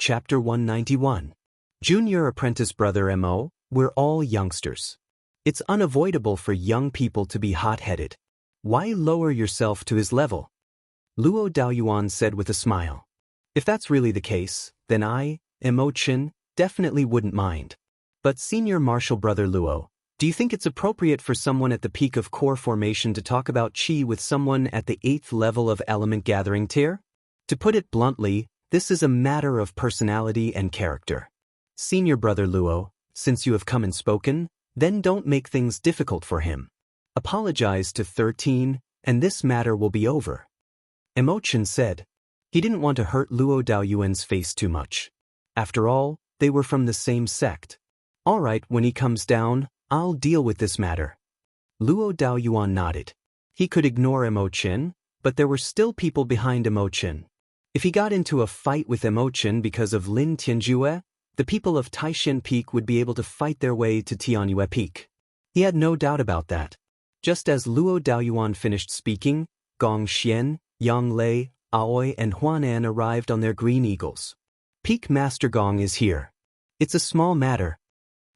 Chapter 191. Junior Apprentice Brother Mo, we're all youngsters. It's unavoidable for young people to be hot-headed. Why lower yourself to his level? Luo Daoyuan said with a smile. If that's really the case, then I, Mo Chen, definitely wouldn't mind. But Senior Martial Brother Luo, do you think it's appropriate for someone at the peak of core formation to talk about Qi with someone at the 8th level of element gathering tier? To put it bluntly, this is a matter of personality and character. Senior Brother Luo, since you have come and spoken, then don't make things difficult for him. Apologize to 13, and this matter will be over. Mo Chen said. He didn't want to hurt Luo Daoyuan's face too much. After all, they were from the same sect. All right, when he comes down, I'll deal with this matter. Luo Daoyuan nodded. He could ignore Mo Chen, but there were still people behind Mo Chen. If he got into a fight with Mo Chen because of Lin Tianjue, the people of Taishan Peak would be able to fight their way to Tianyue Peak. He had no doubt about that. Just as Luo Daoyuan finished speaking, Gong Xian, Yang Lei, Aoi and Huanan arrived on their green eagles. Peak Master Gong is here. It's a small matter.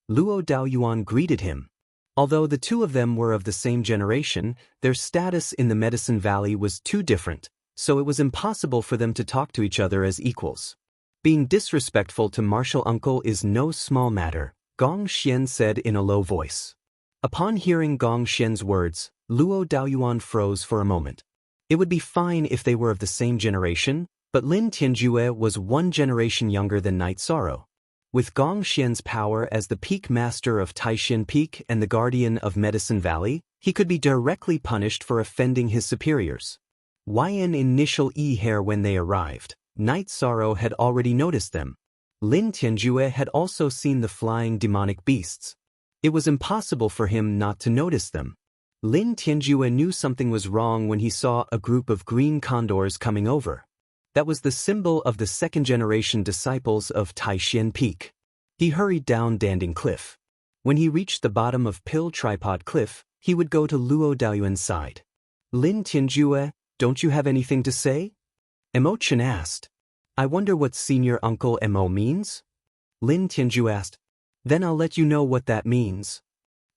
Luo Daoyuan greeted him. Although the two of them were of the same generation, their status in the Medicine Valley was too different, so it was impossible for them to talk to each other as equals. Being disrespectful to Martial Uncle is no small matter, Gong Xian said in a low voice. Upon hearing Gong Xian's words, Luo Daoyuan froze for a moment. It would be fine if they were of the same generation, but Lin Tianjue was 1 generation younger than Night Sorrow. With Gong Xian's power as the peak master of Taishan Peak and the guardian of Medicine Valley, he could be directly punished for offending his superiors. Why an initial hair when they arrived? Night Sorrow had already noticed them. Lin Tianjue had also seen the flying demonic beasts. It was impossible for him not to notice them. Lin Tianjue knew something was wrong when he saw a group of green condors coming over. That was the symbol of the 2nd-generation disciples of Taishan Peak. He hurried down Danding Cliff. When he reached the bottom of Pill Tripod Cliff, he would go to Luo Daoyuan's side. Lin Tianjue, don't you have anything to say? Mo Chen asked. I wonder what Senior Uncle Mo means? Lin Tianjue asked. Then I'll let you know what that means.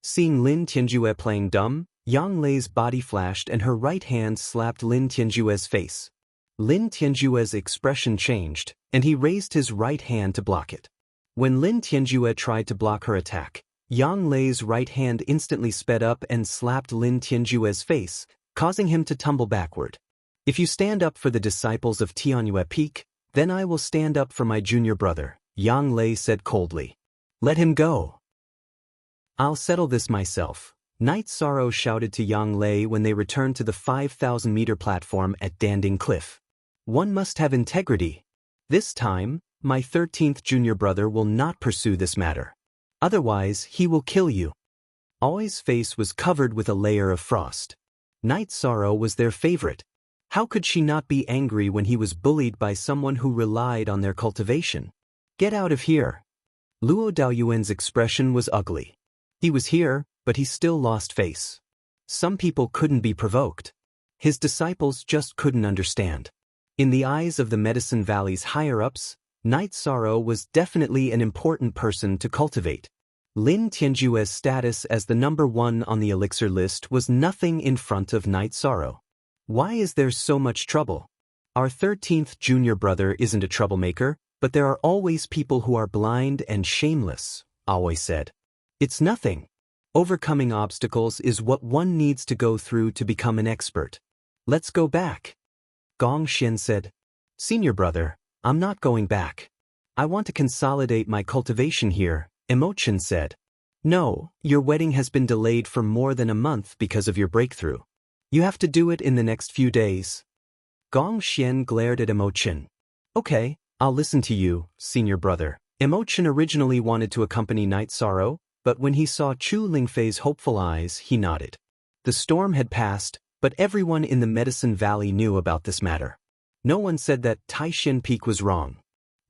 Seeing Lin Tianjue playing dumb, Yang Lei's body flashed and her right hand slapped Lin Tianjue's face. Lin Tianjue's expression changed, and he raised his right hand to block it. When Lin Tianjue tried to block her attack, Yang Lei's right hand instantly sped up and slapped Lin Tianjue's face, causing him to tumble backward. If you stand up for the disciples of Tianyue Peak, then I will stand up for my junior brother, Yang Lei said coldly. Let him go. I'll settle this myself, Night Sorrow shouted to Yang Lei when they returned to the 5,000-meter platform at Danding Cliff. One must have integrity. This time, my 13th junior brother will not pursue this matter. Otherwise, he will kill you. Aoi's face was covered with a layer of frost. Night Sorrow was their favorite. How could she not be angry when he was bullied by someone who relied on their cultivation? Get out of here. Luo Daoyuan's expression was ugly. He was here, but he still lost face. Some people couldn't be provoked. His disciples just couldn't understand. In the eyes of the Medicine Valley's higher-ups, Night Sorrow was definitely an important person to cultivate. Lin Tianjue's status as the number 1 on the elixir list was nothing in front of Night Sorrow. Why is there so much trouble? Our 13th junior brother isn't a troublemaker, but there are always people who are blind and shameless, Aoi said. It's nothing. Overcoming obstacles is what one needs to go through to become an expert. Let's go back. Gong Xian said. Senior brother, I'm not going back. I want to consolidate my cultivation here, Mo Chen said. No, your wedding has been delayed for more than a month because of your breakthrough. You have to do it in the next few days. Gong Xian glared at Mo Chen. Okay, I'll listen to you, senior brother. Mo Chen originally wanted to accompany Night Sorrow, but when he saw Chu Lingfei's hopeful eyes, he nodded. The storm had passed, but everyone in the Medicine Valley knew about this matter. No one said that Taishan Peak was wrong.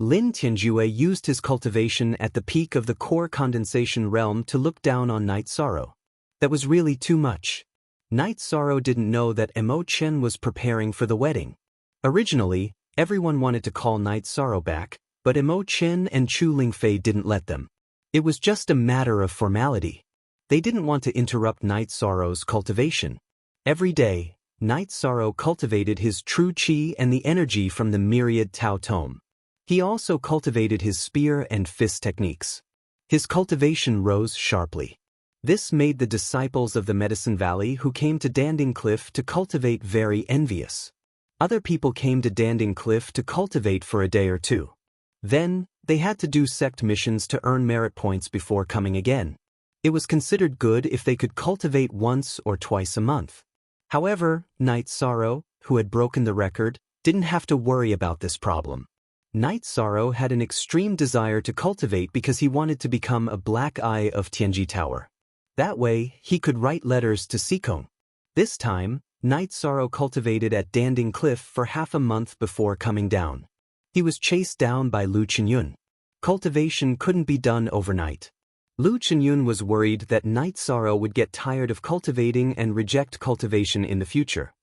Lin Tianjue used his cultivation at the peak of the core condensation realm to look down on Night Sorrow. That was really too much. Night Sorrow didn't know that Mo Chen was preparing for the wedding. Originally, everyone wanted to call Night Sorrow back, But Mo Chen and Chu Lingfei didn't let them. It was just a matter of formality. They didn't want to interrupt Night Sorrow's cultivation. Every day, Night Sorrow cultivated his true qi and the energy from the myriad Tao Tome. He also cultivated his spear and fist techniques. His cultivation rose sharply. This made the disciples of the Medicine Valley who came to Danding Cliff to cultivate very envious. Other people came to Danding Cliff to cultivate for a day or two. Then, they had to do sect missions to earn merit points before coming again. It was considered good if they could cultivate once or twice a month. However, Night Sorrow, who had broken the record, didn't have to worry about this problem. Night Sorrow had an extreme desire to cultivate because he wanted to become a Black Eye of Tianji Tower. That way, he could write letters to Sikong. This time, Night Sorrow cultivated at Danding Cliff for half a month before coming down. He was chased down by Lu Qinyun. Cultivation couldn't be done overnight. Lu Qinyun was worried that Night Sorrow would get tired of cultivating and reject cultivation in the future.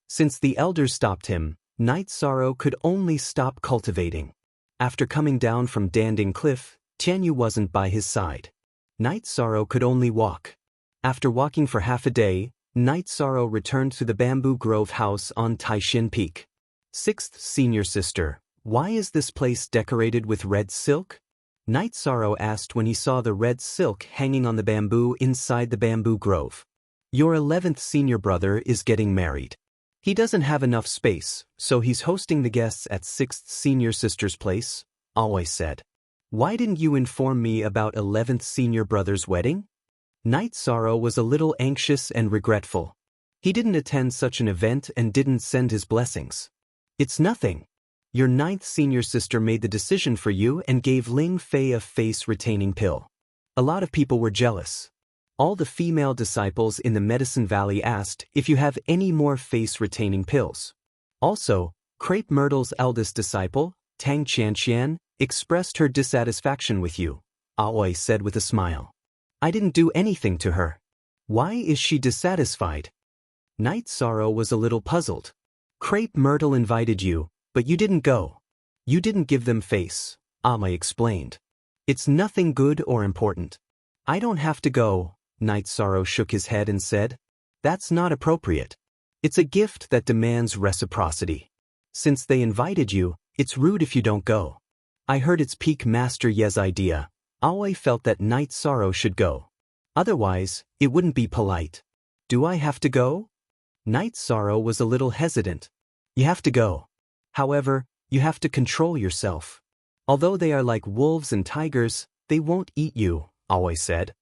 Since the elders stopped him, Night Sorrow could only stop cultivating. After coming down from Danding Cliff, Tianyu wasn't by his side. Night Sorrow could only walk. After walking for half a day, Night Sorrow returned to the Bamboo Grove house on Taishin Peak. Sixth Senior Sister, why is this place decorated with red silk? Night Sorrow asked when he saw the red silk hanging on the bamboo inside the bamboo grove. Your 11th senior brother is getting married. He doesn't have enough space, so he's hosting the guests at 6th Senior Sister's place, Always said. Why didn't you inform me about 11th senior brother's wedding? Night Sorrow was a little anxious and regretful. He didn't attend such an event and didn't send his blessings. It's nothing. Your 9th senior sister made the decision for you and gave Ling Fei a face-retaining pill. A lot of people were jealous. All the female disciples in the Medicine Valley asked if you have any more face-retaining pills. Also, Crepe Myrtle's eldest disciple, Tang Qianqian, expressed her dissatisfaction with you, Aoi said with a smile. I didn't do anything to her. Why is she dissatisfied? Night Sorrow was a little puzzled. Crepe Myrtle invited you, but you didn't go. You didn't give them face, Ama explained. It's nothing good or important. I don't have to go, Night Sorrow shook his head and said. That's not appropriate. It's a gift that demands reciprocity. Since they invited you, it's rude if you don't go. I heard it's Peak Master Ye's idea. Aoi felt that Night Sorrow should go. Otherwise, it wouldn't be polite. Do I have to go? Night Sorrow was a little hesitant. You have to go. However, you have to control yourself. Although they are like wolves and tigers, they won't eat you, Aoi said.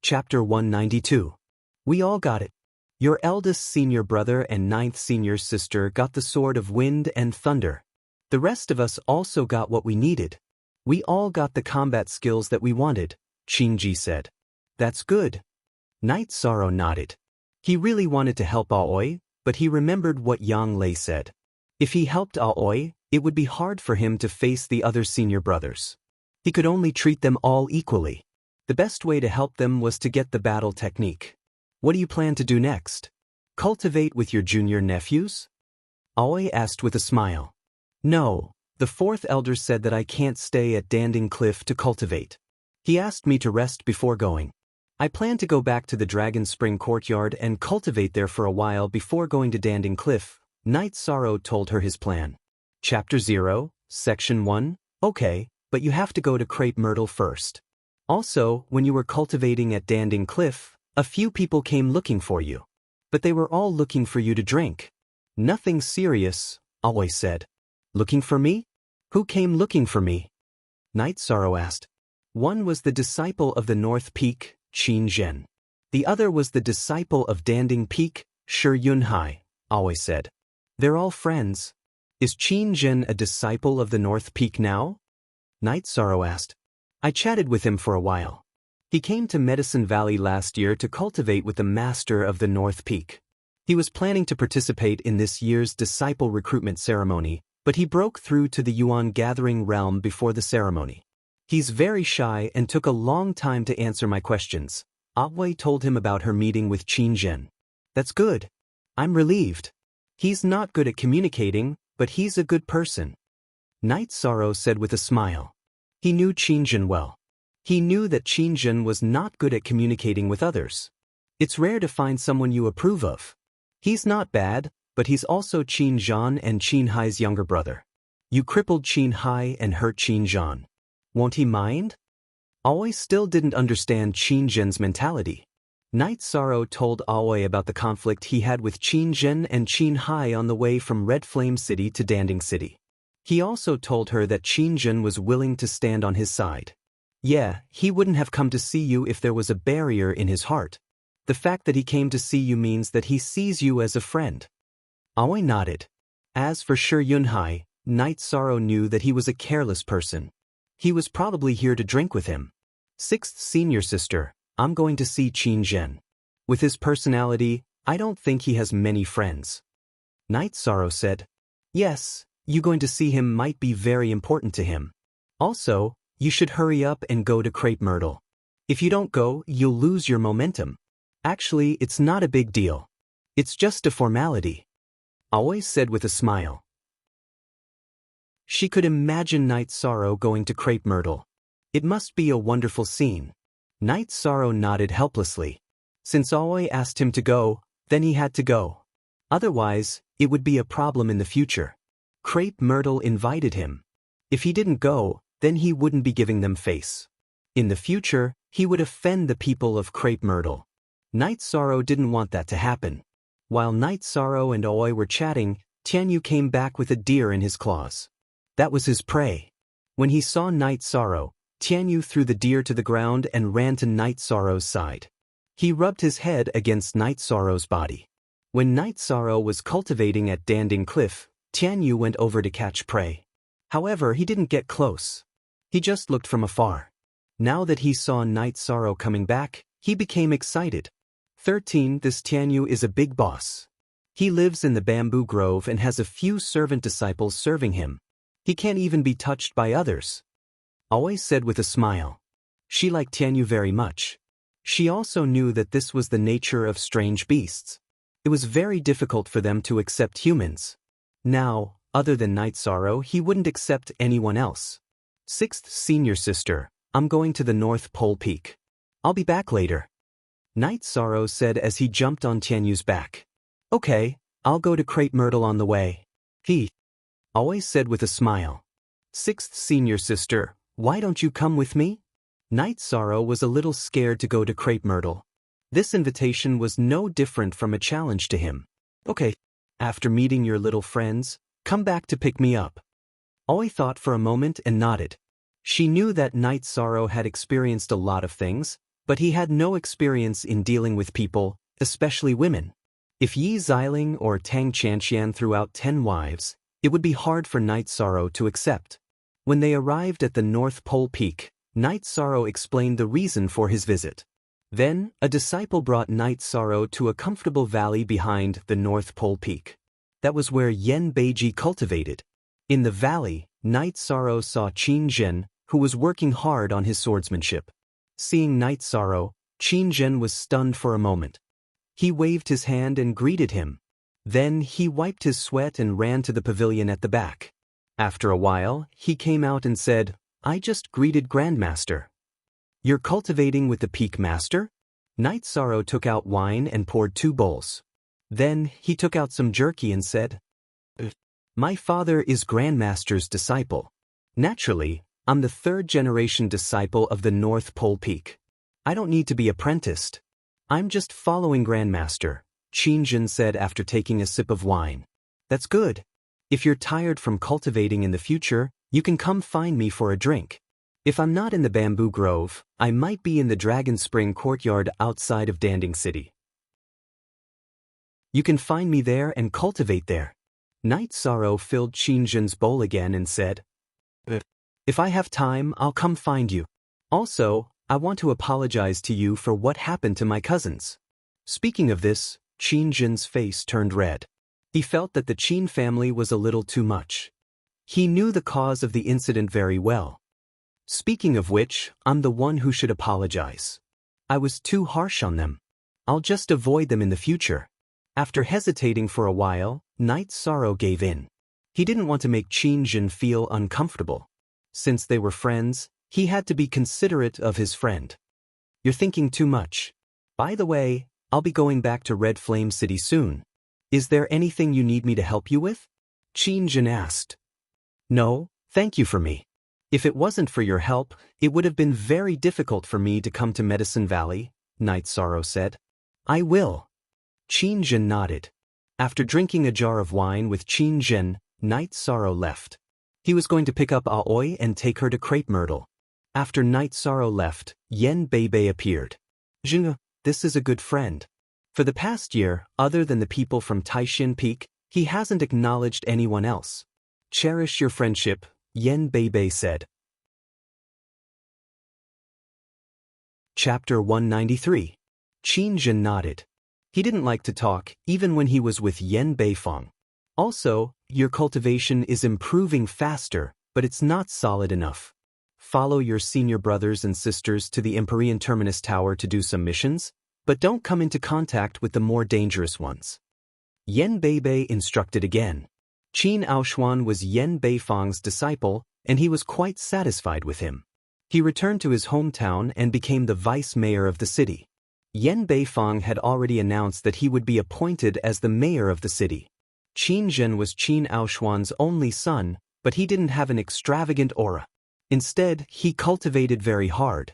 Chapter 192. We all got it. Your eldest senior brother and 9th senior sister got the Sword of Wind and Thunder. The rest of us also got what we needed. We all got the combat skills that we wanted, Qingji said. That's good. Night Sorrow nodded. He really wanted to help Aoi, but he remembered what Yang Lei said. If he helped Aoi, it would be hard for him to face the other senior brothers. He could only treat them all equally. The best way to help them was to get the battle technique. What do you plan to do next? Cultivate with your junior nephews? Aoi asked with a smile. No, the 4th elder said that I can't stay at Danding Cliff to cultivate. He asked me to rest before going. I plan to go back to the Dragon Spring Courtyard and cultivate there for a while before going to Danding Cliff, Night Sorrow told her his plan. Chapter 0, Section 1, okay, but you have to go to Crepe Myrtle first. Also, when you were cultivating at Danding Cliff, a few people came looking for you. But they were all looking for you to drink. Nothing serious, Aoi said. Looking for me? Who came looking for me? Night Sorrow asked. One was the disciple of the North Peak, Qin Zhen. The other was the disciple of Danding Peak, Shi Yunhai, Aoi said. They're all friends. Is Qin Zhen a disciple of the North Peak now? Night Sorrow asked. I chatted with him for a while. He came to Medicine Valley last year to cultivate with the master of the North Peak. He was planning to participate in this year's disciple recruitment ceremony, but he broke through to the Yuan Gathering realm before the ceremony. He's very shy and took a long time to answer my questions. Aoi told him about her meeting with Qin Zhen. That's good. I'm relieved. He's not good at communicating, but he's a good person. Night Sorrow said with a smile. He knew Qingjin well. He knew that Qingjin was not good at communicating with others. It's rare to find someone you approve of. He's not bad, but he's also Qin Zhan and Qin Hai's younger brother. You crippled Qin Hai and hurt Qin Zhan. Won't he mind? Aoi still didn't understand Qingjin's mentality. Night Sorrow told Aoi about the conflict he had with Qingjin and Qin Hai on the way from Red Flame City to Danding City. He also told her that Qingjin was willing to stand on his side. Yeah, he wouldn't have come to see you if there was a barrier in his heart. The fact that he came to see you means that he sees you as a friend. Aoi nodded. As for Shi Yunhai, Night Sorrow knew that he was a careless person. He was probably here to drink with him. Sixth senior sister, I'm going to see Qingjin. With his personality, I don't think he has many friends. Night Sorrow said. Yes, you going to see him might be very important to him. Also, you should hurry up and go to Crepe Myrtle. If you don't go, you'll lose your momentum. Actually, it's not a big deal. It's just a formality. Aoi said with a smile. She could imagine Night Sorrow going to Crepe Myrtle. It must be a wonderful scene. Night Sorrow nodded helplessly. Since Aoi asked him to go, then he had to go. Otherwise, it would be a problem in the future. Crepe Myrtle invited him. If he didn't go, then he wouldn't be giving them face. In the future, he would offend the people of Crepe Myrtle. Night Sorrow didn't want that to happen. While Night Sorrow and Aoi were chatting, Tianyu came back with a deer in his claws. That was his prey. When he saw Night Sorrow, Tianyu threw the deer to the ground and ran to Night Sorrow's side. He rubbed his head against Night Sorrow's body. When Night Sorrow was cultivating at Danding Cliff, Tianyu went over to catch prey. However, he didn't get close. He just looked from afar. Now that he saw Night Sorrow coming back, he became excited. 13. This Tianyu is a big boss. He lives in the bamboo grove and has a few servant disciples serving him. He can't even be touched by others. Aoi said with a smile. She liked Tianyu very much. She also knew that this was the nature of strange beasts. It was very difficult for them to accept humans. Now, other than Night Sorrow, he wouldn't accept anyone else. Sixth senior sister, I'm going to the North Pole Peak. I'll be back later. Night Sorrow said as he jumped on Tianyu's back. Okay, I'll go to Crepe Myrtle on the way. He always said with a smile. Sixth senior sister, why don't you come with me? Night Sorrow was a little scared to go to Crepe Myrtle. This invitation was no different from a challenge to him. Okay, after meeting your little friends, come back to pick me up. Aoi thought for a moment and nodded. She knew that Night Sorrow had experienced a lot of things, but he had no experience in dealing with people, especially women. If Yi Xiling or Tang Chanxian threw out 10 wives, it would be hard for Night Sorrow to accept. When they arrived at the North Pole Peak, Night Sorrow explained the reason for his visit. Then, a disciple brought Night Sorrow to a comfortable valley behind the North Pole Peak. That was where Yen Beiji cultivated. In the valley, Night Sorrow saw Qingjin, who was working hard on his swordsmanship. Seeing Night Sorrow, Qingjin was stunned for a moment. He waved his hand and greeted him. Then he wiped his sweat and ran to the pavilion at the back. After a while, he came out and said, I just greeted Grandmaster. You're cultivating with the Peak Master? Night Sorrow took out wine and poured 2 bowls. Then he took out some jerky and said, My father is Grandmaster's disciple. Naturally, I'm the 3rd-generation disciple of the North Pole Peak. I don't need to be apprenticed. I'm just following Grandmaster, Qingjin said after taking a sip of wine. That's good. If you're tired from cultivating in the future, you can come find me for a drink. If I'm not in the bamboo grove, I might be in the Dragon Spring courtyard outside of Danding City. You can find me there and cultivate there. Night Sorrow filled Qingjin's bowl again and said, If I have time, I'll come find you. Also, I want to apologize to you for what happened to my cousins. Speaking of this, Qingjin's face turned red. He felt that the Qin family was a little too much. He knew the cause of the incident very well. Speaking of which, I'm the one who should apologize. I was too harsh on them. I'll just avoid them in the future. After hesitating for a while, Night Sorrow gave in. He didn't want to make Qin Jin feel uncomfortable. Since they were friends, he had to be considerate of his friend. You're thinking too much. By the way, I'll be going back to Red Flame City soon. Is there anything you need me to help you with? Qin Jin asked. No, thank you for me. If it wasn't for your help, it would have been very difficult for me to come to Medicine Valley, Night Sorrow said. I will. Qin Jin nodded. After drinking a jar of wine with Qin Jin, Night Sorrow left. He was going to pick up Aoi and take her to Crepe Myrtle. After Night Sorrow left, Yen Beibei appeared. Jin, this is a good friend. For the past year, other than the people from Taishin Peak, he hasn't acknowledged anyone else. Cherish your friendship, Yen Beibei said. Chapter 193. Qin Jin nodded. He didn't like to talk, even when he was with Yen Beifong. Also, your cultivation is improving faster, but it's not solid enough. Follow your senior brothers and sisters to the Empyrean Terminus Tower to do some missions, but don't come into contact with the more dangerous ones. Yen Beibei instructed again. Qin Aoshuan was Yen Beifong's disciple, and he was quite satisfied with him. He returned to his hometown and became the vice mayor of the city. Yen Beifong had already announced that he would be appointed as the mayor of the city. Qin Jin was Qin Aoshuan's only son, but he didn't have an extravagant aura. Instead, he cultivated very hard.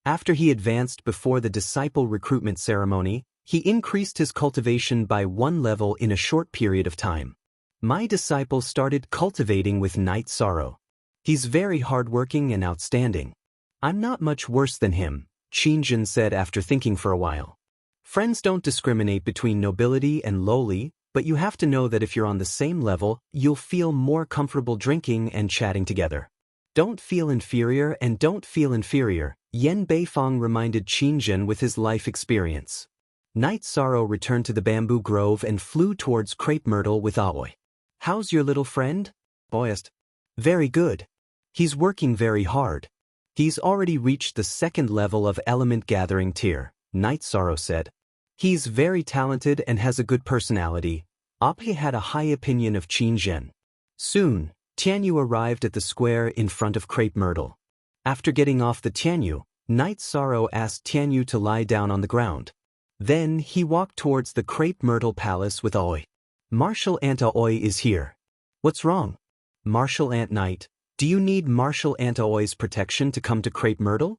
After he advanced before the disciple recruitment ceremony, he increased his cultivation by 1 level in a short period of time. My disciple started cultivating with Night Sorrow. He's very hardworking and outstanding. I'm not much worse than him, Qin Jin said after thinking for a while. Friends don't discriminate between nobility and lowly, but you have to know that if you're on the same level, you'll feel more comfortable drinking and chatting together. Don't feel inferior and don't feel inferior, Yen Beifong reminded Qin Jin with his life experience. Night Sorrow returned to the bamboo grove and flew towards Crepe Myrtle with Aoi. How's your little friend? Boyest. Very good. He's working very hard. He's already reached the 2nd level of element gathering tier, Night Sorrow said. He's very talented and has a good personality. Aoi had a high opinion of Qin Jin. Soon, Tianyu arrived at the square in front of Crepe Myrtle. After getting off the Tianyu, Night Sorrow asked Tianyu to lie down on the ground. Then he walked towards the Crepe Myrtle Palace with Aoi. Martial Ant Aoi is here. What's wrong? Martial Ant Knight, do you need Martial Ant Aoi's protection to come to Crepe Myrtle?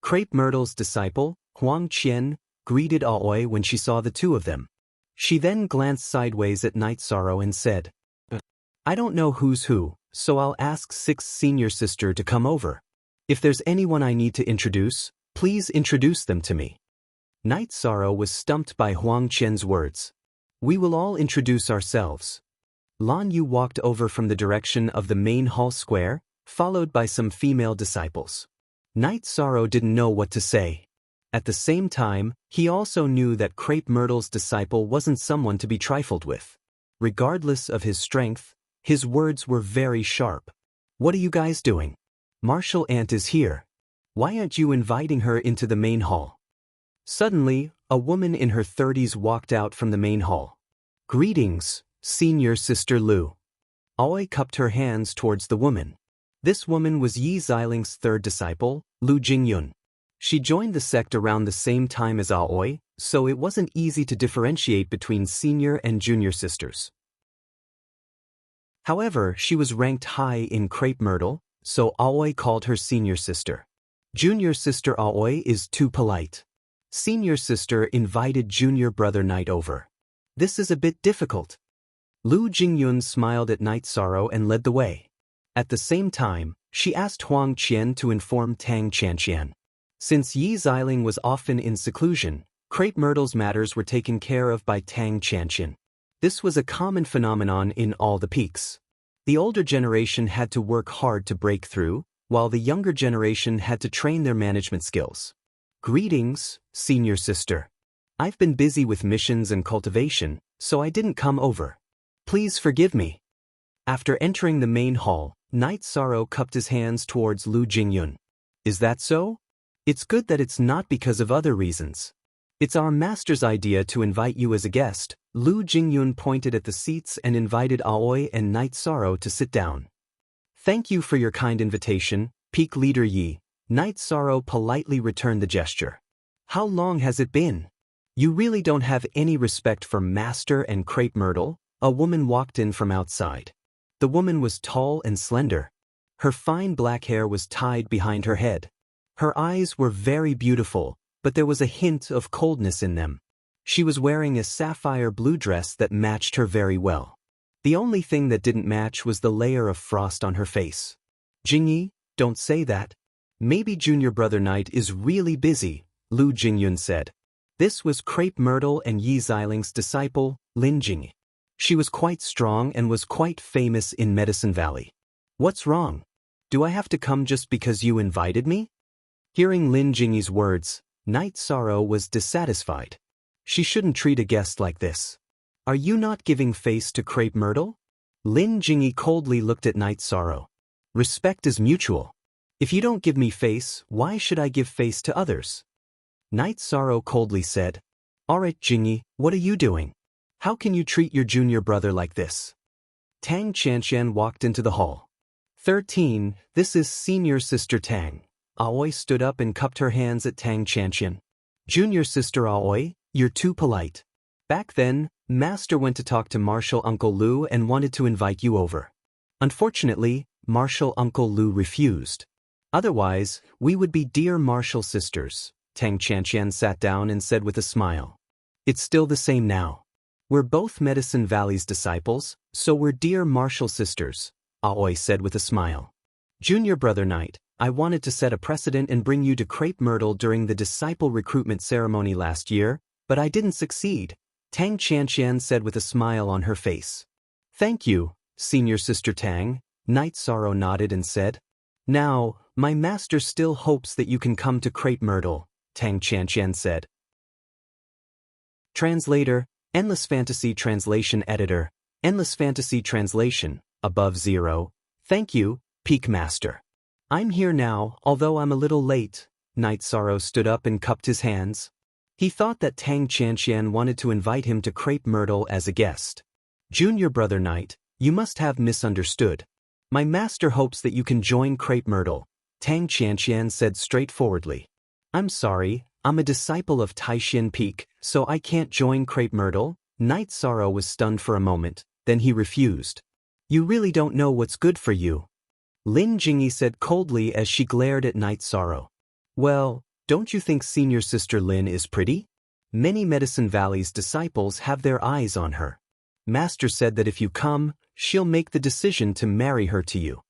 Crepe Myrtle's disciple, Huang Qian, greeted Aoi when she saw the two of them. She then glanced sideways at Night Sorrow and said, I don't know who's who, so I'll ask 6th senior sister to come over. If there's anyone I need to introduce, please introduce them to me. Night Sorrow was stumped by Huang Qian's words. We will all introduce ourselves. Lan Yu walked over from the direction of the main hall square, followed by some female disciples. Night Sorrow didn't know what to say. At the same time, he also knew that Crepe Myrtle's disciple wasn't someone to be trifled with. Regardless of his strength, his words were very sharp. What are you guys doing? Martial Ant is here. Why aren't you inviting her into the main hall? Suddenly, a woman in her 30s walked out from the main hall. Greetings, Senior Sister Lu. Aoi cupped her hands towards the woman. This woman was Yi Xiling's 3rd disciple, Lu Jingyun. She joined the sect around the same time as Aoi, so it wasn't easy to differentiate between senior and junior sisters. However, she was ranked high in Crepe Myrtle, so Aoi called her senior sister. Junior sister Aoi is too polite. Senior sister invited junior brother Night over. This is a bit difficult. Lu Jingyun smiled at Night Sorrow and led the way. At the same time, she asked Huang Qian to inform Tang Chanqian. Since Yi Xiling was often in seclusion, Crepe Myrtle's matters were taken care of by Tang Chanqian. This was a common phenomenon in all the peaks. The older generation had to work hard to break through, while the younger generation had to train their management skills. Greetings, senior sister. I've been busy with missions and cultivation, so I didn't come over. Please forgive me. After entering the main hall, Night Sorrow cupped his hands towards Lu Jingyun. Is that so? It's good that it's not because of other reasons. It's our master's idea to invite you as a guest, Lu Jingyun pointed at the seats and invited Aoi and Night Sorrow to sit down. Thank you for your kind invitation, Peak Leader Yi. Night Sorrow politely returned the gesture. How long has it been? You really don't have any respect for Master and Crepe Myrtle? A woman walked in from outside. The woman was tall and slender. Her fine black hair was tied behind her head. Her eyes were very beautiful, but there was a hint of coldness in them. She was wearing a sapphire blue dress that matched her very well. The only thing that didn't match was the layer of frost on her face. Jingyi, don't say that. Maybe Junior Brother Knight is really busy, Lu Jingyun said. This was Crepe Myrtle and Yi Xiling's disciple, Lin Jingyi. She was quite strong and was quite famous in Medicine Valley. What's wrong? Do I have to come just because you invited me? Hearing Lin Jingyi's words, Night Sorrow was dissatisfied. She shouldn't treat a guest like this. Are you not giving face to Crepe Myrtle? Lin Jingyi coldly looked at Night Sorrow. Respect is mutual. If you don't give me face, why should I give face to others? Night Sorrow coldly said. Alright Jingyi, what are you doing? How can you treat your junior brother like this? Tang Qianqian walked into the hall. 13, this is Senior Sister Tang. Aoi stood up and cupped her hands at Tang Qianqian. Junior Sister Aoi, you're too polite. Back then, Master went to talk to Martial Uncle Lu and wanted to invite you over. Unfortunately, Martial Uncle Lu refused. Otherwise, we would be dear Martial sisters. Tang Qianqian sat down and said with a smile. It's still the same now. We're both Medicine Valley's disciples, so we're dear Martial sisters, Aoi said with a smile. Junior Brother Knight, I wanted to set a precedent and bring you to Crepe Myrtle during the disciple recruitment ceremony last year, but I didn't succeed, Tang Qianqian said with a smile on her face. Thank you, Senior Sister Tang, Night Sorrow nodded and said. Now, my master still hopes that you can come to Crepe Myrtle, Tang Qianqian said. Translator, Endless Fantasy Translation Editor, Endless Fantasy Translation, above 0. Thank you, Peak Master. I'm here now, although I'm a little late. Night Sorrow stood up and cupped his hands. He thought that Tang Qianqian wanted to invite him to Crepe Myrtle as a guest. Junior Brother Knight, you must have misunderstood. My master hopes that you can join Crepe Myrtle, Tang Qianqian said straightforwardly. I'm sorry, I'm a disciple of Taishin Peak, so I can't join Crepe Myrtle. Night Sorrow was stunned for a moment, then he refused. You really don't know what's good for you. Lin Jingyi said coldly as she glared at Night Sorrow. Well, don't you think Senior Sister Lin is pretty? Many Medicine Valley's disciples have their eyes on her. Master said that if you come, she'll make the decision to marry her to you.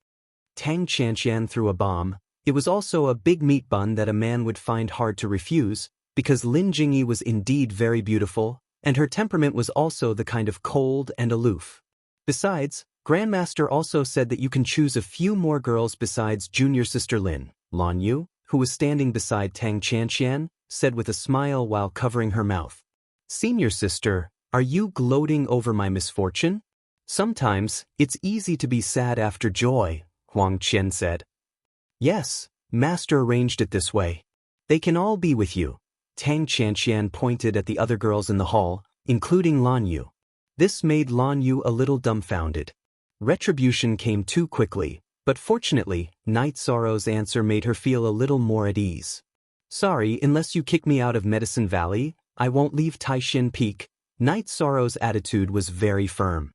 Tang Qianqian threw a bomb. It was also a big meat bun that a man would find hard to refuse, because Lin Jingyi was indeed very beautiful, and her temperament was also the kind of cold and aloof. Besides, Grandmaster also said that you can choose a few more girls besides Junior Sister Lin. Lan Yu, who was standing beside Tang Qianqian, said with a smile while covering her mouth. Senior Sister, are you gloating over my misfortune? Sometimes, it's easy to be sad after joy, Huang Qian said. Yes, Master arranged it this way. They can all be with you. Tang Qianqian pointed at the other girls in the hall, including Lan Yu. This made Lan Yu a little dumbfounded. Retribution came too quickly, but fortunately, Night Sorrow's answer made her feel a little more at ease. Sorry, unless you kick me out of Medicine Valley, I won't leave Taishin Peak. Night Sorrow's attitude was very firm.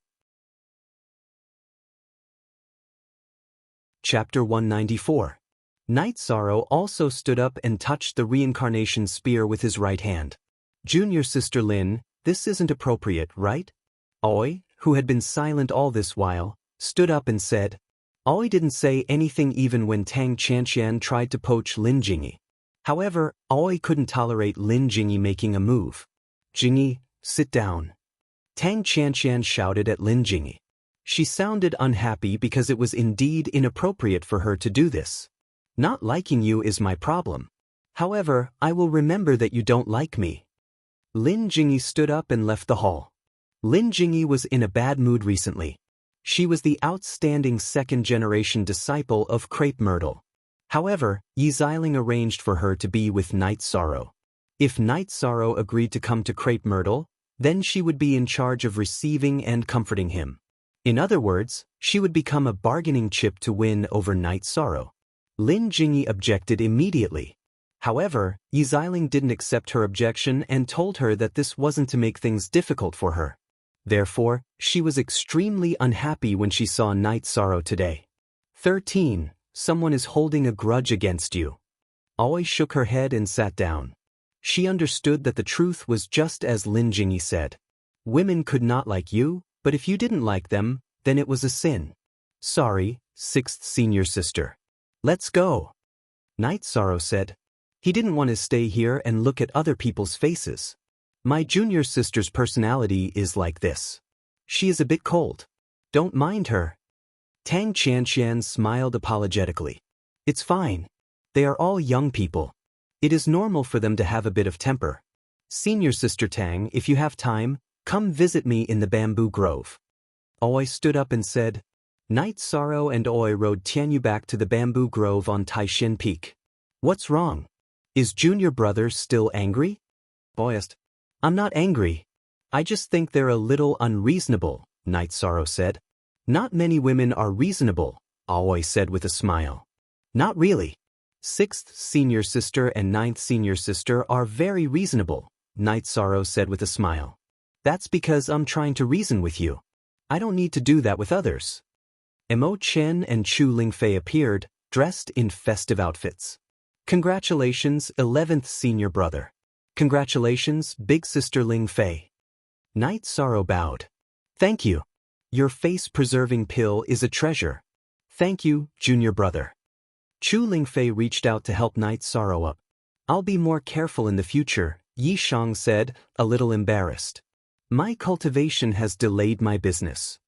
Chapter 194. Night Sorrow also stood up and touched the reincarnation spear with his right hand. Junior Sister Lin, this isn't appropriate, right? Aoi, who had been silent all this while, stood up and said. Aoi didn't say anything even when Tang Qianqian tried to poach Lin Jingyi. However, Aoi couldn't tolerate Lin Jingyi making a move. Jingyi, sit down. Tang Qianqian shouted at Lin Jingyi. She sounded unhappy because it was indeed inappropriate for her to do this. Not liking you is my problem. However, I will remember that you don't like me. Lin Jingyi stood up and left the hall. Lin Jingyi was in a bad mood recently. She was the outstanding second-generation disciple of Crepe Myrtle. However, Yi Xiling arranged for her to be with Night Sorrow. If Night Sorrow agreed to come to Crepe Myrtle, Then she would be in charge of receiving and comforting him. In other words, she would become a bargaining chip to win over Night Sorrow. Lin Jingyi objected immediately. However, Yi Xiling didn't accept her objection and told her that this wasn't to make things difficult for her. Therefore, she was extremely unhappy when she saw Night Sorrow today. 13. Someone is holding a grudge against you. Aoi shook her head and sat down. She understood that the truth was just as Lin Jingyi said. Women could not like you, but if you didn't like them, then it was a sin. Sorry, sixth senior sister. Let's go. Night Sorrow said. He didn't want to stay here and look at other people's faces. My junior sister's personality is like this. She is a bit cold. Don't mind her. Tang Qianqian smiled apologetically. It's fine. They are all young people. It is normal for them to have a bit of temper. Senior sister Tang, if you have time, come visit me in the bamboo grove. Aoi stood up and said. Night Sorrow and Aoi rode Tianyu back to the bamboo grove on Taishin Peak. What's wrong? Is junior brother still angry? Aoi asked. I'm not angry. I just think they're a little unreasonable, Night Sorrow said. Not many women are reasonable, Aoi said with a smile. Not really. Sixth senior sister and ninth senior sister are very reasonable, Night Sorrow said with a smile. That's because I'm trying to reason with you. I don't need to do that with others. Mo Chen and Chu Lingfei appeared, dressed in festive outfits. Congratulations, 11th senior brother. Congratulations, big sister Lingfei. Night Sorrow bowed. Thank you. Your face-preserving pill is a treasure. Thank you, junior brother. Chu Lingfei reached out to help Night Sorrow up. I'll be more careful in the future, Yi Shang said, a little embarrassed. My cultivation has delayed my business.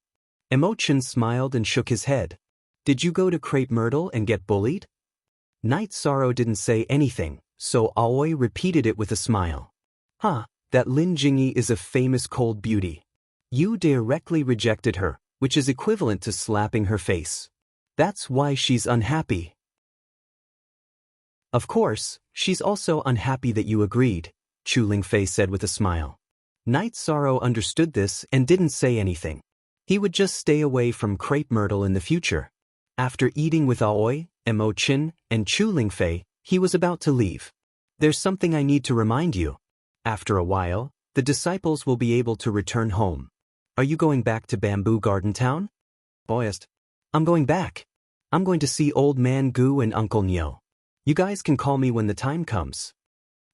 Mo Chen smiled and shook his head. Did you go to Crepe Myrtle and get bullied? Night Sorrow didn't say anything, so Aoi repeated it with a smile. That Lin Jingyi is a famous cold beauty. You directly rejected her, which is equivalent to slapping her face. That's why she's unhappy. Of course, she's also unhappy that you agreed, Chu Lingfei said with a smile. Night Sorrow understood this and didn't say anything. He would just stay away from Crepe Myrtle in the future. After eating with Aoi, Mo Chen, and Chu Lingfei, he was about to leave. There's something I need to remind you. After a while, the disciples will be able to return home. Are you going back to Bamboo Garden Town? Aoi asked. I'm going back. I'm going to see Old Man Gu and Uncle Nyo. You guys can call me when the time comes.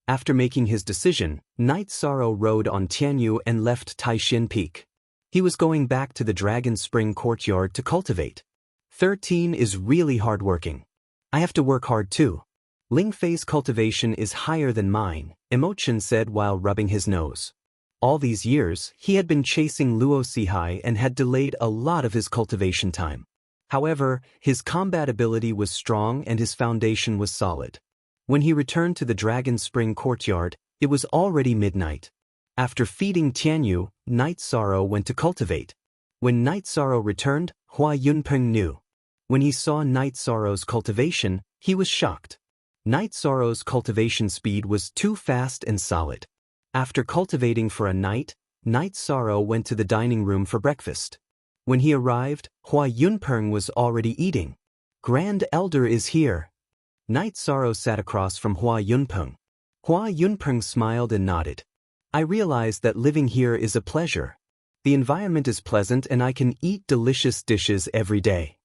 After making his decision, Night Sorrow rode on Tianyu and left Taishin Peak. He was going back to the Dragon Spring courtyard to cultivate. 13 is really hardworking. I have to work hard too. Lingfei's cultivation is higher than mine, Mo Chen said while rubbing his nose. All these years, he had been chasing Luo Sihai and had delayed a lot of his cultivation time. However, his combat ability was strong and his foundation was solid. When he returned to the Dragon Spring courtyard, it was already midnight. After feeding Tianyu, Night Sorrow went to cultivate. When Night Sorrow returned, Hua Yunpeng knew. When he saw Night Sorrow's cultivation, he was shocked. Night Sorrow's cultivation speed was too fast and solid. After cultivating for a night, Night Sorrow went to the dining room for breakfast. When he arrived, Hua Yunpeng was already eating. Grand Elder is here. Night Sorrow sat across from Hua Yunpeng. Hua Yunpeng smiled and nodded. I realize that living here is a pleasure. The environment is pleasant and I can eat delicious dishes every day.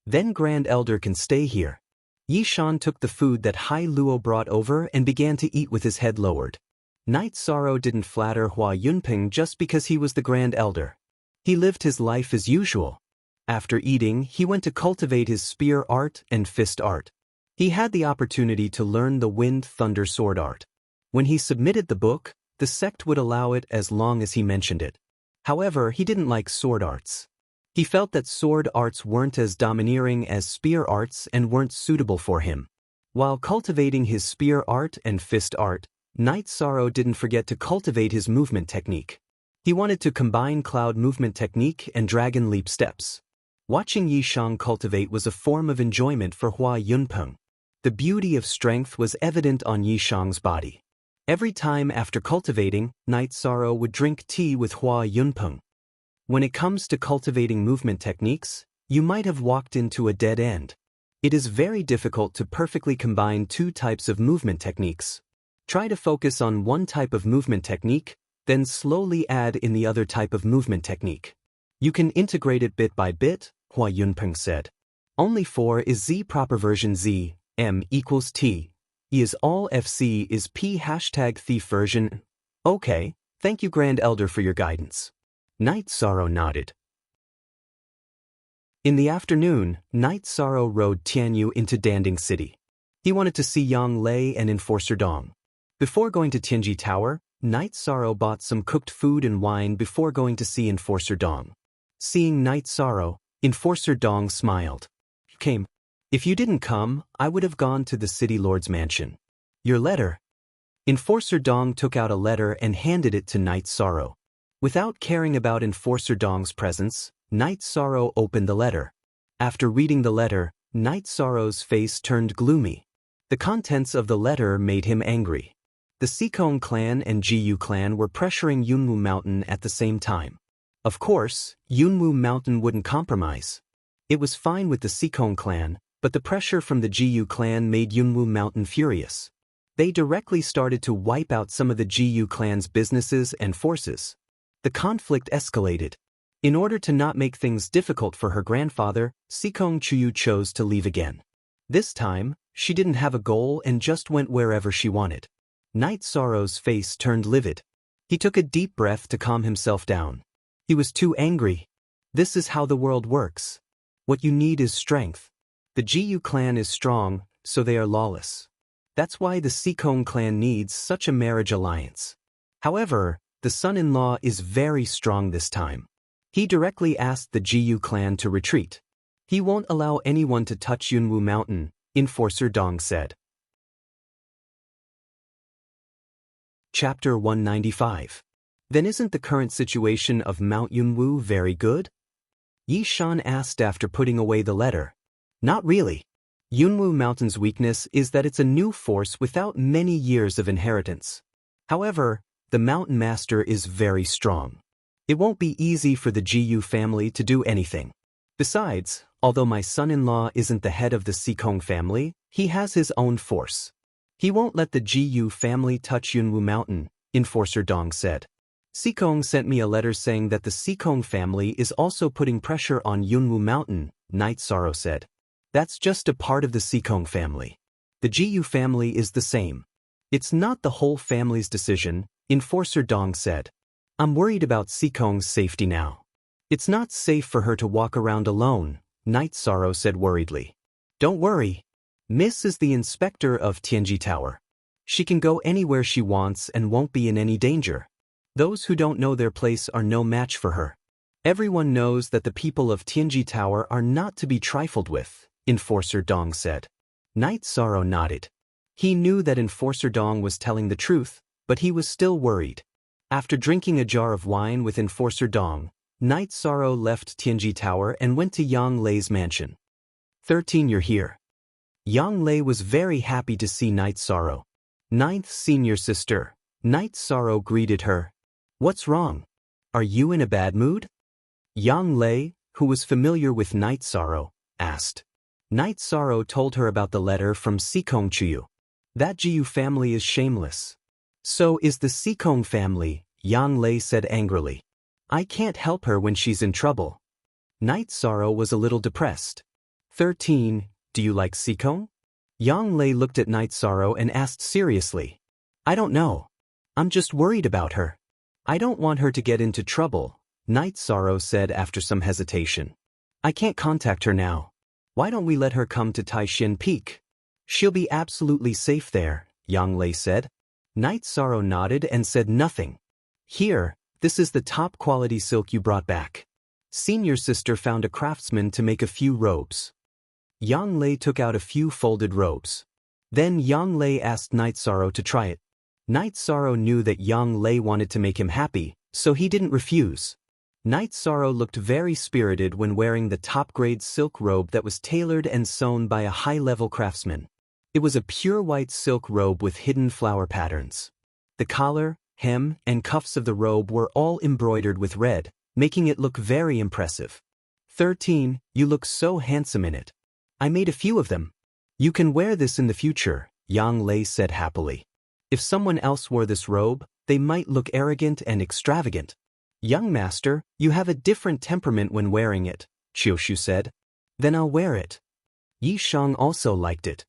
Then Grand Elder can stay here. Yi Shan took the food that Hai Luo brought over and began to eat with his head lowered. Night Sorrow didn't flatter Hua Yunpeng just because he was the Grand Elder. He lived his life as usual. After eating, he went to cultivate his spear art and fist art. He had the opportunity to learn the Wind Thunder Sword art. When he submitted the book, the sect would allow it as long as he mentioned it. However, he didn't like sword arts. He felt that sword arts weren't as domineering as spear arts and weren't suitable for him. While cultivating his spear art and fist art, Night Sorrow didn't forget to cultivate his movement technique. He wanted to combine cloud movement technique and dragon leap steps. Watching Yi Shang cultivate was a form of enjoyment for Hua Yunpeng. The beauty of strength was evident on Yi Shang's body. Every time after cultivating, Night Sorrow would drink tea with Hua Yunpeng. When it comes to cultivating movement techniques, you might have walked into a dead end. It is very difficult to perfectly combine two types of movement techniques. Try to focus on one type of movement technique, then slowly add in the other type of movement technique. You can integrate it bit by bit, Hua Yunpeng said. Only 4 is Z proper version Z, M equals T, E is all FC is P hashtag thief version. Okay, thank you Grand Elder for your guidance. Night Sorrow nodded. In the afternoon, Night Sorrow rode Tianyu into Danding City. He wanted to see Yang Lei and Enforcer Dong. Before going to Tianji Tower, Night Sorrow bought some cooked food and wine before going to see Enforcer Dong. Seeing Night Sorrow, Enforcer Dong smiled. Came. If you didn't come, I would have gone to the city lord's mansion. Your letter. Enforcer Dong took out a letter and handed it to Night Sorrow. Without caring about Enforcer Dong's presence, Night Sorrow opened the letter. After reading the letter, Night Sorrow's face turned gloomy. The contents of the letter made him angry. The Sikong clan and Jiyu clan were pressuring Yunwu Mountain at the same time. Of course, Yunwu Mountain wouldn't compromise. It was fine with the Sikong clan, but the pressure from the Jiyu clan made Yunwu Mountain furious. They directly started to wipe out some of the Jiyu clan's businesses and forces. The conflict escalated. In order to not make things difficult for her grandfather, Sikong Chuyu chose to leave again. This time, she didn't have a goal and just went wherever she wanted. Night Sorrow's face turned livid. He took a deep breath to calm himself down. He was too angry. This is how the world works. What you need is strength. The Jiyu clan is strong, so they are lawless. That's why the Sikong clan needs such a marriage alliance. However, the son-in-law is very strong this time. He directly asked the Jiyu clan to retreat. He won't allow anyone to touch Yunwu Mountain, Enforcer Dong said. Chapter 195. Then isn't the current situation of Mount Yunwu very good? Yi Shan asked after putting away the letter. Not really. Yunwu Mountain's weakness is that it's a new force without many years of inheritance. However, the Mountain Master is very strong. It won't be easy for the Jiyu family to do anything. Besides, although my son-in-law isn't the head of the Sikong family, he has his own force. He won't let the Jiyu family touch Yunwu Mountain, Enforcer Dong said. Sikong sent me a letter saying that the Sikong family is also putting pressure on Yunwu Mountain, Night Sorrow said. That's just a part of the Sikong family. The Jiyu family is the same. It's not the whole family's decision, Enforcer Dong said. I'm worried about Sikong's safety now. It's not safe for her to walk around alone, Night Sorrow said worriedly. Don't worry. Miss is the inspector of Tianji Tower. She can go anywhere she wants and won't be in any danger. Those who don't know their place are no match for her. Everyone knows that the people of Tianji Tower are not to be trifled with, Enforcer Dong said. Night Sorrow nodded. He knew that Enforcer Dong was telling the truth, but he was still worried. After drinking a jar of wine with Enforcer Dong, Night Sorrow left Tianji Tower and went to Yang Lei's mansion. 13 You're here. Yang Lei was very happy to see Night Sorrow. Ninth senior sister, Night Sorrow greeted her. What's wrong? Are you in a bad mood? Yang Lei, who was familiar with Night Sorrow, asked. Night Sorrow told her about the letter from Sikong Chuyu. That Jiyu family is shameless. So is the Sikong family, Yang Lei said angrily. I can't help her when she's in trouble. Night Sorrow was a little depressed. 13 Do you like Sikong? Yang Lei looked at Night Sorrow and asked seriously. I don't know. I'm just worried about her. I don't want her to get into trouble, Night Sorrow said after some hesitation. I can't contact her now. Why don't we let her come to Taishin Peak? She'll be absolutely safe there, Yang Lei said. Night Sorrow nodded and said nothing. Here, this is the top quality silk you brought back. Senior sister found a craftsman to make a few robes. Yang Lei took out a few folded robes. Then Yang Lei asked Night Sorrow to try it. Night Sorrow knew that Yang Lei wanted to make him happy, so he didn't refuse. Night Sorrow looked very spirited when wearing the top-grade silk robe that was tailored and sewn by a high-level craftsman. It was a pure white silk robe with hidden flower patterns. The collar, hem, and cuffs of the robe were all embroidered with red, making it look very impressive. 13, you look so handsome in it. I made a few of them. You can wear this in the future, Yang Lei said happily. If someone else wore this robe, they might look arrogant and extravagant. Young master, you have a different temperament when wearing it, Qiushu said. Then I'll wear it. Yi Shang also liked it.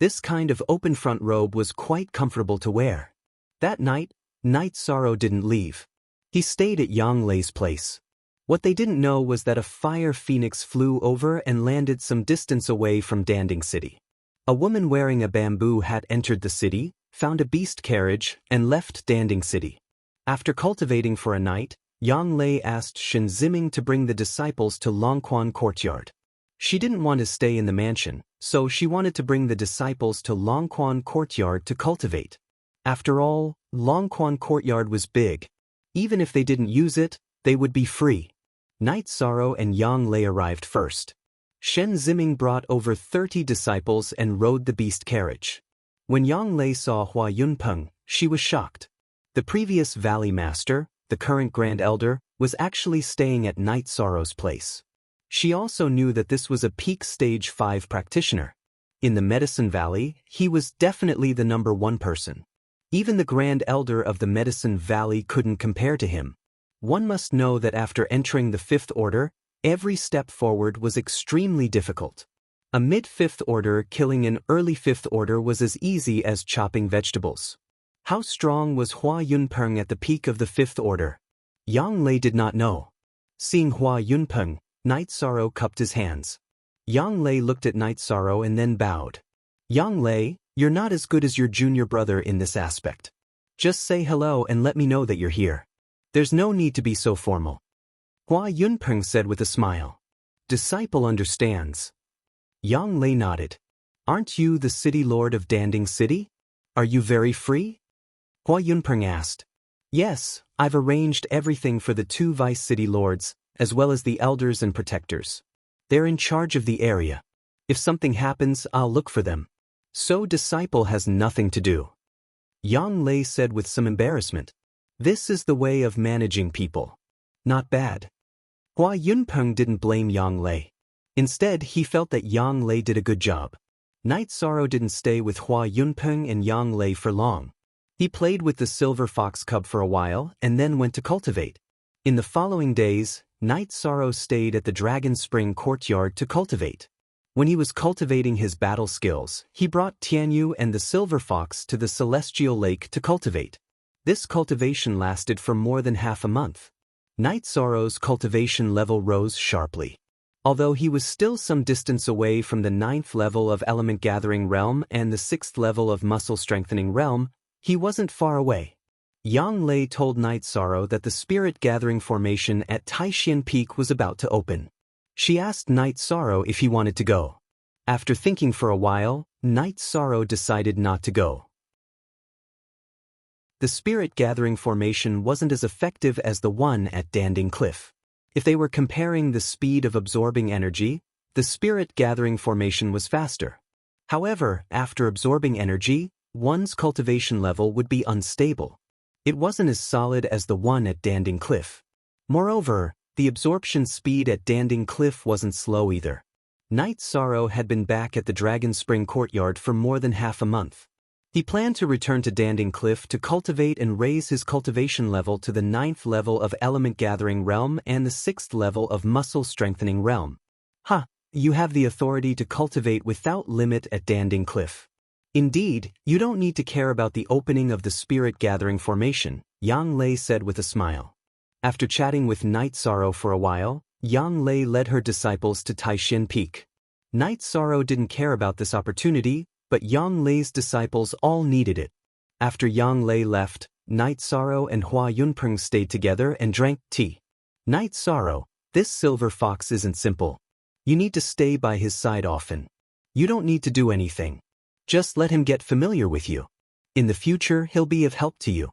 This kind of open front robe was quite comfortable to wear. That night, Night Sorrow didn't leave. He stayed at Yang Lei's place. What they didn't know was that a fire phoenix flew over and landed some distance away from Danding City. A woman wearing a bamboo hat entered the city, found a beast carriage, and left Danding City. After cultivating for a night, Yang Lei asked Shen Ziming to bring the disciples to Longquan Courtyard. She didn't want to stay in the mansion, so she wanted to bring the disciples to Longquan Courtyard to cultivate. After all, Longquan Courtyard was big. Even if they didn't use it, they would be free. Night Sorrow and Yang Lei arrived first. Shen Ziming brought over 30 disciples and rode the beast carriage. When Yang Lei saw Hua Yunpeng, she was shocked. The previous Valley Master, the current Grand Elder, was actually staying at Night Sorrow's place. She also knew that this was a peak stage 5 practitioner. In the Medicine Valley, he was definitely the #1 person. Even the Grand Elder of the Medicine Valley couldn't compare to him. One must know that after entering the 5th Order, every step forward was extremely difficult. A mid-5th Order killing an early 5th Order was as easy as chopping vegetables. How strong was Hua Yunpeng at the peak of the 5th Order? Yang Lei did not know. Seeing Hua Yunpeng, Night Sorrow cupped his hands. Yang Lei looked at Night Sorrow and then bowed. Yang Lei, you're not as good as your junior brother in this aspect. Just say hello and let me know that you're here. There's no need to be so formal. Hua Yunpeng said with a smile. Disciple understands. Yang Lei nodded. Aren't you the city lord of Danding City? Are you very free? Hua Yunpeng asked. Yes, I've arranged everything for the 2 vice city lords, as well as the elders and protectors. They're in charge of the area. If something happens, I'll look for them. So disciple has nothing to do. Yang Lei said with some embarrassment. This is the way of managing people. Not bad. Hua Yunpeng didn't blame Yang Lei. Instead, he felt that Yang Lei did a good job. Night Sorrow didn't stay with Hua Yunpeng and Yang Lei for long. He played with the silver fox cub for a while and then went to cultivate. In the following days, Night Sorrow stayed at the Dragon Spring Courtyard to cultivate. When he was cultivating his battle skills, he brought Tianyu and the silver fox to the Celestial Lake to cultivate. This cultivation lasted for more than half a month. Night Sorrow's cultivation level rose sharply. Although he was still some distance away from the 9th level of Element Gathering Realm and the 6th level of Muscle Strengthening Realm, he wasn't far away. Yang Lei told Night Sorrow that the Spirit Gathering Formation at Taishan Peak was about to open. She asked Night Sorrow if he wanted to go. After thinking for a while, Night Sorrow decided not to go. The Spirit Gathering Formation wasn't as effective as the one at Danding Cliff. If they were comparing the speed of absorbing energy, the Spirit Gathering Formation was faster. However, after absorbing energy, one's cultivation level would be unstable. It wasn't as solid as the one at Danding Cliff. Moreover, the absorption speed at Danding Cliff wasn't slow either. Night Sorrow had been back at the Dragon Spring Courtyard for more than half a month. He planned to return to Danding Cliff to cultivate and raise his cultivation level to the 9th level of Element Gathering Realm and the 6th level of Muscle Strengthening Realm. You have the authority to cultivate without limit at Danding Cliff. Indeed, you don't need to care about the opening of the Spirit Gathering Formation, Yang Lei said with a smile. After chatting with Night Sorrow for a while, Yang Lei led her disciples to Taishan Peak. Night Sorrow didn't care about this opportunity, but Yang Lei's disciples all needed it. After Yang Lei left, Night Sorrow and Hua Yunpeng stayed together and drank tea. Night Sorrow, this silver fox isn't simple. You need to stay by his side often. You don't need to do anything. Just let him get familiar with you. In the future, he'll be of help to you.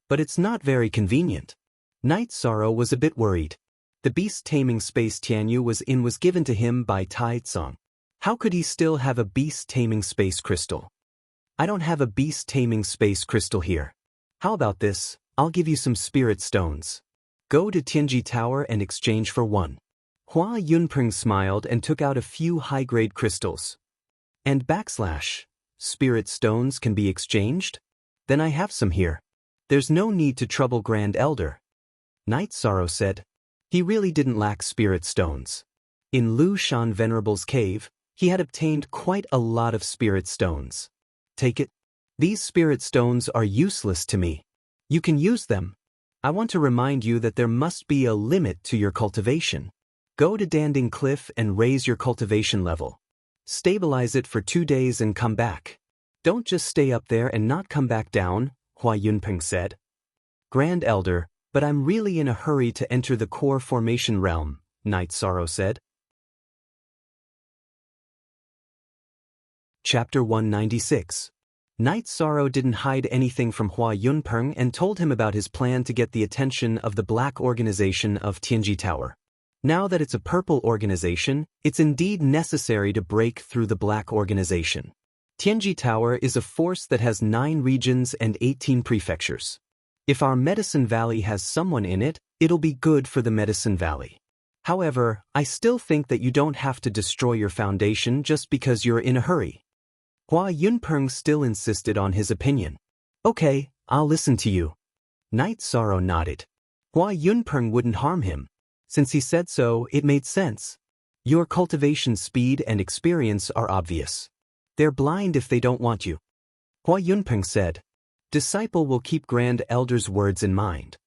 But it's not very convenient. Night Sorrow was a bit worried. The beast taming space Tianyu was in was given to him by Tai Tsang. How could he still have a beast taming space crystal? I don't have a beast-taming space crystal here. How about this? I'll give you some spirit stones. Go to Tianji Tower and exchange for one. Hua Yunpeng smiled and took out a few high-grade crystals. And spirit stones can be exchanged? Then I have some here. There's no need to trouble Grand Elder. Night Sorrow said. He really didn't lack spirit stones. In Lu Shan Venerable's cave, he had obtained quite a lot of spirit stones. Take it. These spirit stones are useless to me. You can use them. I want to remind you that there must be a limit to your cultivation. Go to Danding Cliff and raise your cultivation level. Stabilize it for 2 days and come back. Don't just stay up there and not come back down, Hua Yunpeng said. Grand Elder, but I'm really in a hurry to enter the core formation realm, Night Sorrow said. Chapter 196. Night Sorrow didn't hide anything from Hua Yunpeng and told him about his plan to get the attention of the Black Organization of Tianji Tower. Now that it's a purple organization, it's indeed necessary to break through the Black Organization. Tianji Tower is a force that has 9 regions and 18 prefectures. If our Medicine Valley has someone in it, it'll be good for the Medicine Valley. However, I still think that you don't have to destroy your foundation just because you're in a hurry. Hua Yunpeng still insisted on his opinion. Okay, I'll listen to you. Night Sorrow nodded. Hua Yunpeng wouldn't harm him. Since he said so, it made sense. Your cultivation speed and experience are obvious. They're blind if they don't want you. Hua Yunpeng said. Disciple will keep Grand Elder's words in mind.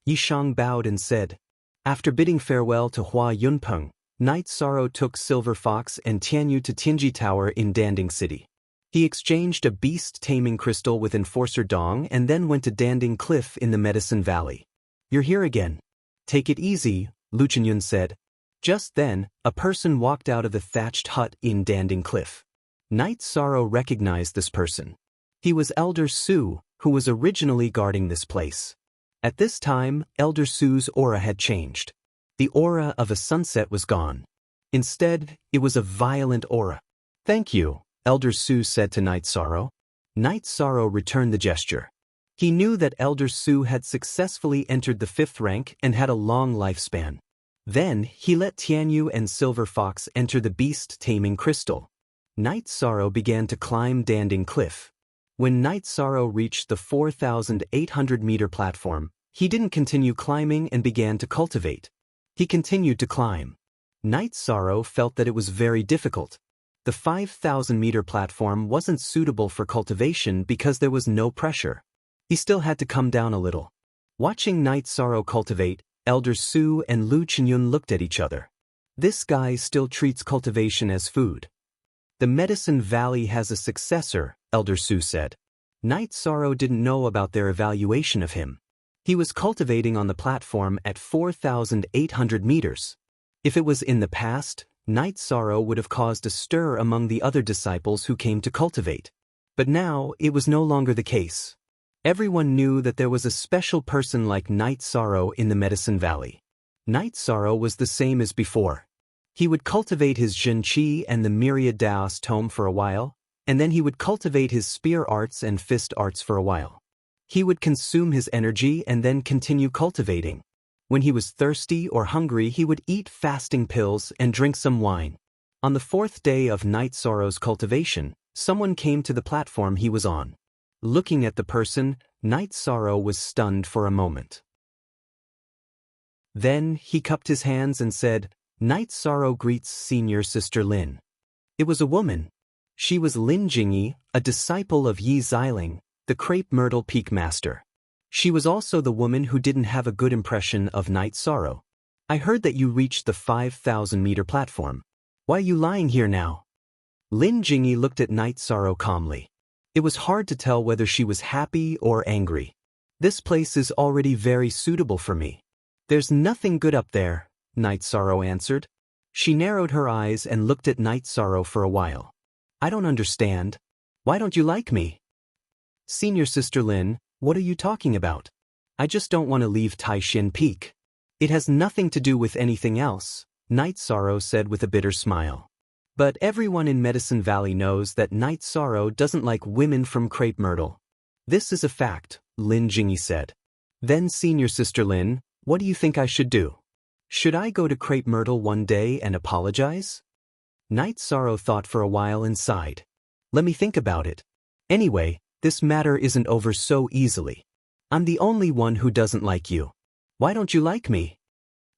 Yishang bowed and said. After bidding farewell to Hua Yunpeng, Night Sorrow took Silver Fox and Tianyu to Tianji Tower in Danding City. He exchanged a beast-taming crystal with Enforcer Dong and then went to Danding Cliff in the Medicine Valley. You're here again. Take it easy, Lu Chenyun said. Just then, a person walked out of the thatched hut in Danding Cliff. Night Sorrow recognized this person. He was Elder Su, who was originally guarding this place. At this time, Elder Su's aura had changed. The aura of a sunset was gone. Instead, it was a violent aura. Thank you, Elder Su said to Night Sorrow. Night Sorrow returned the gesture. He knew that Elder Su had successfully entered the 5th rank and had a long lifespan. Then, he let Tianyu and Silver Fox enter the beast-taming crystal. Night Sorrow began to climb Danding Cliff. When Night Sorrow reached the 4,800-meter platform, he didn't continue climbing and began to cultivate. He continued to climb. Night Sorrow felt that it was very difficult. The 5,000-meter platform wasn't suitable for cultivation because there was no pressure. He still had to come down a little. Watching Night Sorrow cultivate, Elder Su and Lu Chenyun looked at each other. This guy still treats cultivation as food. The Medicine Valley has a successor, Elder Su said. Night Sorrow didn't know about their evaluation of him. He was cultivating on the platform at 4,800 meters. If it was in the past, Night Sorrow would have caused a stir among the other disciples who came to cultivate. But now, it was no longer the case. Everyone knew that there was a special person like Night Sorrow in the Medicine Valley. Night Sorrow was the same as before. He would cultivate his Jin Qi and the Myriad Daos Tome for a while, and then he would cultivate his spear arts and fist arts for a while. He would consume his energy and then continue cultivating. When he was thirsty or hungry, he would eat fasting pills and drink some wine. On the 4th day of Night Sorrow's cultivation, someone came to the platform he was on. Looking at the person, Night Sorrow was stunned for a moment. Then, he cupped his hands and said, Night Sorrow greets Senior Sister Lin. It was a woman. She was Lin Jingyi, a disciple of Yi Xiling, the Crepe Myrtle Peak Master. She was also the woman who didn't have a good impression of Night Sorrow. I heard that you reached the 5,000-meter platform. Why are you lying here now? Lin Jingyi looked at Night Sorrow calmly. It was hard to tell whether she was happy or angry. This place is already very suitable for me. There's nothing good up there, Night Sorrow answered. She narrowed her eyes and looked at Night Sorrow for a while. I don't understand. Why don't you like me? Senior Sister Lin, what are you talking about? I just don't want to leave Taishin Peak. It has nothing to do with anything else, Night Sorrow said with a bitter smile. But everyone in Medicine Valley knows that Night Sorrow doesn't like women from Crepe Myrtle. This is a fact, Lin Jingyi said. Then Senior Sister Lin, what do you think I should do? Should I go to Crepe Myrtle one day and apologize? Night Sorrow thought for a while and sighed. Let me think about it. Anyway, this matter isn't over so easily. I'm the only one who doesn't like you. Why don't you like me?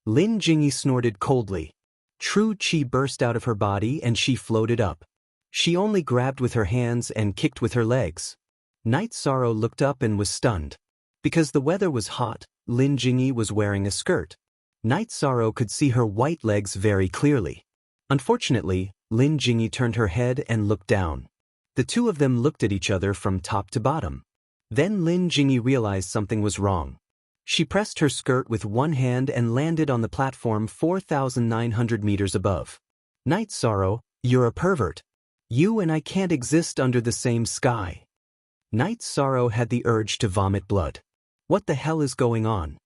Lin Jingyi snorted coldly. True qi burst out of her body and she floated up. She only grabbed with her hands and kicked with her legs. Night Sorrow looked up and was stunned. Because the weather was hot, Lin Jingyi was wearing a skirt. Night Sorrow could see her white legs very clearly. Unfortunately, Lin Jingyi turned her head and looked down. The two of them looked at each other from top to bottom. Then Lin Jingyi realized something was wrong. She pressed her skirt with one hand and landed on the platform 4,900 meters above. Night Sorrow, you're a pervert. You and I can't exist under the same sky. Night Sorrow had the urge to vomit blood. What the hell is going on?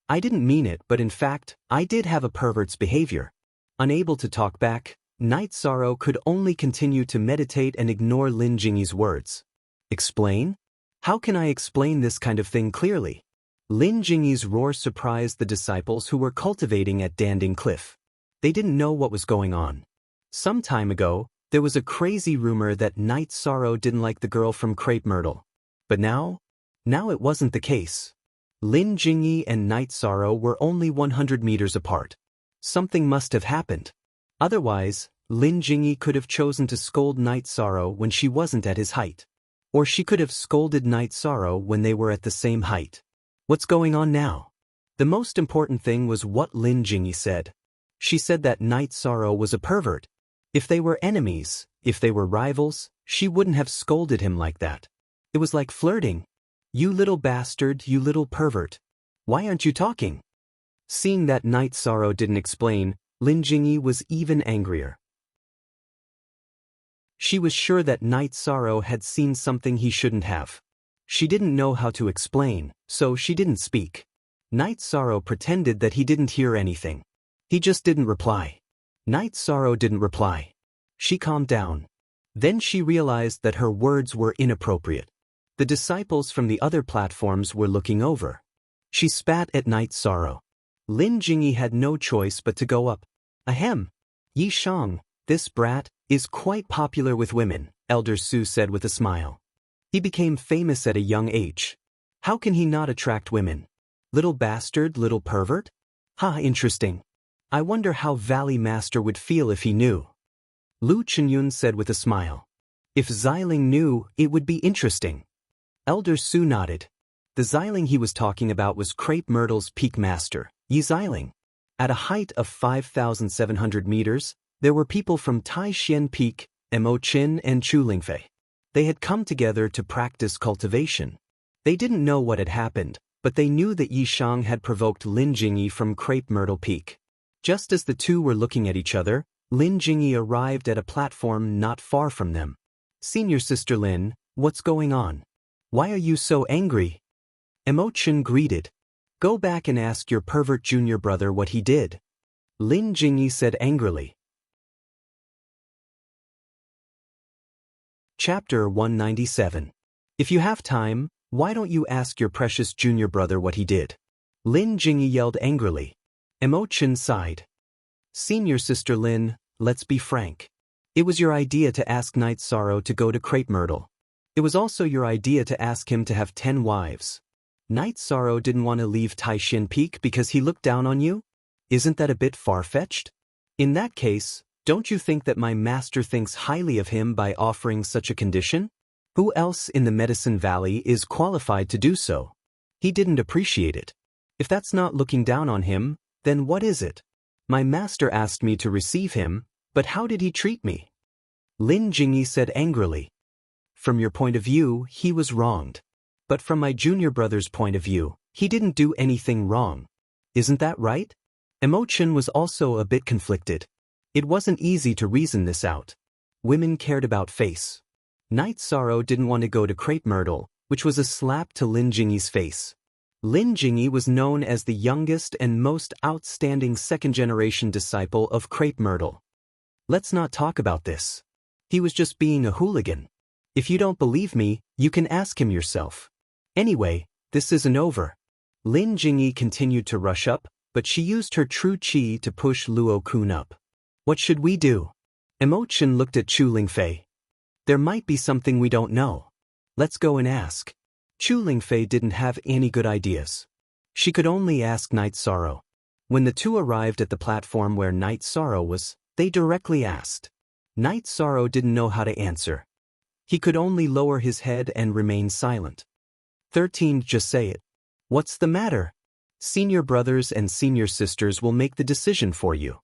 I didn't mean it, but in fact, I did have a pervert's behavior. Unable to talk back, Night Sorrow could only continue to meditate and ignore Lin Jingyi's words. Explain? How can I explain this kind of thing clearly? Lin Jingyi's roar surprised the disciples who were cultivating at Danding Cliff. They didn't know what was going on. Some time ago, there was a crazy rumor that Night Sorrow didn't like the girl from Crepe Myrtle. But now it wasn't the case. Lin Jingyi and Night Sorrow were only 100 meters apart. Something must have happened. Otherwise, Lin Jingyi could have chosen to scold Night Sorrow when she wasn't at his height. Or she could have scolded Night Sorrow when they were at the same height. What's going on now? The most important thing was what Lin Jingyi said. She said that Night Sorrow was a pervert. If they were enemies, if they were rivals, she wouldn't have scolded him like that. It was like flirting. You little bastard, you little pervert. Why aren't you talking? Seeing that Night Sorrow didn't explain, Lin Jingyi was even angrier. She was sure that Night Sorrow had seen something he shouldn't have. She didn't know how to explain, so she didn't speak. Night Sorrow pretended that he didn't hear anything. He just didn't reply. Night Sorrow didn't reply. She calmed down. Then she realized that her words were inappropriate. The disciples from the other platforms were looking over. She spat at Night Sorrow. Lin Jingyi had no choice but to go up. Ahem. Yi Shang, this brat, is quite popular with women, Elder Su said with a smile. He became famous at a young age. How can he not attract women? Little bastard, little pervert? Ha, interesting. I wonder how Valley Master would feel if he knew. Lu Chenyun said with a smile. If Xiling knew, it would be interesting. Elder Su nodded. The Xiling he was talking about was Crepe Myrtle's peak master, Yi Xiling. At a height of 5,700 meters, there were people from Tai Xian Peak, Mo Qin and Chu Lingfei. They had come together to practice cultivation. They didn't know what had happened, but they knew that Yi Shang had provoked Lin Jingyi from Crepe Myrtle Peak. Just as the two were looking at each other, Lin Jingyi arrived at a platform not far from them. Senior Sister Lin, what's going on? Why are you so angry? Mo Qin greeted. Go back and ask your pervert junior brother what he did. Lin Jingyi said angrily. Chapter 197. If you have time, why don't you ask your precious junior brother what he did? Lin Jingyi yelled angrily. Mo Qin sighed. Senior Sister Lin, let's be frank. It was your idea to ask Night Sorrow to go to Crepe Myrtle. It was also your idea to ask him to have 10 wives. Night Sorrow didn't want to leave Tai Shin Peak because he looked down on you? Isn't that a bit far-fetched? In that case, don't you think that my master thinks highly of him by offering such a condition? Who else in the Medicine Valley is qualified to do so? He didn't appreciate it. If that's not looking down on him, then what is it? My master asked me to receive him, but how did he treat me? Lin Jingyi said angrily. From your point of view, he was wronged. But from my junior brother's point of view, he didn't do anything wrong. Isn't that right? Mo Qin was also a bit conflicted. It wasn't easy to reason this out. Women cared about face. Night Sorrow didn't want to go to Crepe Myrtle, which was a slap to Lin Jingyi's face. Lin Jingyi was known as the youngest and most outstanding second-generation disciple of Crepe Myrtle. Let's not talk about this. He was just being a hooligan. If you don't believe me, you can ask him yourself. Anyway, this isn't over. Lin Jingyi continued to rush up, but she used her true qi to push Luo-kun up. What should we do? Imochen looked at Chu Lingfei. There might be something we don't know. Let's go and ask. Chu Lingfei didn't have any good ideas. She could only ask Night Sorrow. When the two arrived at the platform where Night Sorrow was, they directly asked. Night Sorrow didn't know how to answer. He could only lower his head and remain silent. 13. Just say it. What's the matter? Senior brothers and senior sisters will make the decision for you.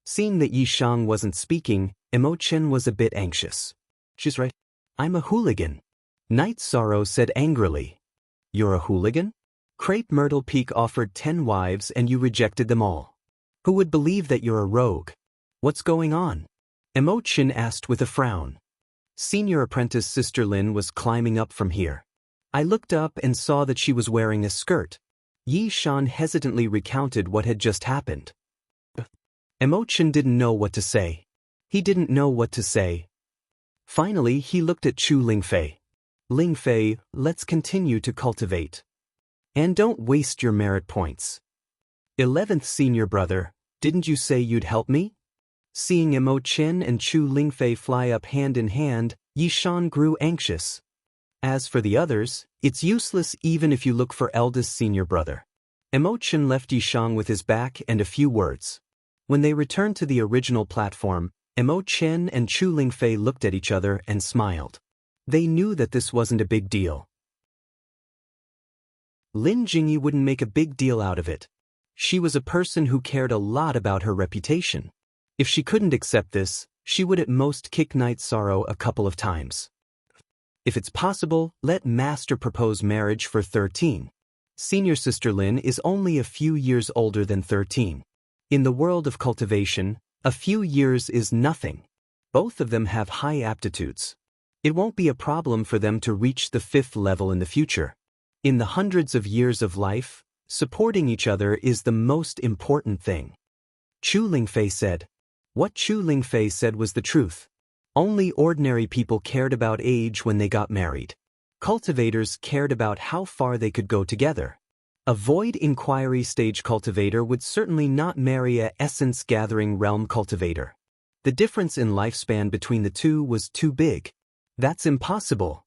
Seeing that Yi Shang wasn't speaking, Imochen was a bit anxious. She's right. I'm a hooligan. Night Sorrow said angrily. You're a hooligan? Crepe Myrtle Peak offered 10 wives and you rejected them all. Who would believe that you're a rogue? What's going on? Imochen asked with a frown. Senior apprentice Sister Lin was climbing up from here. I looked up and saw that she was wearing a skirt. Yi Shan hesitantly recounted what had just happened. Imochen didn't know what to say. He didn't know what to say. Finally, he looked at Chu Lingfei. Lingfei, let's continue to cultivate. And don't waste your merit points. 11th senior brother, didn't you say you'd help me? Seeing Imochen and Chu Lingfei fly up hand in hand, Yi Shan grew anxious. As for the others, it's useless even if you look for eldest senior brother. Imochen left Yi Shang with his back and a few words. When they returned to the original platform, Imochen and Chu Lingfei looked at each other and smiled. They knew that this wasn't a big deal. Lin Jingyi wouldn't make a big deal out of it. She was a person who cared a lot about her reputation. If she couldn't accept this, she would at most kick Night Sorrow a couple of times. If it's possible, let Master propose marriage for 13. Senior Sister Lin is only a few years older than 13. In the world of cultivation, a few years is nothing. Both of them have high aptitudes. It won't be a problem for them to reach the 5th level in the future. In the hundreds of years of life, supporting each other is the most important thing. Chu Lingfei said. What Chu Lingfei said was the truth. Only ordinary people cared about age when they got married. Cultivators cared about how far they could go together. A void inquiry stage cultivator would certainly not marry a essence gathering realm cultivator. The difference in lifespan between the two was too big. That's impossible.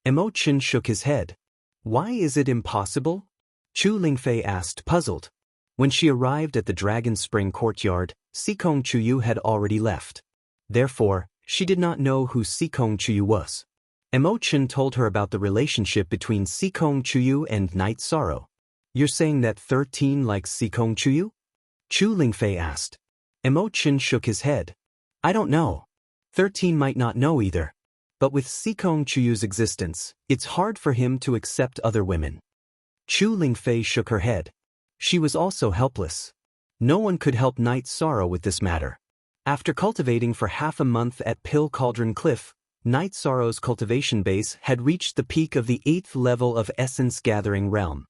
Imochen shook his head. Why is it impossible? Chu Lingfei asked, puzzled. When she arrived at the Dragon Spring courtyard, Sikong Chuyu had already left. Therefore, she did not know who Sikong Chuyu was. Imochen told her about the relationship between Sikong Chuyu and Night Sorrow. You're saying that 13 likes Sikong Chuyu? Chu Lingfei asked. Imochen shook his head. I don't know. 13 might not know either. But with Sikong Chuyu's existence, it's hard for him to accept other women. Chu Lingfei shook her head. She was also helpless. No one could help Night Sorrow with this matter. After cultivating for half a month at Pill Cauldron Cliff, Night Sorrow's cultivation base had reached the peak of the 8th level of Essence Gathering Realm.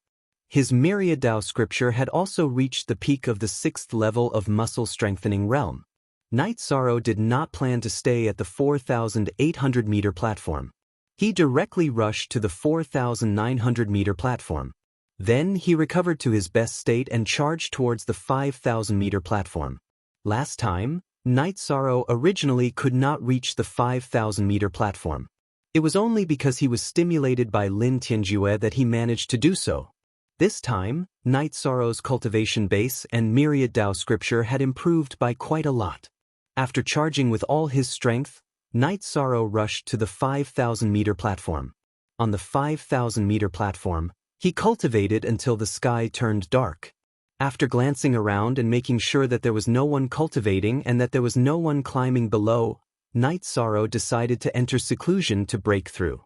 His Myriad Dao scripture had also reached the peak of the 6th level of Muscle Strengthening Realm. Night Sorrow did not plan to stay at the 4,800-meter platform. He directly rushed to the 4,900-meter platform. Then he recovered to his best state and charged towards the 5,000-meter platform. Last time, Night Sorrow originally could not reach the 5,000-meter platform. It was only because he was stimulated by Lin Tianjue that he managed to do so. This time, Night Sorrow's cultivation base and Myriad Dao scripture had improved by quite a lot. After charging with all his strength, Night Sorrow rushed to the 5,000-meter platform. On the 5,000-meter platform, he cultivated until the sky turned dark. After glancing around and making sure that there was no one cultivating and that there was no one climbing below, Night Sorrow decided to enter seclusion to break through.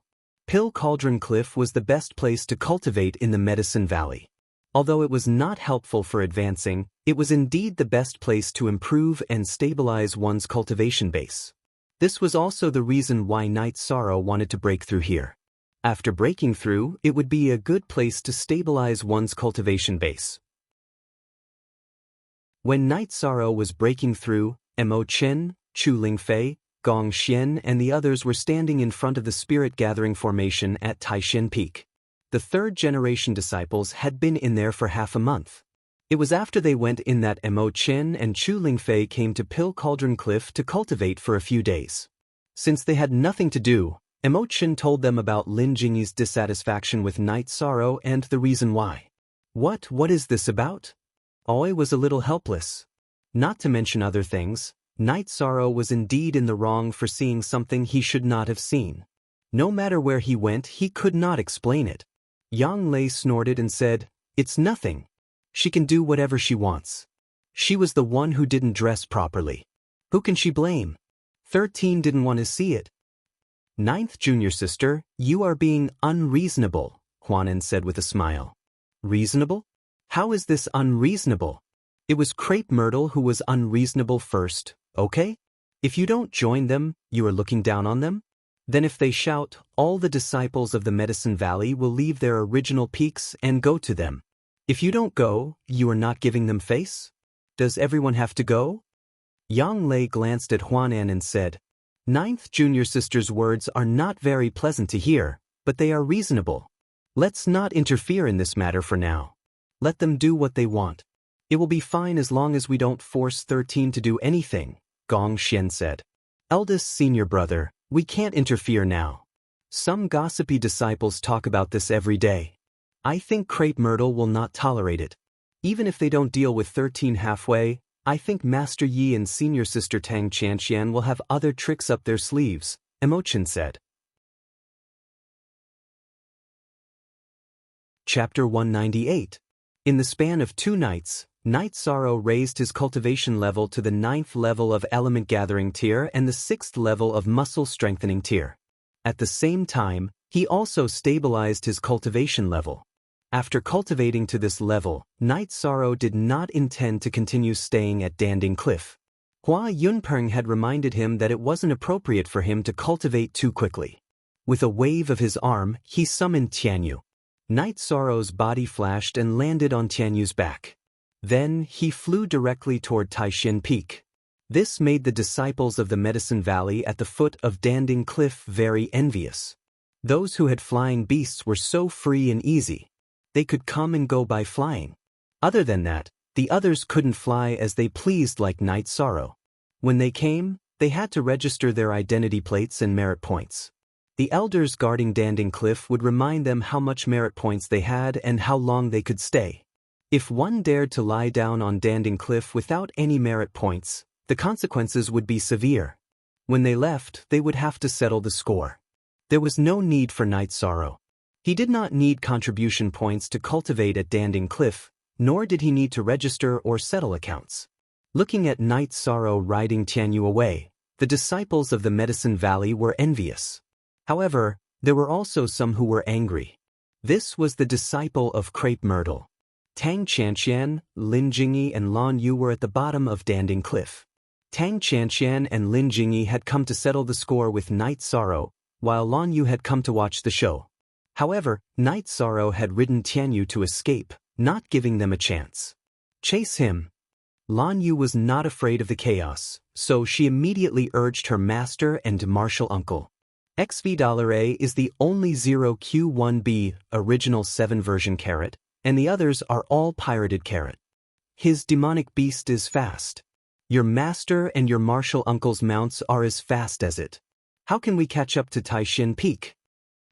Pill Cauldron Cliff was the best place to cultivate in the Medicine Valley. Although it was not helpful for advancing, it was indeed the best place to improve and stabilize one's cultivation base. This was also the reason why Night Sorrow wanted to break through here. After breaking through, it would be a good place to stabilize one's cultivation base. When Night Sorrow was breaking through, Imochen, Chu Lingfei, Gong Xian and the others were standing in front of the spirit gathering formation at Taishan Peak. The third-generation disciples had been in there for half a month. It was after they went in that Mo Chen and Chu Lingfei came to Pill Cauldron Cliff to cultivate for a few days. Since they had nothing to do, Mo Chen told them about Lin Jingyi's dissatisfaction with Night Sorrow and the reason why. What is this about? Oi was a little helpless. Not to mention other things, Night Sorrow was indeed in the wrong for seeing something he should not have seen. No matter where he went, he could not explain it. Yang Lei snorted and said, "It's nothing. She can do whatever she wants. She was the one who didn't dress properly. Who can she blame? 13 didn't want to see it." "Ninth junior sister, you are being unreasonable," Huanan said with a smile. "Reasonable? How is this unreasonable? It was Crepe Myrtle who was unreasonable first, okay? If you don't join them, you are looking down on them? Then if they shout, all the disciples of the Medicine Valley will leave their original peaks and go to them. If you don't go, you are not giving them face? Does everyone have to go?" Yang Lei glanced at Huanan and said, "Ninth junior sister's words are not very pleasant to hear, but they are reasonable. Let's not interfere in this matter for now. Let them do what they want. It will be fine as long as we don't force 13 to do anything," Gong Xian said. "Eldest senior brother, we can't interfere now. Some gossipy disciples talk about this every day. I think Crepe Myrtle will not tolerate it. Even if they don't deal with 13 halfway, I think Master Yi and senior sister Tang Chanxian will have other tricks up their sleeves," Emochin said. Chapter 198. In the span of 2 nights, Night Sorrow raised his cultivation level to the 9th level of Element Gathering Tier and the 6th level of Muscle Strengthening Tier. At the same time, he also stabilized his cultivation level. After cultivating to this level, Night Sorrow did not intend to continue staying at Danding Cliff. Hua Yunpeng had reminded him that it wasn't appropriate for him to cultivate too quickly. With a wave of his arm, he summoned Tianyu. Night Sorrow's body flashed and landed on Tianyu's back. Then, he flew directly toward Taishan Peak. This made the disciples of the Medicine Valley at the foot of Danding Cliff very envious. Those who had flying beasts were so free and easy. They could come and go by flying. Other than that, the others couldn't fly as they pleased like Night Sorrow. When they came, they had to register their identity plates and merit points. The elders guarding Danding Cliff would remind them how much merit points they had and how long they could stay. If one dared to lie down on Danding Cliff without any merit points, the consequences would be severe. When they left, they would have to settle the score. There was no need for Night Sorrow. He did not need contribution points to cultivate at Danding Cliff, nor did he need to register or settle accounts. Looking at Night Sorrow riding Tianyu away, the disciples of the Medicine Valley were envious. However, there were also some who were angry. This was the disciple of Crepe Myrtle. Tang Chanxian, Lin Jingyi and Lan Yu were at the bottom of Danding Cliff. Tang Chanxian and Lin Jingyi had come to settle the score with Night Sorrow, while Lan Yu had come to watch the show. However, Night Sorrow had ridden Tianyu to escape, not giving them a chance. "Chase him." Lan Yu was not afraid of the chaos, so she immediately urged her master and martial uncle. XV$A is the only 0Q1B original 7 version carrot, and the others are all pirated carrot. His demonic beast is fast. Your master and your martial uncle's mounts are as fast as it. How can we catch up to Taishan Peak?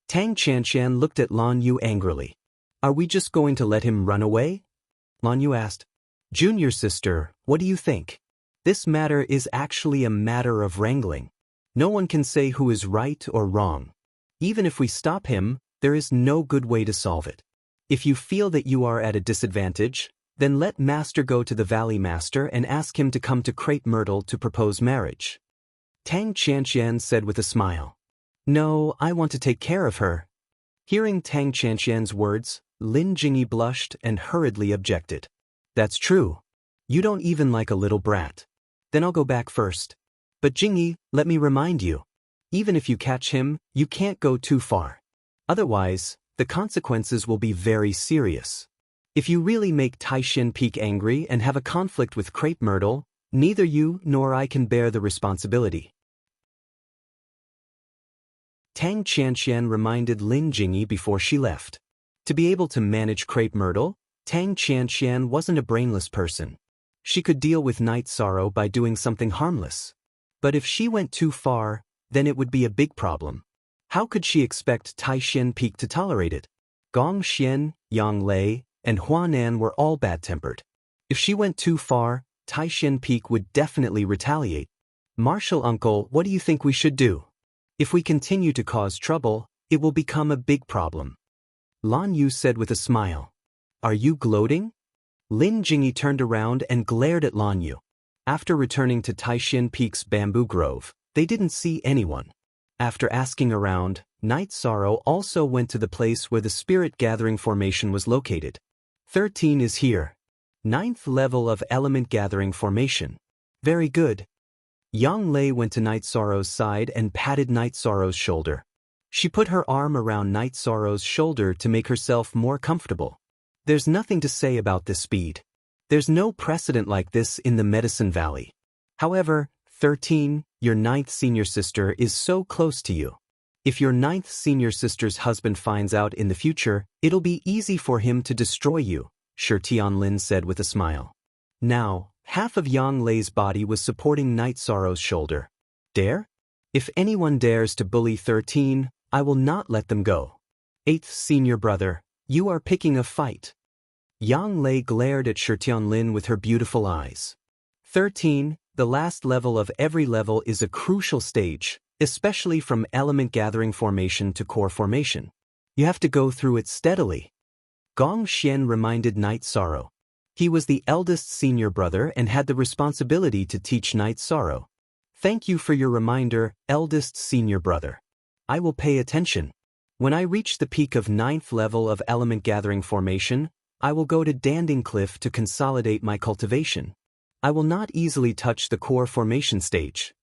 Tang Chanxian looked at Lan Yu angrily. "Are we just going to let him run away?" Lan Yu asked. "Junior sister, what do you think? This matter is actually a matter of wrangling. No one can say who is right or wrong. Even if we stop him, there is no good way to solve it. If you feel that you are at a disadvantage, then let Master go to the Valley Master and ask him to come to Crepe Myrtle to propose marriage." Tang Chanxian said with a smile. "No, I want to take care of her." Hearing Tang Chanxian's words, Lin Jingyi blushed and hurriedly objected. "That's true. You don't even like a little brat. Then I'll go back first. But Jingyi, let me remind you. Even if you catch him, you can't go too far. Otherwise, the consequences will be very serious. If you really make Taishan Peak angry and have a conflict with Crepe Myrtle, Neither you nor I can bear the responsibility. Tang Qianxian reminded Lin Jingyi before she left. To be able to manage crepe myrtle, Tang Qianxian wasn't a brainless person. She could deal with night sorrow by doing something harmless. But if she went too far, then it would be a big problem. How could she expect Taishan Peak to tolerate it? Gong Xian, Yang Lei, and Huanan were all bad-tempered. If she went too far, Taishan Peak would definitely retaliate. Martial uncle, what do you think we should do? If we continue to cause trouble, it will become a big problem. Lan Yu said with a smile. Are you gloating? Lin Jingyi turned around and glared at Lan Yu. After returning to Taishan Peak's bamboo grove, they didn't see anyone. After asking around, Night Sorrow also went to the place where the spirit gathering formation was located. 13 is here. 9th level of element gathering formation. Very good. Yang Lei went to Night Sorrow's side and patted Night Sorrow's shoulder. She put her arm around Night Sorrow's shoulder to make herself more comfortable. There's nothing to say about this speed. There's no precedent like this in the Medicine Valley. However, 13, your 9th senior sister is so close to you. If your 9th senior sister's husband finds out in the future, it'll be easy for him to destroy you, Shi Tianlin said with a smile. Now, half of Yang Lei's body was supporting Night Sorrow's shoulder. Dare? If anyone dares to bully 13, I will not let them go. 8th senior brother, you are picking a fight. Yang Lei glared at Shi Tianlin with her beautiful eyes. 13, the last level of every level is a crucial stage, especially from element gathering formation to core formation. You have to go through it steadily. Gong Xian reminded Night Sorrow. He was the eldest senior brother and had the responsibility to teach Night Sorrow. Thank you for your reminder, eldest senior brother. I will pay attention. When I reach the peak of 9th level of element gathering formation, I will go to Danding Cliff to consolidate my cultivation. I will not easily touch the core formation stage.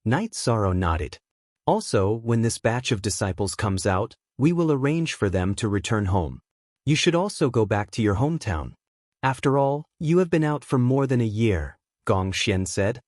Night Sorrow nodded. Also, when this batch of disciples comes out, we will arrange for them to return home. You should also go back to your hometown. After all, you have been out for more than a year, Gong Xian said.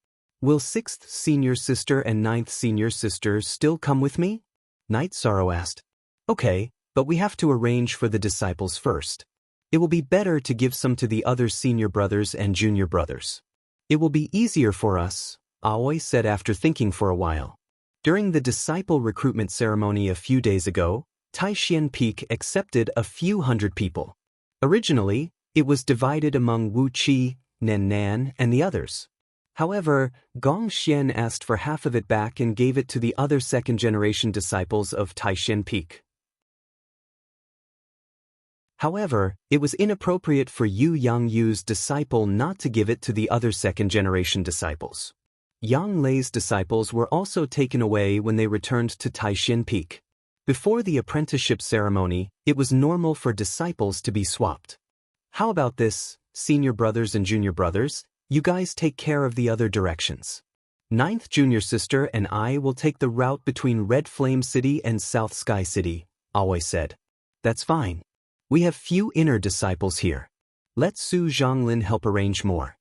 Will 6th senior sister and 9th senior sister still come with me? Night Sorrow asked. Okay, but we have to arrange for the disciples first. It will be better to give some to the other senior brothers and junior brothers. It will be easier for us, Aoi said after thinking for a while. During the disciple recruitment ceremony a few days ago, Taishan Peak accepted a few hundred people. Originally, it was divided among Wu Qi, Nan Nan, and the others. However, Gong Xian asked for half of it back and gave it to the other second-generation disciples of Taishan Peak. However, it was inappropriate for Yu Yangyu's disciple not to give it to the other second-generation disciples. Yang Lei's disciples were also taken away when they returned to Taishan Peak. Before the apprenticeship ceremony, it was normal for disciples to be swapped. How about this, senior brothers and junior brothers? You guys take care of the other directions. 9th junior sister and I will take the route between Red Flame City and South Sky City, Aoi said. That's fine. We have few inner disciples here. Let Su Zhonglin help arrange more.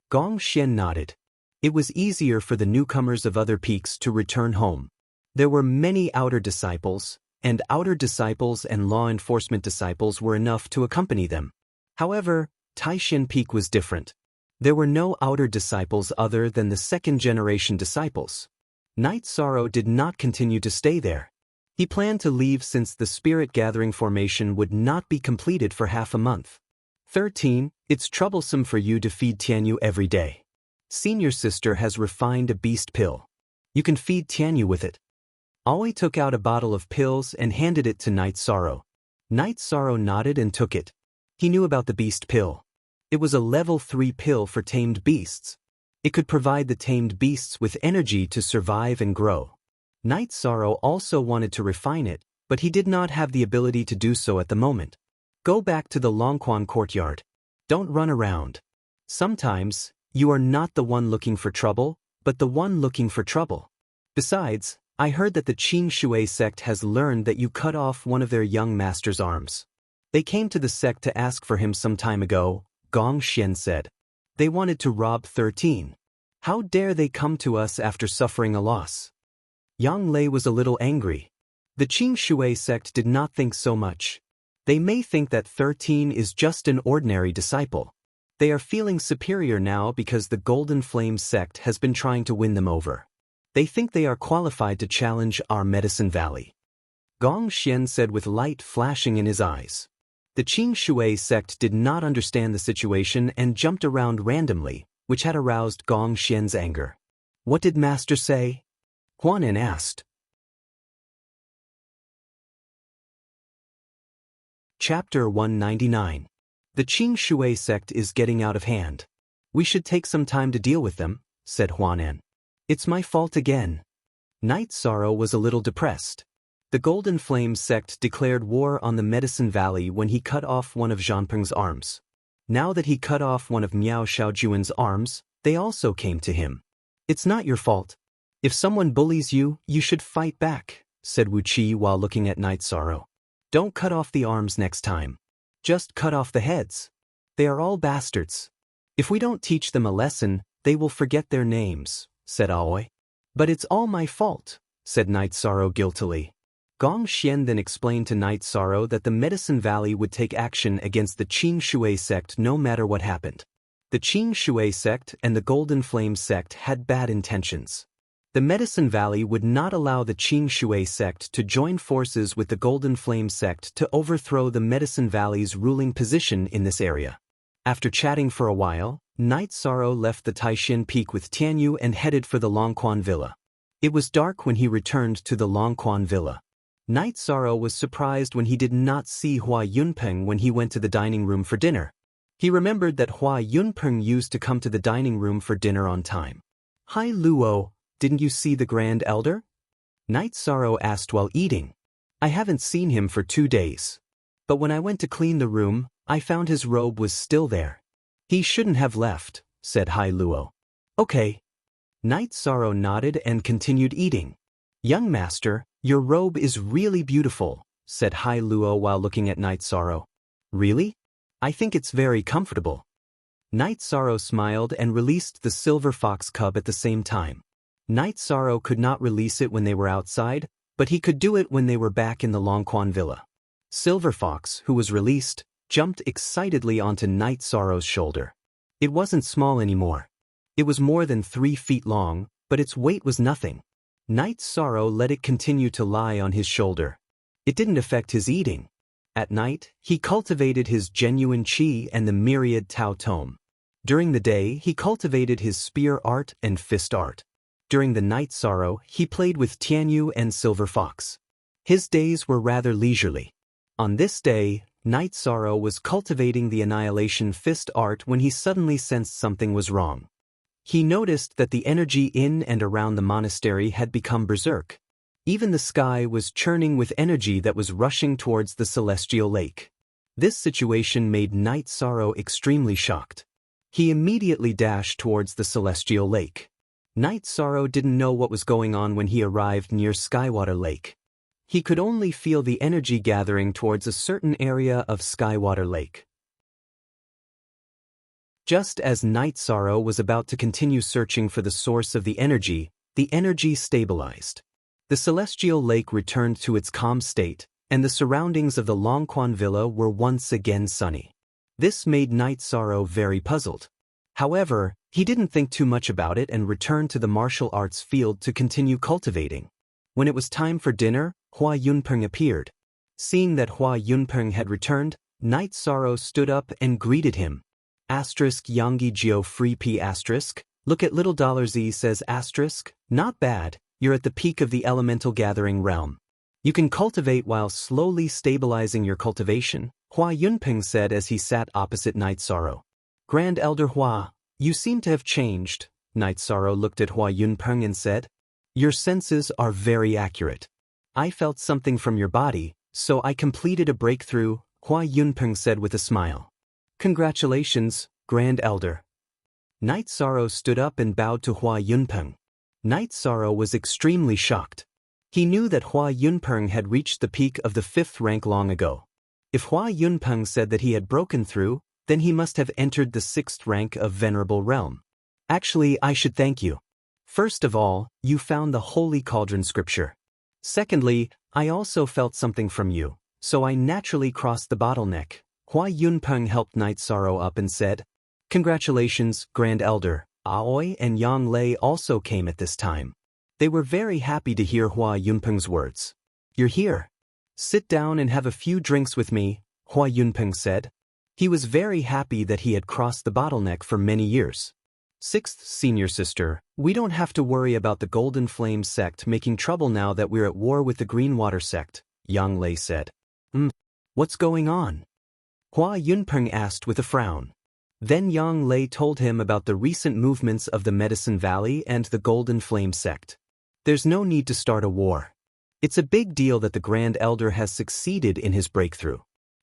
Gong Xian nodded. It was easier for the newcomers of other peaks to return home. There were many outer disciples, and outer disciples and law enforcement disciples were enough to accompany them. However, Taishan Peak was different. There were no outer disciples other than the second-generation disciples. Night Sorrow did not continue to stay there. He planned to leave since the spirit gathering formation would not be completed for half a month. 13, it's troublesome for you to feed Tianyu every day. Senior sister has refined a beast pill. You can feed Tianyu with it. Aoi took out a bottle of pills and handed it to Night Sorrow. Night Sorrow nodded and took it. He knew about the beast pill. It was a level 3 pill for tamed beasts. It could provide the tamed beasts with energy to survive and grow. Night Sorrow also wanted to refine it, but he did not have the ability to do so at the moment. Go back to the Longquan courtyard. Don't run around. Sometimes, you are not the one looking for trouble, but the one looking for trouble. Besides, I heard that the Qing Shui sect has learned that you cut off one of their young master's arms. They came to the sect to ask for him some time ago, Gong Xian said. They wanted to rob 13. How dare they come to us after suffering a loss? Yang Lei was a little angry. The Qing Shui sect did not think so much. They may think that 13 is just an ordinary disciple. They are feeling superior now because the Golden Flame sect has been trying to win them over. They think they are qualified to challenge our Medicine Valley. Gong Xian said with light flashing in his eyes. The Qing Shui sect did not understand the situation and jumped around randomly, which had aroused Gong Xian's anger. What did Master say? Huanan asked. Chapter 199. The Qing Shui sect is getting out of hand. We should take some time to deal with them, said Huanan. It's my fault again. Night Sorrow was a little depressed. The Golden Flame sect declared war on the Medicine Valley when he cut off one of Zhanpeng's arms. Now that he cut off one of Miao Shaojuan's arms, they also came to him. It's not your fault. If someone bullies you, you should fight back, said Wu Qi while looking at Night Sorrow. Don't cut off the arms next time. Just cut off the heads. They are all bastards. If we don't teach them a lesson, they will forget their names, said Aoi. But it's all my fault, said Night Sorrow guiltily. Gong Xian then explained to Night Sorrow that the Medicine Valley would take action against the Qing Shui sect no matter what happened. The Qing Shui sect and the Golden Flame sect had bad intentions. The Medicine Valley would not allow the Qing Shui sect to join forces with the Golden Flame sect to overthrow the Medicine Valley's ruling position in this area. After chatting for a while, Night Sorrow left the Taishin Peak with Tianyu and headed for the Longquan Villa. It was dark when he returned to the Longquan Villa. Night Sorrow was surprised when he did not see Hua Yunpeng when he went to the dining room for dinner. He remembered that Hua Yunpeng used to come to the dining room for dinner on time. Hai Luo, didn't you see the Grand Elder? Night Sorrow asked while eating. I haven't seen him for 2 days. But when I went to clean the room, I found his robe was still there. He shouldn't have left, said Hai Luo. Okay. Night Sorrow nodded and continued eating. Young master, your robe is really beautiful, said Hai Luo while looking at Night Sorrow. Really? I think it's very comfortable. Night Sorrow smiled and released the silver fox cub at the same time. Night Sorrow could not release it when they were outside, but he could do it when they were back in the Longquan Villa. Silver Fox, who was released, jumped excitedly onto Night Sorrow's shoulder. It wasn't small anymore. It was more than 3 feet long, but its weight was nothing. Night Sorrow let it continue to lie on his shoulder. It didn't affect his eating. At night, he cultivated his genuine qi and the myriad Tao Tome. During the day, he cultivated his spear art and fist art. During the Night Sorrow, he played with Tianyu and Silver Fox. His days were rather leisurely. On this day, Night Sorrow was cultivating the Annihilation Fist art when he suddenly sensed something was wrong. He noticed that the energy in and around the monastery had become berserk. Even the sky was churning with energy that was rushing towards the celestial lake. This situation made Night Sorrow extremely shocked. He immediately dashed towards the celestial lake. Night Sorrow didn't know what was going on when he arrived near Skywater Lake. He could only feel the energy gathering towards a certain area of Skywater Lake. Just as Night Sorrow was about to continue searching for the source of the energy stabilized. The celestial lake returned to its calm state, and the surroundings of the Longquan Villa were once again sunny. This made Night Sorrow very puzzled. However, he didn't think too much about it and returned to the martial arts field to continue cultivating. When it was time for dinner, Hua Yunpeng appeared. Seeing that Hua Yunpeng had returned, Night Sorrow stood up and greeted him. Asterisk Yanggi Jiu Free P asterisk, look at little $Z says asterisk, not bad, you're at the peak of the elemental gathering realm. You can cultivate while slowly stabilizing your cultivation, Hua Yunpeng said as he sat opposite Night Sorrow. Grand Elder Hua, you seem to have changed, Night Sorrow looked at Hua Yunpeng and said. Your senses are very accurate. I felt something from your body, so I completed a breakthrough, Hua Yunpeng said with a smile. Congratulations, Grand Elder. Night Sorrow stood up and bowed to Hua Yunpeng. Night Sorrow was extremely shocked. He knew that Hua Yunpeng had reached the peak of the 5th rank long ago. If Hua Yunpeng said that he had broken through, then he must have entered the 6th rank of Venerable Realm. Actually, I should thank you. First of all, you found the Holy Cauldron scripture. Secondly, I also felt something from you, so I naturally crossed the bottleneck. Hua Yunpeng helped Night Sorrow up and said, Congratulations, Grand Elder. Aoi and Yang Lei also came at this time. They were very happy to hear Hua Yunpeng's words. You're here. Sit down and have a few drinks with me, Hua Yunpeng said. He was very happy that he had crossed the bottleneck for many years. Sixth senior sister, we don't have to worry about the Golden Flame sect making trouble now that we're at war with the Green Water sect, Yang Lei said. What's going on? Hua Yunpeng asked with a frown. Then Yang Lei told him about the recent movements of the Medicine Valley and the Golden Flame sect. There's no need to start a war. It's a big deal that the Grand Elder has succeeded in his breakthrough.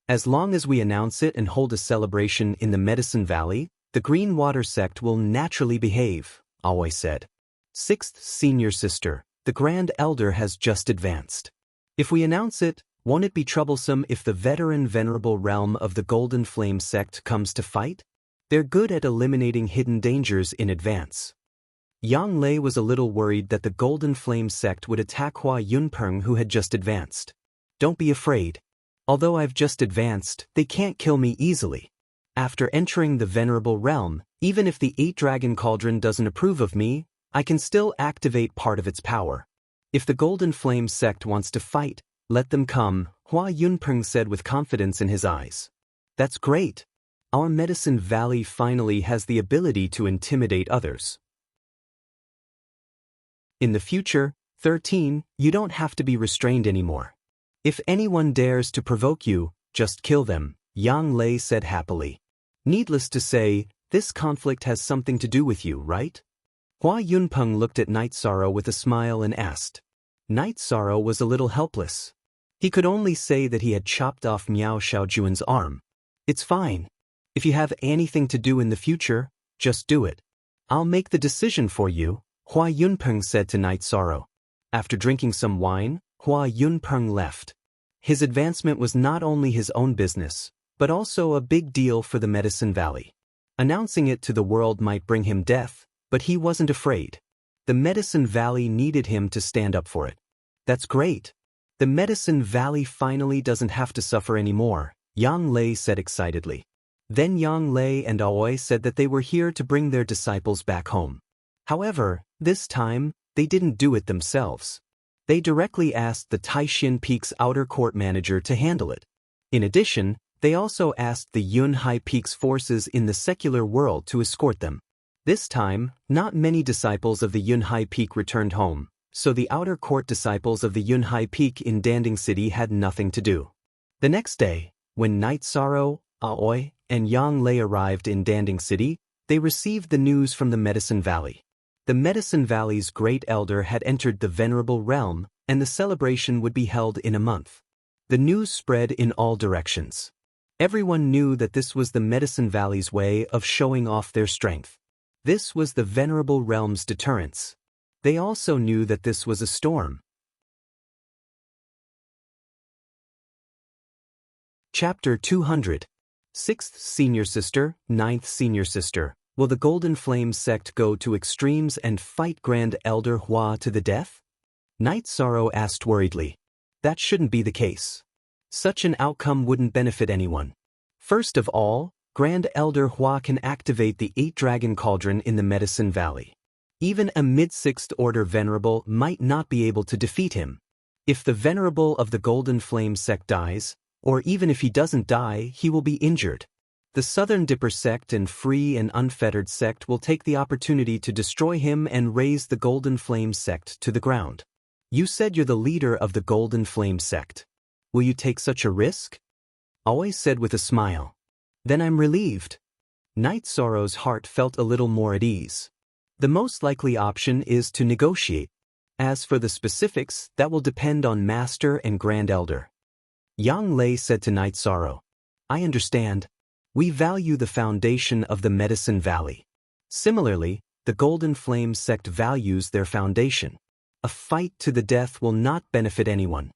As long as we announce it and hold a celebration in the Medicine Valley, the Green Water sect will naturally behave, Aoi said. Sixth senior sister, the Grand Elder has just advanced. If we announce it, won't it be troublesome if the veteran venerable realm of the Golden Flame sect comes to fight? They're good at eliminating hidden dangers in advance. Yang Lei was a little worried that the Golden Flame sect would attack Hua Yunpeng who had just advanced. Don't be afraid. Although I've just advanced, they can't kill me easily. After entering the venerable realm, even if the 8-dragon cauldron doesn't approve of me, I can still activate part of its power. If the Golden Flame sect wants to fight, let them come, Hua Yunpeng said with confidence in his eyes. That's great. Our Medicine Valley finally has the ability to intimidate others. In the future, 13, you don't have to be restrained anymore. If anyone dares to provoke you, just kill them, Yang Lei said happily. Needless to say, this conflict has something to do with you, right? Hua Yunpeng looked at Night Sorrow with a smile and asked. Night Sorrow was a little helpless. He could only say that he had chopped off Miao Xiaojuan's arm. It's fine. If you have anything to do in the future, just do it. I'll make the decision for you, Hua Yunpeng said to Night Sorrow. After drinking some wine, Hua Yunpeng left. His advancement was not only his own business, but also a big deal for the Medicine Valley. Announcing it to the world might bring him death, but he wasn't afraid. The Medicine Valley needed him to stand up for it. That's great. The Medicine Valley finally doesn't have to suffer anymore, Yang Lei said excitedly. Then Yang Lei and Aoi said that they were here to bring their disciples back home. However, this time, they didn't do it themselves. They directly asked the Taishin Peak's outer court manager to handle it. In addition, they also asked the Yunhai Peak's forces in the secular world to escort them. This time, not many disciples of the Yunhai Peak returned home, so the outer court disciples of the Yunhai Peak in Danding City had nothing to do. The next day, when Night Sorrow, Aoi, and Yang Lei arrived in Danding City, they received the news from the Medicine Valley. The Medicine Valley's great elder had entered the venerable realm, and the celebration would be held in a month. The news spread in all directions. Everyone knew that this was the Medicine Valley's way of showing off their strength. This was the venerable realm's deterrence. They also knew that this was a storm. Chapter 200. Sixth Senior Sister, Ninth Senior Sister. Will the Golden Flame sect go to extremes and fight Grand Elder Hua to the death? Night Sorrow asked worriedly. That shouldn't be the case. Such an outcome wouldn't benefit anyone. First of all, Grand Elder Hua can activate the 8-dragon cauldron in the Medicine Valley. Even a mid-6th order venerable might not be able to defeat him. If the venerable of the Golden Flame sect dies, or even if he doesn't die, he will be injured. The Southern Dipper sect and Free and Unfettered sect will take the opportunity to destroy him and raze the Golden Flame sect to the ground. You said you're the leader of the Golden Flame sect. Will you take such a risk? Aoi said with a smile. Then I'm relieved. Night Sorrow's heart felt a little more at ease. The most likely option is to negotiate. As for the specifics, that will depend on Master and Grand Elder. Yang Lei said to Night Sorrow. I understand. We value the foundation of the Medicine Valley. Similarly, the Golden Flame sect values their foundation. A fight to the death will not benefit anyone.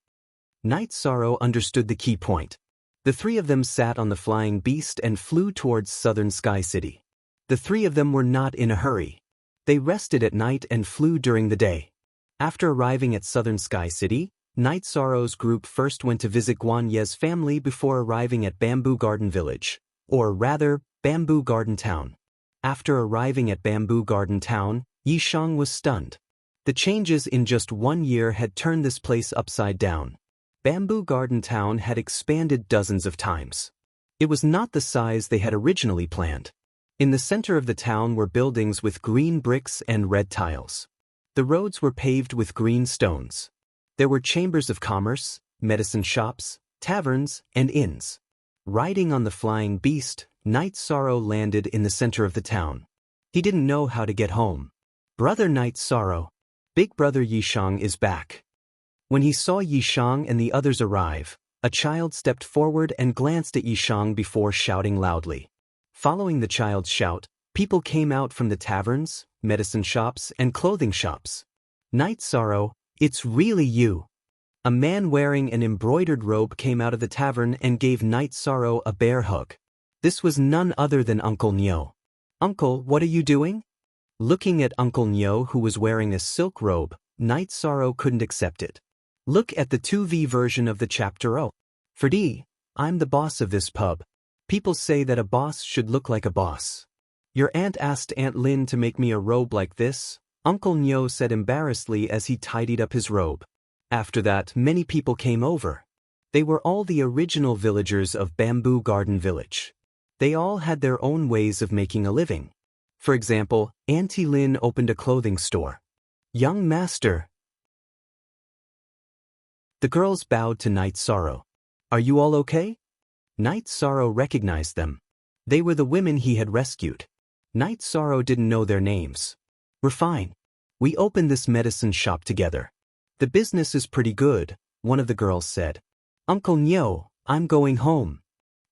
Night Sorrow understood the key point. The three of them sat on the flying beast and flew towards Southern Sky City. The three of them were not in a hurry. They rested at night and flew during the day. After arriving at Southern Sky City, Night Sorrow's group first went to visit Guan Ye's family before arriving at Bamboo Garden Village, or rather, Bamboo Garden Town. After arriving at Bamboo Garden Town, Yishang was stunned. The changes in just 1 year had turned this place upside down. Bamboo Garden Town had expanded dozens of times. It was not the size they had originally planned. In the center of the town were buildings with green bricks and red tiles. The roads were paved with green stones. There were chambers of commerce, medicine shops, taverns, and inns. Riding on the flying beast, Night Sorrow landed in the center of the town. He didn't know how to get home. Brother Night Sorrow, Big Brother Yishang is back. When he saw Yishang and the others arrive, a child stepped forward and glanced at Yishang before shouting loudly. Following the child's shout, people came out from the taverns, medicine shops, and clothing shops. Night Sorrow, it's really you. A man wearing an embroidered robe came out of the tavern and gave Night Sorrow a bear hug. This was none other than Uncle Nyo. Uncle, what are you doing? Looking at Uncle Nyo, who was wearing a silk robe, Night Sorrow couldn't accept it. Look at the 2V version of the chapter O. For D, I'm the boss of this pub. People say that a boss should look like a boss. Your aunt asked Aunt Lin to make me a robe like this, Uncle Nyo said embarrassedly as he tidied up his robe. After that, many people came over. They were all the original villagers of Bamboo Garden Village. They all had their own ways of making a living. For example, Auntie Lin opened a clothing store. Young master. The girls bowed to Night Sorrow. Are you all okay? Night Sorrow recognized them. They were the women he had rescued. Night Sorrow didn't know their names. We're fine. We opened this medicine shop together. The business is pretty good, one of the girls said. Uncle Nyo, I'm going home.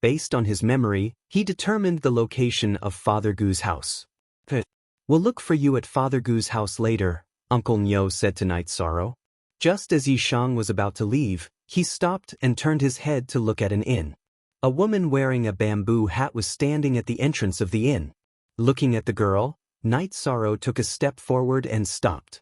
Based on his memory, he determined the location of Father Gu's house. We'll look for you at Father Gu's house later, Uncle Nyo said to Night Sorrow. Just as Yishang was about to leave, he stopped and turned his head to look at an inn. A woman wearing a bamboo hat was standing at the entrance of the inn. Looking at the girl, Night Sorrow took a step forward and stopped.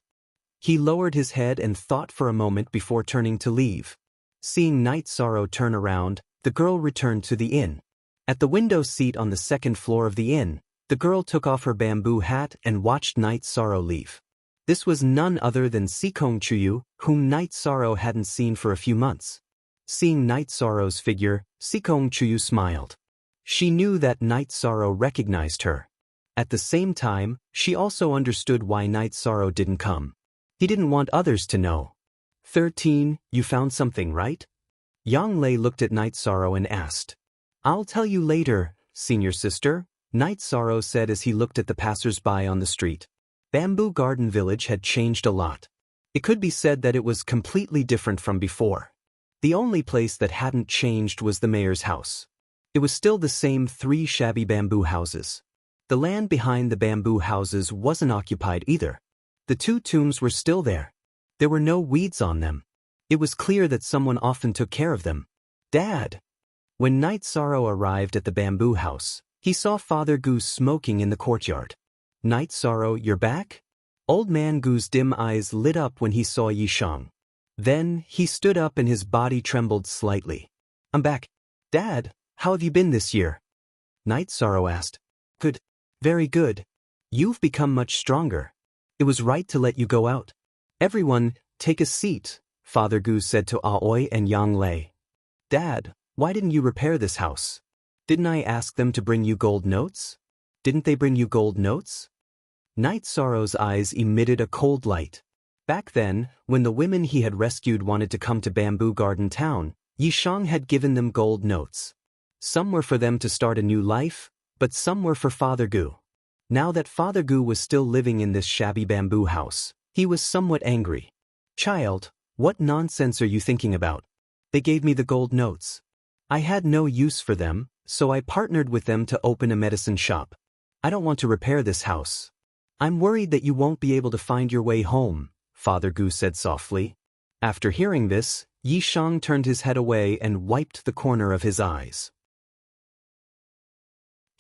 He lowered his head and thought for a moment before turning to leave. Seeing Night Sorrow turn around, the girl returned to the inn. At the window seat on the second floor of the inn, the girl took off her bamboo hat and watched Night Sorrow leave. This was none other than Sikong Chuyu, whom Night Sorrow hadn't seen for a few months. Seeing Night Sorrow's figure, Sikong Chuyu smiled. She knew that Night Sorrow recognized her. At the same time, she also understood why Night Sorrow didn't come. He didn't want others to know. 13, you found something, right? Yang Lei looked at Night Sorrow and asked. I'll tell you later, senior sister, Night Sorrow said as he looked at the passers-by on the street. Bamboo Garden Village had changed a lot. It could be said that it was completely different from before. The only place that hadn't changed was the mayor's house. It was still the same 3 shabby bamboo houses. The land behind the bamboo houses wasn't occupied either. The 2 tombs were still there. There were no weeds on them. It was clear that someone often took care of them. Dad! When Night Sorrow arrived at the bamboo house, he saw Father Gu smoking in the courtyard. Night Sorrow, you're back? Old Man Gu's dim eyes lit up when he saw Yishang. Then, he stood up and his body trembled slightly. I'm back. Dad, how have you been this year? Night Sorrow asked. Good. Very good. You've become much stronger. It was right to let you go out. Everyone, take a seat, Father Gu said to Aoi and Yang Lei. Dad, why didn't you repair this house? Didn't I ask them to bring you gold notes? Didn't they bring you gold notes? Night Sorrow's eyes emitted a cold light. Back then, when the women he had rescued wanted to come to Bamboo Garden Town, Yishang had given them gold notes. Some were for them to start a new life, but some were for Father Gu. Now that Father Gu was still living in this shabby bamboo house, he was somewhat angry. Child, what nonsense are you thinking about? They gave me the gold notes. I had no use for them, so I partnered with them to open a medicine shop. I don't want to repair this house. I'm worried that you won't be able to find your way home, Father Gu said softly. After hearing this, Yishang turned his head away and wiped the corner of his eyes.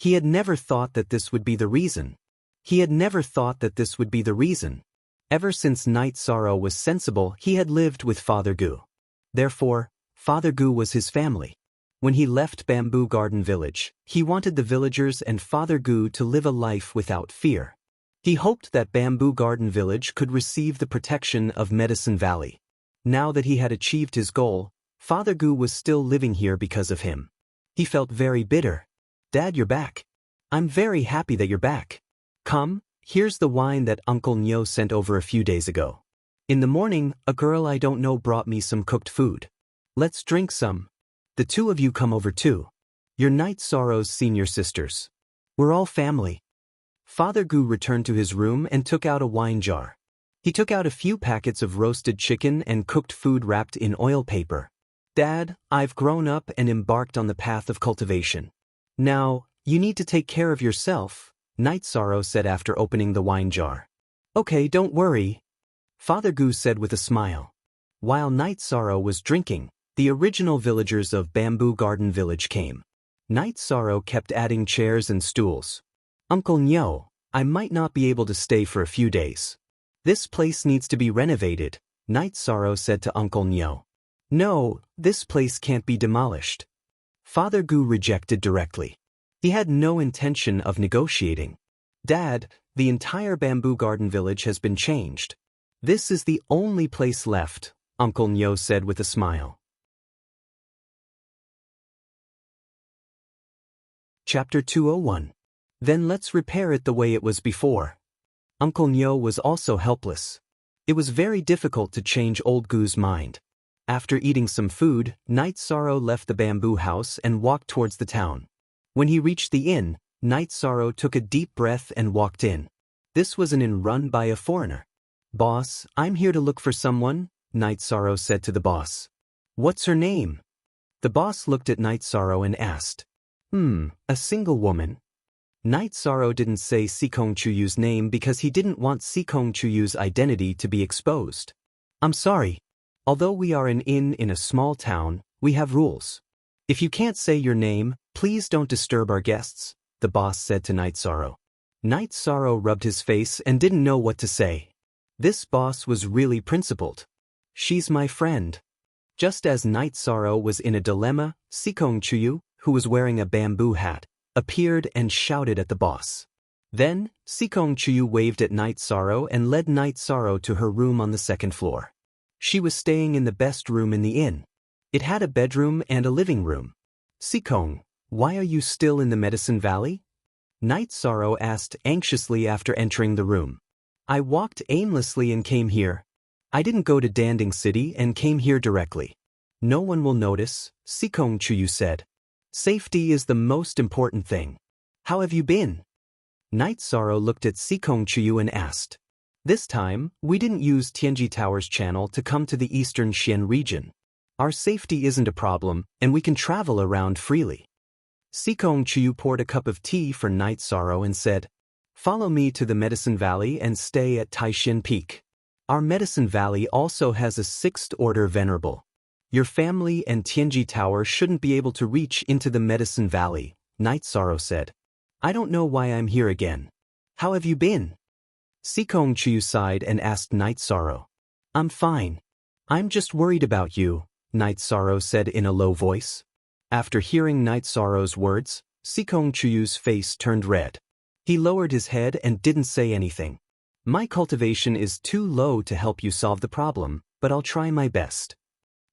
He had never thought that this would be the reason. He had never thought that this would be the reason. Ever since Night Sorrow was sensible, he had lived with Father Gu. Therefore, Father Gu was his family. When he left Bamboo Garden Village, he wanted the villagers and Father Gu to live a life without fear. He hoped that Bamboo Garden Village could receive the protection of Medicine Valley. Now that he had achieved his goal, Father Gu was still living here because of him. He felt very bitter. Dad, you're back. I'm very happy that you're back. Come, here's the wine that Uncle Nyo sent over a few days ago. In the morning, a girl I don't know brought me some cooked food. Let's drink some. The two of you come over too. You're Night Sorrow's senior sisters. We're all family. Father Gu returned to his room and took out a wine jar. He took out a few packets of roasted chicken and cooked food wrapped in oil paper. Dad, I've grown up and embarked on the path of cultivation. Now, you need to take care of yourself, Night Sorrow said after opening the wine jar. Okay, don't worry, Father Gu said with a smile. While Night Sorrow was drinking, the original villagers of Bamboo Garden Village came. Night Sorrow kept adding chairs and stools. Uncle Nyo, I might not be able to stay for a few days. This place needs to be renovated, Night Sorrow said to Uncle Nyo. No, this place can't be demolished. Father Gu rejected directly. He had no intention of negotiating. Dad, the entire Bamboo Garden Village has been changed. This is the only place left, Uncle Nyo said with a smile. Chapter 201. Then let's repair it the way it was before. Uncle Nyo was also helpless. It was very difficult to change old Gu's mind. After eating some food, Night Sorrow left the bamboo house and walked towards the town. When he reached the inn, Night Sorrow took a deep breath and walked in. This was an inn run by a foreigner. Boss, I'm here to look for someone, Night Sorrow said to the boss. What's her name? The boss looked at Night Sorrow and asked. A single woman. Night Sorrow didn't say Sikong Chuyu's name because he didn't want Sikong Chuyu's identity to be exposed. I'm sorry. Although we are an inn in a small town, we have rules. If you can't say your name, please don't disturb our guests, the boss said to Night Sorrow. Night Sorrow rubbed his face and didn't know what to say. This boss was really principled. She's my friend. Just as Night Sorrow was in a dilemma, Sikong Chuyu, who was wearing a bamboo hat, appeared and shouted at the boss. Then, Sikong Chuyu waved at Night Sorrow and led Night Sorrow to her room on the second floor. She was staying in the best room in the inn. It had a bedroom and a living room. Sikong, why are you still in the Medicine Valley? Night Sorrow asked anxiously after entering the room. I walked aimlessly and came here. I didn't go to Danding City and came here directly. No one will notice, Sikong Chuyu said. Safety is the most important thing. How have you been? Night Sorrow looked at Sikong Chuyu and asked. This time, we didn't use Tianji Tower's channel to come to the eastern Xian region. Our safety isn't a problem, and we can travel around freely. Sikong Chuyu poured a cup of tea for Night Sorrow and said, Follow me to the Medicine Valley and stay at Taishin Peak. Our Medicine Valley also has a sixth order venerable. Your family and Tianji Tower shouldn't be able to reach into the Medicine Valley, Night Sorrow said. I don't know why I'm here again. How have you been? Sikong Chuyu sighed and asked Night Sorrow. I'm fine. I'm just worried about you, Night Sorrow said in a low voice. After hearing Night Sorrow's words, Sikong Chuyu's face turned red. He lowered his head and didn't say anything. My cultivation is too low to help you solve the problem, but I'll try my best.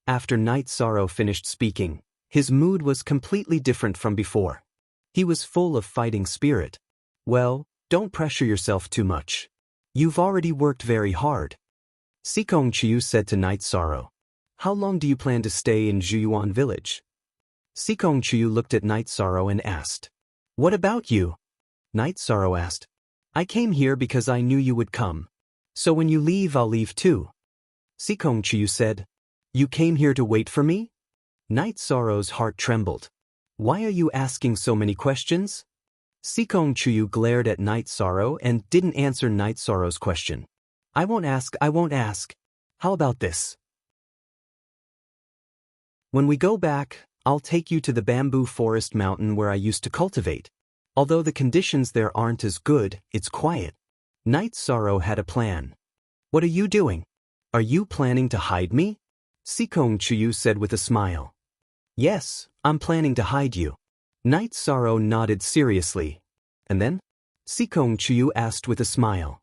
After Night Sorrow finished speaking, his mood was completely different from before. He was full of fighting spirit. Well, don't pressure yourself too much. You've already worked very hard. Sikong Chuyu said to Night Sorrow. How long do you plan to stay in Zhuyuan village? Sikong Chuyu looked at Night Sorrow and asked. What about you? Night Sorrow asked. I came here because I knew you would come. So when you leave, I'll leave too. Sikong Chuyu said. You came here to wait for me? Night Sorrow's heart trembled. Why are you asking so many questions? Sikong Chuyu glared at Night Sorrow and didn't answer Night Sorrow's question. I won't ask. How about this? When we go back, I'll take you to the bamboo forest mountain where I used to cultivate. Although the conditions there aren't as good, it's quiet. Night Sorrow had a plan. What are you doing? Are you planning to hide me? Sikong Chuyu said with a smile. Yes, I'm planning to hide you. Night Sorrow nodded seriously. And then? Sikong Chuyu asked with a smile.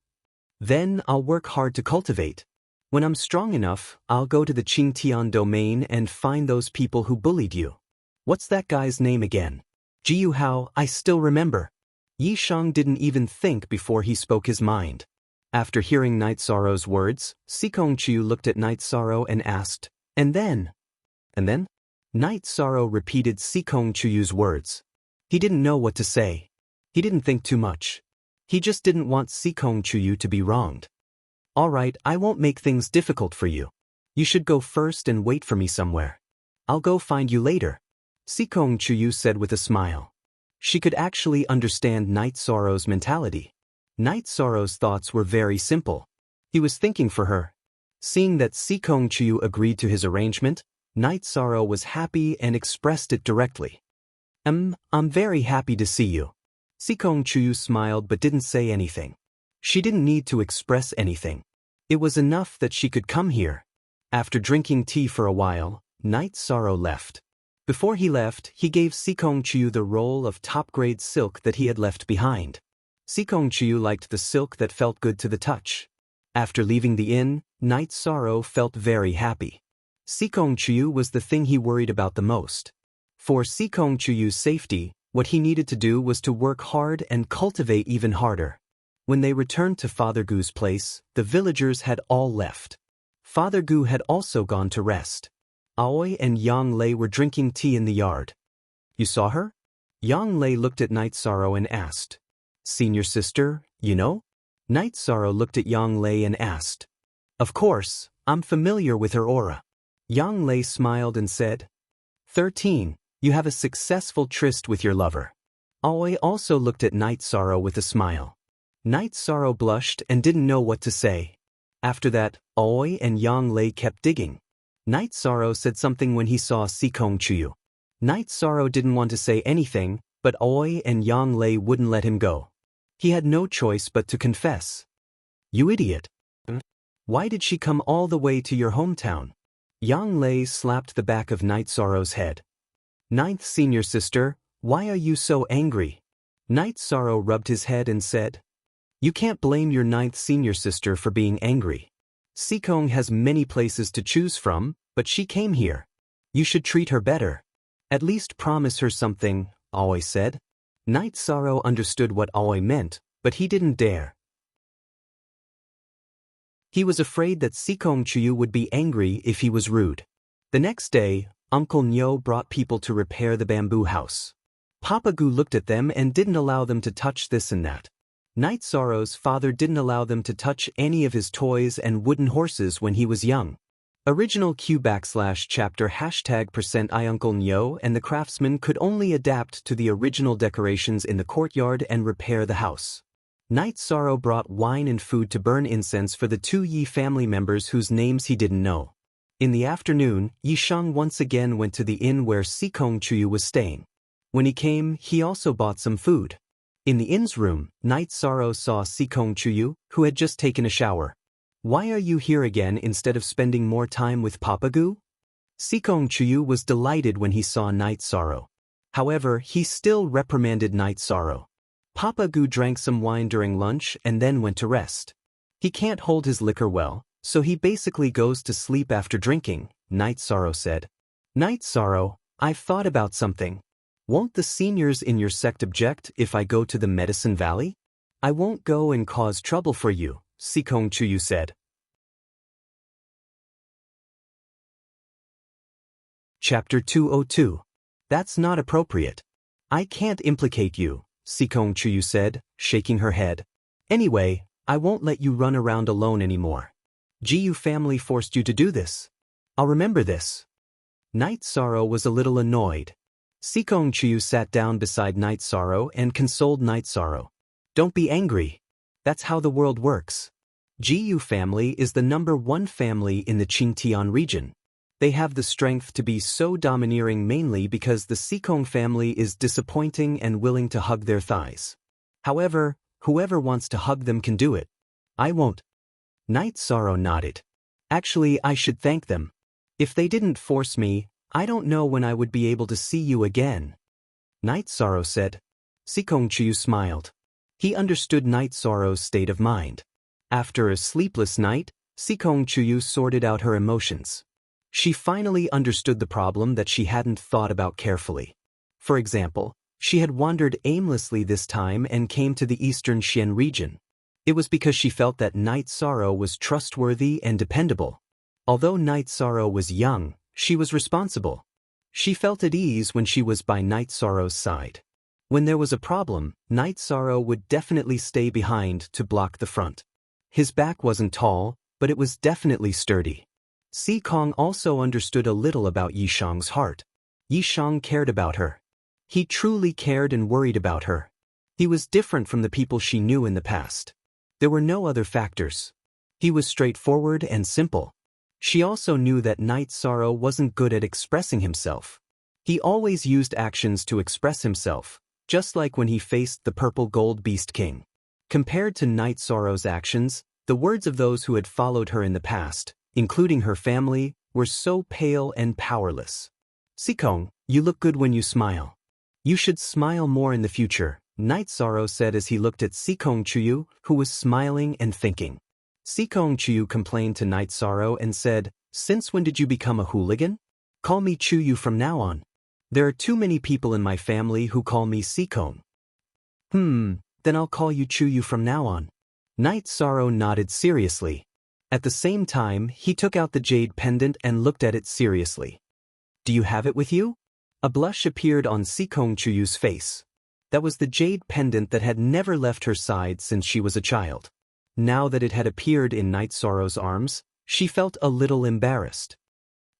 Then I'll work hard to cultivate. When I'm strong enough, I'll go to the Qingtian domain and find those people who bullied you. What's that guy's name again? Jiu Hao, I still remember. Yi Shang didn't even think before he spoke his mind. After hearing Night Sorrow's words, Sikong Chu looked at Night Sorrow and asked, And then? And then? Night Sorrow repeated Sikong Chuyu's words. He didn't know what to say. He didn't think too much. He just didn't want Sikong Chuyu to be wronged. All right, I won't make things difficult for you. You should go first and wait for me somewhere. I'll go find you later. Sikong Chuyu said with a smile. She could actually understand Night Sorrow's mentality. Night Sorrow's thoughts were very simple. He was thinking for her. Seeing that Sikong Chuyu agreed to his arrangement, Night Sorrow was happy and expressed it directly. I'm very happy to see you. Sikong Chuyu smiled but didn't say anything. She didn't need to express anything. It was enough that she could come here. After drinking tea for a while, Night Sorrow left. Before he left, he gave Sikong Chuyu the roll of top-grade silk that he had left behind. Sikong Chuyu liked the silk that felt good to the touch. After leaving the inn, Night Sorrow felt very happy. Sikong Chuyu was the thing he worried about the most. For Sikong Chuyu's safety, what he needed to do was to work hard and cultivate even harder. When they returned to Father Gu's place, the villagers had all left. Father Gu had also gone to rest. Aoi and Yang Lei were drinking tea in the yard. You saw her? Yang Lei looked at Night Sorrow and asked. Senior sister, you know? Night Sorrow looked at Yang Lei and asked. Of course, I'm familiar with her aura. Yang Lei smiled and said. 13. You have a successful tryst with your lover. Aoi also looked at Night Sorrow with a smile. Night Sorrow blushed and didn't know what to say. After that, Aoi and Yang Lei kept digging. Night Sorrow said something when he saw Sikong Chuyu. Night Sorrow didn't want to say anything, but Aoi and Yang Lei wouldn't let him go. He had no choice but to confess. You idiot. Why did she come all the way to your hometown? Yang Lei slapped the back of Night Sorrow's head. Ninth senior sister, why are you so angry? Night Sorrow rubbed his head and said. You can't blame your ninth senior sister for being angry. Sikong has many places to choose from, but she came here. You should treat her better. At least promise her something, Aoi said. Night Sorrow understood what Aoi meant, but he didn't dare. He was afraid that Sikong Chuyu would be angry if he was rude. The next day, Uncle Nyo brought people to repair the bamboo house. Papa Gu looked at them and didn't allow them to touch this and that. Night Sorrow's father didn't allow them to touch any of his toys and wooden horses when he was young. Original Q/chapter #I Uncle Nyo and the craftsman could only adapt to the original decorations in the courtyard and repair the house. Night Sorrow brought wine and food to burn incense for the 2 Yi family members whose names he didn't know. In the afternoon, Yi Shang once again went to the inn where Sikong Chuyu was staying. When he came, he also bought some food. In the inn's room, Night Sorrow saw Sikong Chuyu, who had just taken a shower. Why are you here again instead of spending more time with Papa Gu? Sikong Chuyu was delighted when he saw Night Sorrow. However, he still reprimanded Night Sorrow. Papa Gu drank some wine during lunch and then went to rest. He can't hold his liquor well, so he basically goes to sleep after drinking, Night Sorrow said. Night Sorrow, I've thought about something. Won't the seniors in your sect object if I go to the Medicine Valley? I won't go and cause trouble for you, Sikong Chuyu said. Chapter 202. That's not appropriate. I can't implicate you, Sikong Chuyu said, shaking her head. Anyway, I won't let you run around alone anymore. Jiu family forced you to do this. I'll remember this. Night Sorrow was a little annoyed. Sikong Chuyu sat down beside Night Sorrow and consoled Night Sorrow. Don't be angry. That's how the world works. Jiu family is the #1 family in the Qingtian region. They have the strength to be so domineering mainly because the Sikong family is disappointing and willing to hug their thighs. However, whoever wants to hug them can do it. I won't. Night Sorrow nodded. Actually, I should thank them. If they didn't force me, I don't know when I would be able to see you again. Night Sorrow said. Sikong Chuyu smiled. He understood Night Sorrow's state of mind. After a sleepless night, Sikong Chuyu sorted out her emotions. She finally understood the problem that she hadn't thought about carefully. For example, she had wandered aimlessly this time and came to the eastern Xian region. It was because she felt that Night Sorrow was trustworthy and dependable. Although Night Sorrow was young, she was responsible. She felt at ease when she was by Night Sorrow's side. When there was a problem, Night Sorrow would definitely stay behind to block the front. His back wasn't tall, but it was definitely sturdy. Sikong also understood a little about Yishang's heart. Yishang cared about her. He truly cared and worried about her. He was different from the people she knew in the past. There were no other factors. He was straightforward and simple. She also knew that Night Sorrow wasn't good at expressing himself. He always used actions to express himself, just like when he faced the Purple Gold Beast King. Compared to Night Sorrow's actions, the words of those who had followed her in the past, including her family, were so pale and powerless. Sikong, you look good when you smile. You should smile more in the future, Night Sorrow said as he looked at Sikong Chuyu, who was smiling and thinking. Sikong Chuyu complained to Night Sorrow and said, "Since when did you become a hooligan? Call me Chuyu from now on. There are too many people in my family who call me Sikong." Then I'll call you Chuyu from now on. Night Sorrow nodded seriously. At the same time, he took out the jade pendant and looked at it seriously. Do you have it with you? A blush appeared on Sikong Chuyu's face. That was the jade pendant that had never left her side since she was a child. Now that it had appeared in Night Sorrow's arms, she felt a little embarrassed.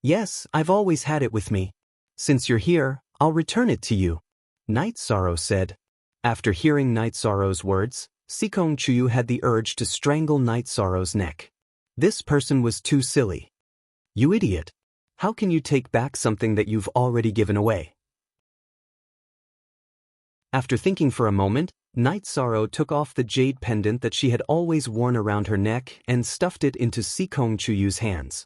Yes, I've always had it with me. Since you're here, I'll return it to you, Night Sorrow said. After hearing Night Sorrow's words, Sikong Chuyu had the urge to strangle Night Sorrow's neck. This person was too silly. You idiot. How can you take back something that you've already given away? After thinking for a moment, Night Sorrow took off the jade pendant that she had always worn around her neck and stuffed it into Sikong Chuyu's hands.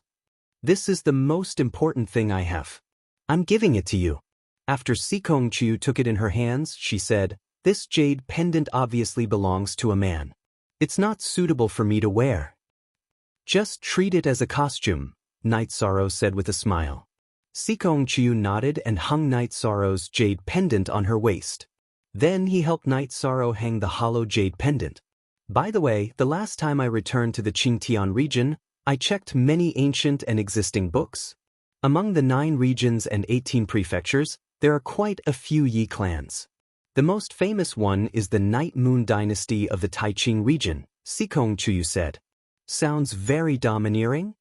This is the most important thing I have. I'm giving it to you. After Sikong Chuyu took it in her hands, she said, "This jade pendant obviously belongs to a man. It's not suitable for me to wear." Just treat it as a costume, Night Sorrow said with a smile. Sikong Chuyu nodded and hung Night Sorrow's jade pendant on her waist. Then he helped Night Sorrow hang the hollow jade pendant. By the way, the last time I returned to the Qingtian region, I checked many ancient and existing books. Among the 9 regions and 18 prefectures, there are quite a few Yi clans. The most famous one is the Night Moon dynasty of the Taiqing region, Sikong Chuyu said. Sounds very domineering?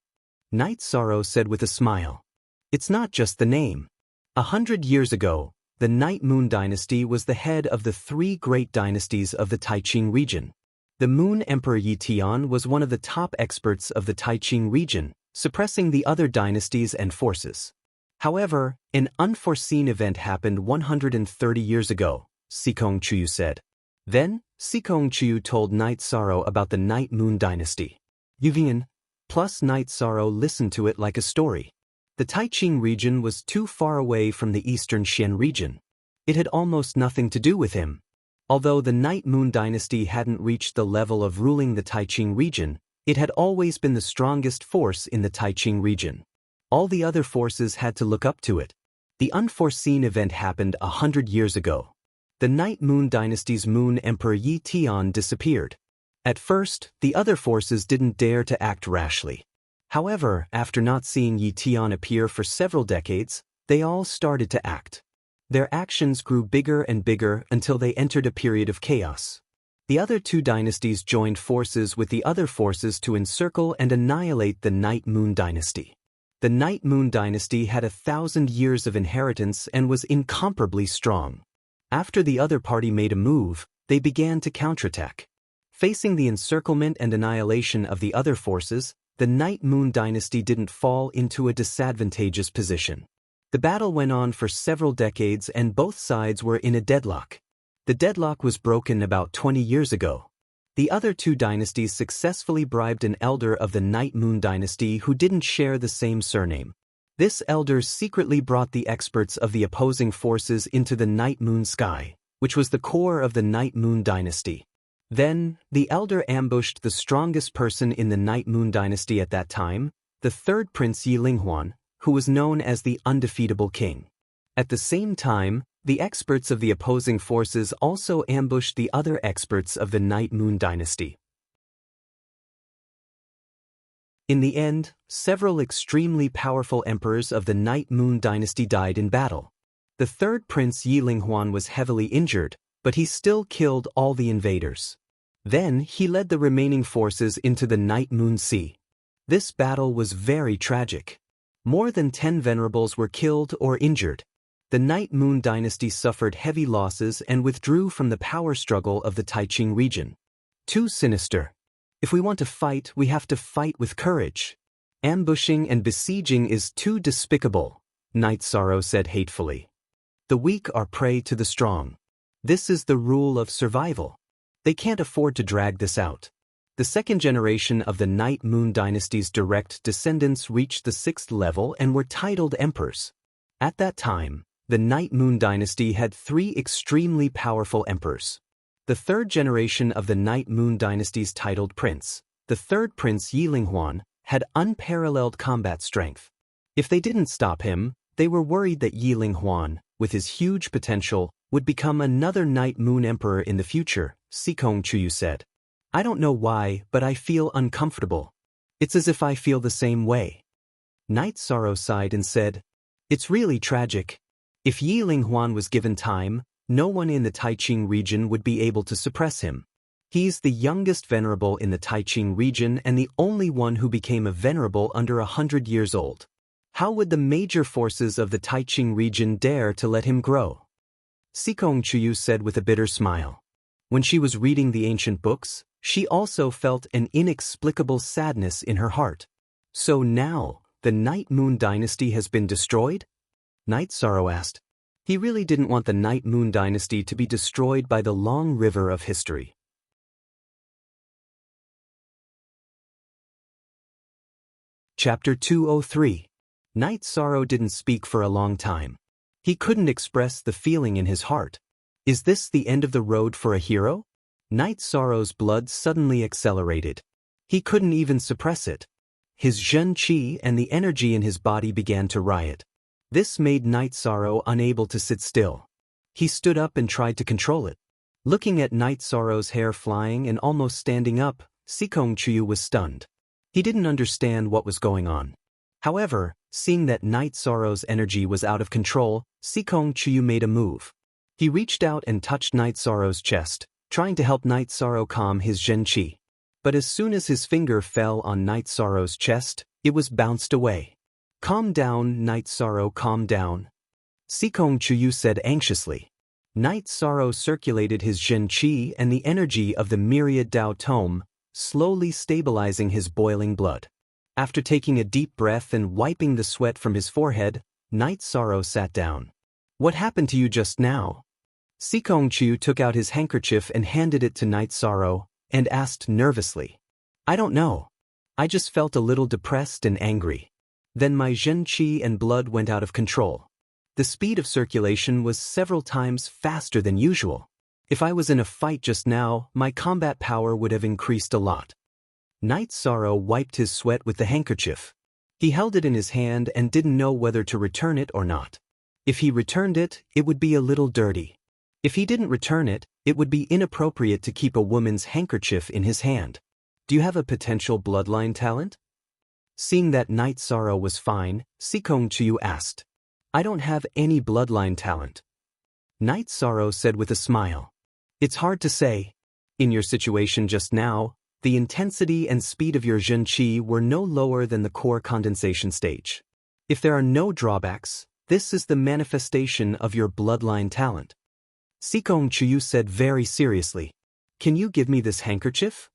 Night Sorrow said with a smile. It's not just the name. 100 years ago, the Night Moon dynasty was the head of the 3 great dynasties of the Taiqing region. The Moon Emperor Yi Tian was one of the top experts of the Taiqing region, suppressing the other dynasties and forces. However, an unforeseen event happened 130 years ago, Sikong Chuyu said. Then, Sikong Chuyu told Night Sorrow about the Night Moon dynasty. Yuvian, plus Night Sorrow listened to it like a story. The Taiqing region was too far away from the eastern Xian region. It had almost nothing to do with him. Although the Night Moon dynasty hadn't reached the level of ruling the Taiqing region, it had always been the strongest force in the Taiqing region. All the other forces had to look up to it. The unforeseen event happened 100 years ago. The Night Moon dynasty's Moon Emperor Yi Tian disappeared. At first, the other forces didn't dare to act rashly. However, after not seeing Yi Tian appear for several decades, they all started to act. Their actions grew bigger and bigger until they entered a period of chaos. The other 2 dynasties joined forces with the other forces to encircle and annihilate the Night Moon dynasty. The Night Moon dynasty had 1,000 years of inheritance and was incomparably strong. After the other party made a move, they began to counterattack. Facing the encirclement and annihilation of the other forces, the Night Moon dynasty didn't fall into a disadvantageous position. The battle went on for several decades and both sides were in a deadlock. The deadlock was broken about 20 years ago. The other two dynasties successfully bribed an elder of the Night Moon dynasty who didn't share the same surname. This elder secretly brought the experts of the opposing forces into the Night Moon sky, which was the core of the Night Moon dynasty. Then, the elder ambushed the strongest person in the Night Moon dynasty at that time, the third prince Yilinghuan, who was known as the undefeatable king. At the same time, the experts of the opposing forces also ambushed the other experts of the Night Moon dynasty. In the end, several extremely powerful emperors of the Night Moon dynasty died in battle. The third prince Yilinghuan was heavily injured, but he still killed all the invaders. Then he led the remaining forces into the Night Moon Sea. This battle was very tragic. More than 10 venerables were killed or injured. The Night Moon dynasty suffered heavy losses and withdrew from the power struggle of the Taiqing region. Too sinister. If we want to fight, we have to fight with courage. Ambushing and besieging is too despicable, Night Sorrow said hatefully. The weak are prey to the strong. This is the rule of survival. They can't afford to drag this out. The second generation of the Night Moon dynasty's direct descendants reached the 6th level and were titled emperors. At that time, the Night Moon dynasty had 3 extremely powerful emperors. The third generation of the Night Moon dynasty's titled prince, the third prince Yilinghuan, had unparalleled combat strength. If they didn't stop him, they were worried that Yilinghuan, with his huge potential, would become another Night Moon emperor in the future, Sikong Chuyu said. I don't know why, but I feel uncomfortable. It's as if I feel the same way. Night Sorrow sighed and said, It's really tragic. If Yilinghuan was given time, no one in the Taiqing region would be able to suppress him. He's the youngest venerable in the Taiqing region and the only one who became a venerable under 100 years old. How would the major forces of the Taiqing region dare to let him grow? Sikong Chuyu said with a bitter smile. When she was reading the ancient books, she also felt an inexplicable sadness in her heart. So now, the Night Moon dynasty has been destroyed? Night Sorrow asked. He really didn't want the Night Moon dynasty to be destroyed by the long river of history. Chapter 203. Night Sorrow didn't speak for a long time. He couldn't express the feeling in his heart. Is this the end of the road for a hero? Night Sorrow's blood suddenly accelerated. He couldn't even suppress it. His Zhen Qi and the energy in his body began to riot. This made Night Sorrow unable to sit still. He stood up and tried to control it. Looking at Night Sorrow's hair flying and almost standing up, Sikong Chuyu was stunned. He didn't understand what was going on. However, seeing that Night Sorrow's energy was out of control, Sikong Chuyu made a move. He reached out and touched Night Sorrow's chest, trying to help Night Sorrow calm his Zhen Qi. But as soon as his finger fell on Night Sorrow's chest, it was bounced away. Calm down, Night Sorrow, calm down. Sikong Chuyu said anxiously. Night Sorrow circulated his Zhen Qi and the energy of the myriad Dao Tome, slowly stabilizing his boiling blood. After taking a deep breath and wiping the sweat from his forehead, Night Sorrow sat down. What happened to you just now? Sikong Chuyu took out his handkerchief and handed it to Night Sorrow, and asked nervously. I don't know. I just felt a little depressed and angry. Then my Zhen Qi and blood went out of control. The speed of circulation was several times faster than usual. If I was in a fight just now, my combat power would have increased a lot. Night Sorrow wiped his sweat with the handkerchief. He held it in his hand and didn't know whether to return it or not. If he returned it, it would be a little dirty. If he didn't return it, it would be inappropriate to keep a woman's handkerchief in his hand. Do you have a potential bloodline talent? Seeing that Night Sorrow was fine, Sikong Chuyu asked. I don't have any bloodline talent. Night Sorrow said with a smile. It's hard to say. In your situation just now, the intensity and speed of your Zhen Qi were no lower than the core condensation stage. If there are no drawbacks, this is the manifestation of your bloodline talent. Sikong Chuyu said very seriously. Can you give me this handkerchief?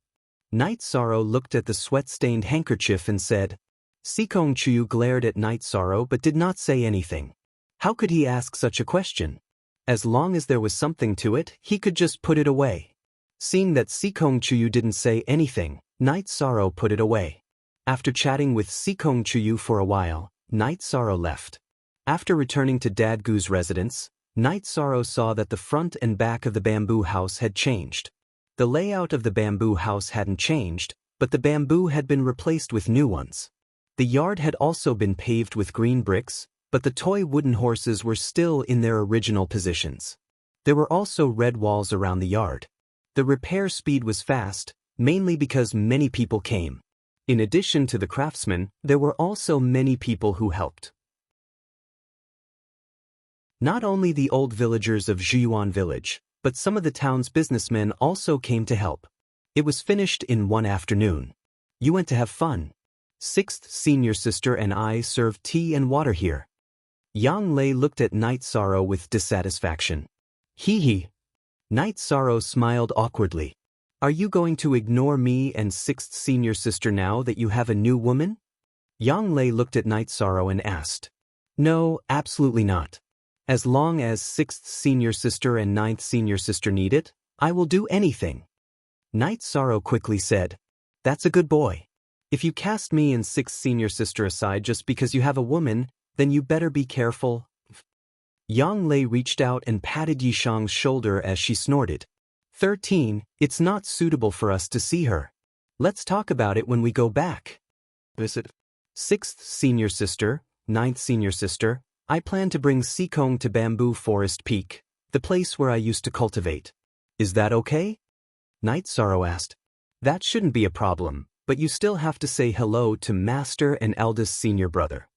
Night Sorrow looked at the sweat-stained handkerchief and said. Sikong Chuyu glared at Night Sorrow but did not say anything. How could he ask such a question? As long as there was something to it, he could just put it away. Seeing that Sikong Chuyu didn't say anything, Night Sorrow put it away. After chatting with Sikong Chuyu for a while, Night Sorrow left. After returning to Dadgu's residence, Night Sorrow saw that the front and back of the bamboo house had changed. The layout of the bamboo house hadn't changed, but the bamboo had been replaced with new ones. The yard had also been paved with green bricks, but the toy wooden horses were still in their original positions. There were also red walls around the yard. The repair speed was fast, mainly because many people came. In addition to the craftsmen, there were also many people who helped. Not only the old villagers of Zhiyuan village, but some of the town's businessmen also came to help. It was finished in one afternoon. You went to have fun. Sixth senior sister and I served tea and water here. Yang Lei looked at Night Sorrow with dissatisfaction. Hee hee. Night Sorrow smiled awkwardly. Are you going to ignore me and sixth senior sister now that you have a new woman? Yang Lei looked at Night Sorrow and asked. No, absolutely not. As long as sixth senior sister and ninth senior sister need it, I will do anything. Night Sorrow quickly said. That's a good boy. If you cast me and sixth senior sister aside just because you have a woman, then you better be careful. Yang Lei reached out and patted Yishang's shoulder as she snorted. 13, it's not suitable for us to see her. Let's talk about it when we go back. Visit. Sixth senior sister, ninth senior sister, I plan to bring Sikong to Bamboo Forest Peak, the place where I used to cultivate. Is that okay? Night Sorrow asked. That shouldn't be a problem, but you still have to say hello to Master and eldest senior brother.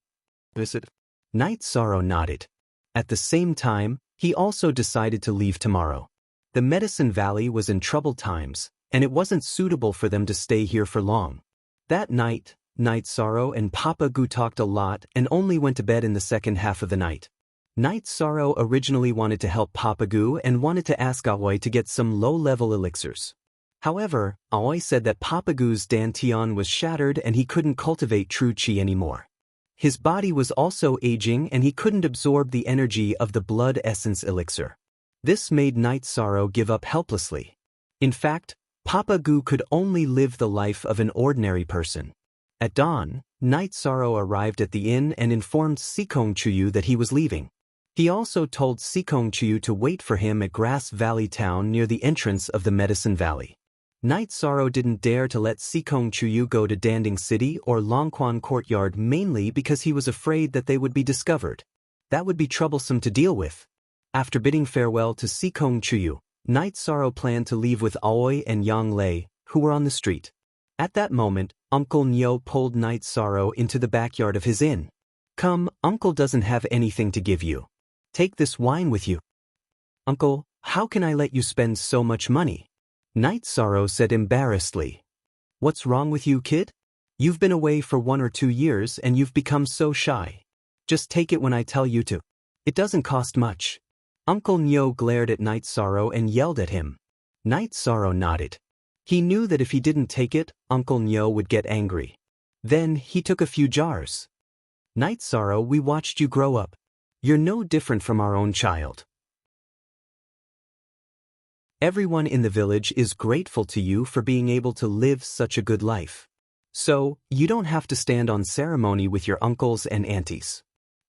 Visit. Night Sorrow nodded. At the same time, he also decided to leave tomorrow. The Medicine Valley was in troubled times, and it wasn't suitable for them to stay here for long. That night, Night Sorrow and Papa Gu talked a lot and only went to bed in the second half of the night. Night Sorrow originally wanted to help Papa Gu and wanted to ask Aoi to get some low-level elixirs. However, Aoi said that Papa Gu's dantian was shattered and he couldn't cultivate true qi anymore. His body was also aging and he couldn't absorb the energy of the blood essence elixir. This made Night Sorrow give up helplessly. In fact, Papa Gu could only live the life of an ordinary person. At dawn, Night Sorrow arrived at the inn and informed Sikong Chuyu that he was leaving. He also told Sikong Chuyu to wait for him at Grass Valley Town near the entrance of the Medicine Valley. Night Sorrow didn't dare to let Sikong Chuyu go to Danding City or Longquan Courtyard mainly because he was afraid that they would be discovered. That would be troublesome to deal with. After bidding farewell to Sikong Chuyu, Night Sorrow planned to leave with Aoi and Yang Lei, who were on the street. At that moment, Uncle Nyo pulled Night Sorrow into the backyard of his inn. Come, Uncle doesn't have anything to give you. Take this wine with you. Uncle, how can I let you spend so much money? Night Sorrow said embarrassedly. What's wrong with you, kid? You've been away for 1 or 2 years and you've become so shy. Just take it when I tell you to. It doesn't cost much. Uncle Nyo glared at Night Sorrow and yelled at him. Night Sorrow nodded. He knew that if he didn't take it, Uncle Nyo would get angry. Then he took a few jars. Night Sorrow, we watched you grow up. You're no different from our own child. Everyone in the village is grateful to you for being able to live such a good life. So, you don't have to stand on ceremony with your uncles and aunties.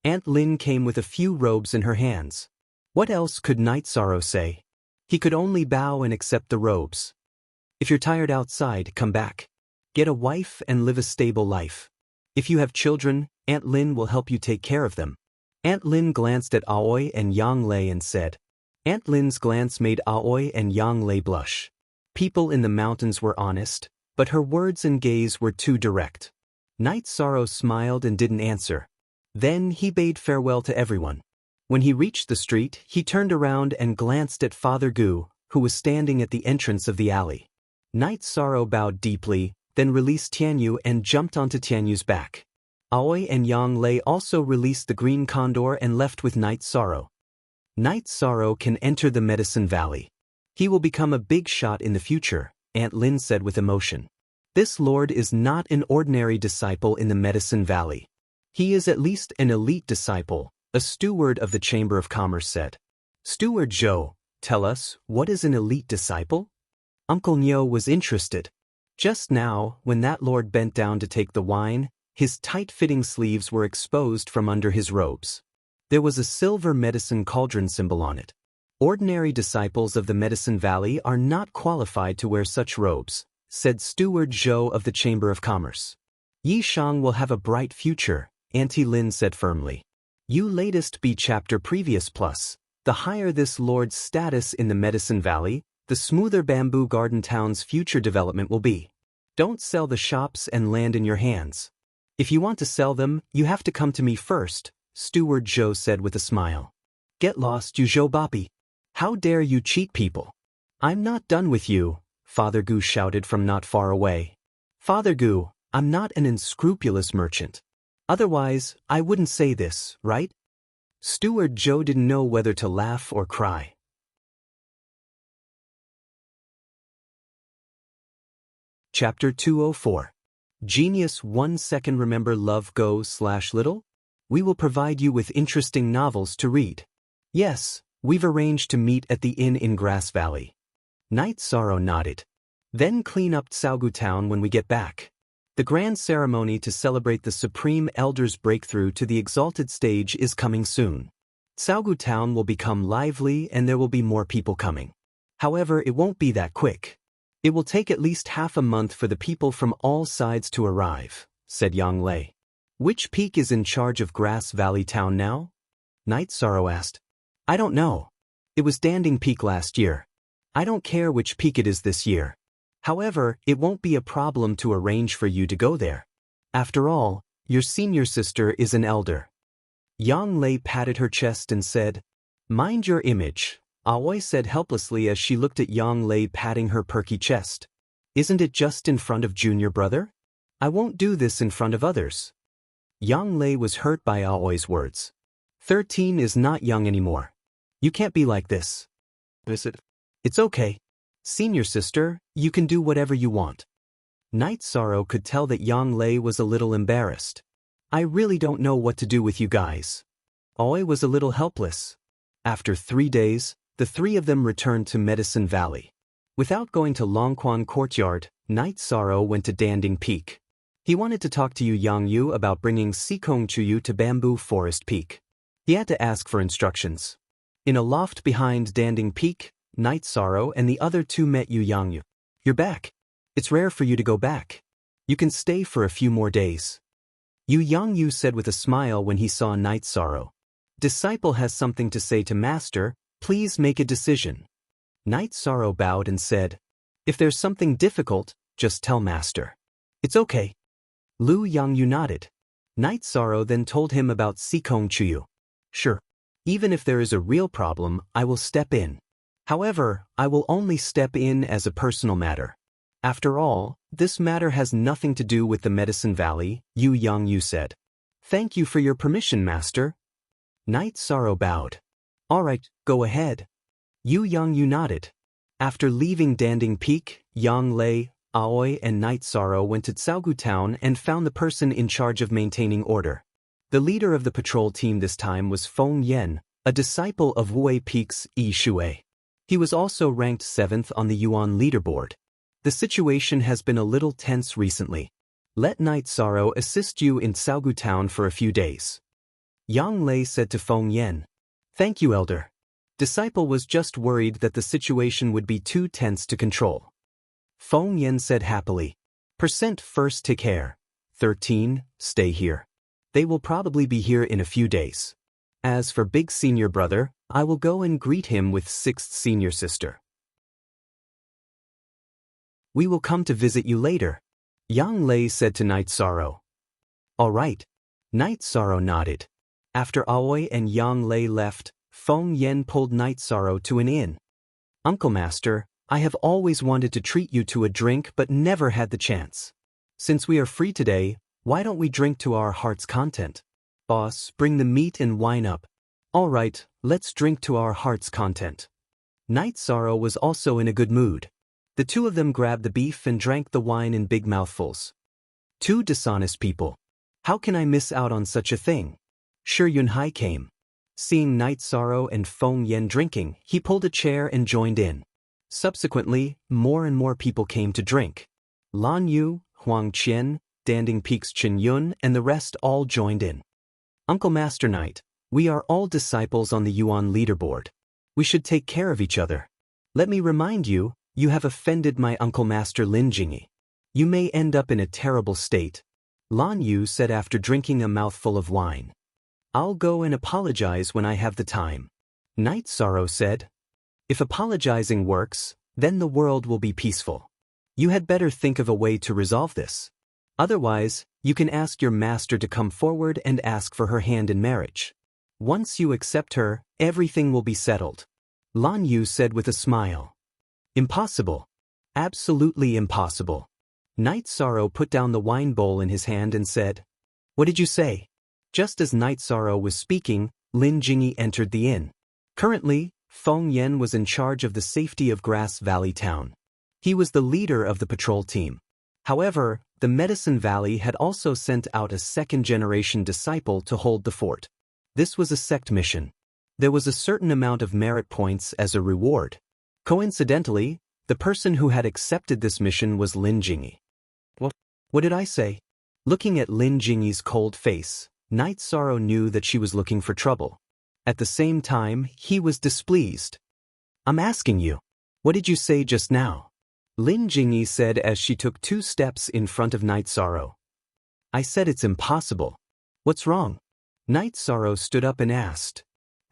Aunt Lin came with a few robes in her hands. What else could Night Sorrow say? He could only bow and accept the robes. If you're tired outside, come back. Get a wife and live a stable life. If you have children, Aunt Lin will help you take care of them. Aunt Lin glanced at Aoi and Yang Lei and said. Aunt Lin's glance made Aoi and Yang Lei blush. People in the mountains were honest, but her words and gaze were too direct. Night Sorrow smiled and didn't answer. Then he bade farewell to everyone. When he reached the street, he turned around and glanced at Father Gu, who was standing at the entrance of the alley. Night Sorrow bowed deeply, then released Tianyu and jumped onto Tianyu's back. Aoi and Yang Lei also released the green condor and left with Night Sorrow. Night Sorrow can enter the Medicine Valley. He will become a big shot in the future, Aunt Lin said with emotion. This lord is not an ordinary disciple in the Medicine Valley. He is at least an elite disciple, a steward of the Chamber of Commerce said. Steward Zhou, tell us, what is an elite disciple? Uncle Nyo was interested. Just now, when that lord bent down to take the wine, his tight-fitting sleeves were exposed from under his robes. There was a silver medicine cauldron symbol on it. Ordinary disciples of the Medicine Valley are not qualified to wear such robes, said Steward Zhou of the Chamber of Commerce. Yi Shang will have a bright future, Auntie Lin said firmly. You latest be chapter previous plus. The higher this lord's status in the Medicine Valley, the smoother Bamboo Garden Town's future development will be. Don't sell the shops and land in your hands. If you want to sell them, you have to come to me first, Steward Zhou said with a smile. Get lost, you Zhou Boppy. How dare you cheat people? I'm not done with you, Father Gu shouted from not far away. Father Gu, I'm not an unscrupulous merchant. Otherwise, I wouldn't say this, right? Steward Zhou didn't know whether to laugh or cry. Chapter 204. Genius 1 second. Remember Love Go/Little? We will provide you with interesting novels to read. Yes, we've arranged to meet at the inn in Grass Valley. Night Sorrow nodded. Then clean up Tsaogu Town when we get back. The grand ceremony to celebrate the Supreme Elder's breakthrough to the exalted stage is coming soon. Tsaogu Town will become lively and there will be more people coming. However, it won't be that quick. It will take at least half a month for the people from all sides to arrive, said Yang Lei. Which peak is in charge of Grass Valley Town now? Night Sorrow asked. I don't know. It was Danding Peak last year. I don't care which peak it is this year. However, it won't be a problem to arrange for you to go there. After all, your senior sister is an elder. Yang Lei patted her chest and said, Mind your image, Aoi said helplessly as she looked at Yang Lei patting her perky chest. Isn't it just in front of junior brother? I won't do this in front of others. Yang Lei was hurt by Aoi's words. 13 is not young anymore. You can't be like this. It's okay. Senior sister, you can do whatever you want. Night Sorrow could tell that Yang Lei was a little embarrassed. I really don't know what to do with you guys. Aoi was a little helpless. After 3 days, the three of them returned to Medicine Valley. Without going to Longquan Courtyard, Night Sorrow went to Danding Peak. He wanted to talk to Yang Yu about bringing Sikong Chuyu to Bamboo Forest Peak. He had to ask for instructions. In a loft behind Danding Peak, Night Sorrow and the other two met Yang Yu. You're back. It's rare for you to go back. You can stay for a few more days. Yang Yu said with a smile when he saw Night Sorrow. Disciple has something to say to Master, please make a decision. Night Sorrow bowed and said, If there's something difficult, just tell Master. It's okay. Yang Yu nodded. Night Sorrow then told him about Sikong Chuyu. Sure. Even if there is a real problem, I will step in. However, I will only step in as a personal matter. After all, this matter has nothing to do with the Medicine Valley, Yang Yu said. Thank you for your permission, Master. Night Sorrow bowed. All right, go ahead. Yang Yu nodded. After leaving Danding Peak, Yang Lei, Aoi and Night Sorrow went to Tsaogu Town and found the person in charge of maintaining order. The leader of the patrol team this time was Feng Yan, a disciple of Wei Peak's Yi Shui. He was also ranked 7th on the Yuan leaderboard. The situation has been a little tense recently. Let Night Sorrow assist you in Tsaogu Town for a few days. Yang Lei said to Feng Yan. Thank you, Elder. Disciple was just worried that the situation would be too tense to control. Feng Yan said happily. Percent first take care. 13, stay here. They will probably be here in a few days. As for big senior brother, I will go and greet him with 6th senior sister. We will come to visit you later, Yang Lei said to Night Sorrow. All right. Night Sorrow nodded. After Aoi and Yang Lei left, Feng Yan pulled Night Sorrow to an inn. Uncle Master, I have always wanted to treat you to a drink but never had the chance. Since we are free today, why don't we drink to our heart's content? Boss, bring the meat and wine up. All right, let's drink to our heart's content. Night Sorrow was also in a good mood. The two of them grabbed the beef and drank the wine in big mouthfuls. Two dishonest people. How can I miss out on such a thing? Shi Yunhai came. Seeing Night Sorrow and Feng Yan drinking, he pulled a chair and joined in. Subsequently, more and more people came to drink. Lan Yu, Huang Qian, Danding Peaks Chen Yun and the rest all joined in. Uncle Master Knight, we are all disciples on the Yuan leaderboard. We should take care of each other. Let me remind you, you have offended my Uncle Master Lin Jingyi. You may end up in a terrible state. Lan Yu said after drinking a mouthful of wine. I'll go and apologize when I have the time. Night Sorrow said. If apologizing works, then the world will be peaceful. You had better think of a way to resolve this. Otherwise, you can ask your master to come forward and ask for her hand in marriage. Once you accept her, everything will be settled. Lan Yu said with a smile. Impossible. Absolutely impossible. Night Sorrow put down the wine bowl in his hand and said, What did you say? Just as Night Sorrow was speaking, Lin Jingyi entered the inn. Currently, Feng Yan was in charge of the safety of Grass Valley Town. He was the leader of the patrol team. However, the Medicine Valley had also sent out a second-generation disciple to hold the fort. This was a sect mission. There was a certain amount of merit points as a reward. Coincidentally, the person who had accepted this mission was Lin Jingyi. What did I say? Looking at Lin Jingyi's cold face, Night Sorrow knew that she was looking for trouble. At the same time, he was displeased. I'm asking you, what did you say just now? Lin Jingyi said as she took 2 steps in front of Night Sorrow. I said it's impossible. What's wrong? Night Sorrow stood up and asked.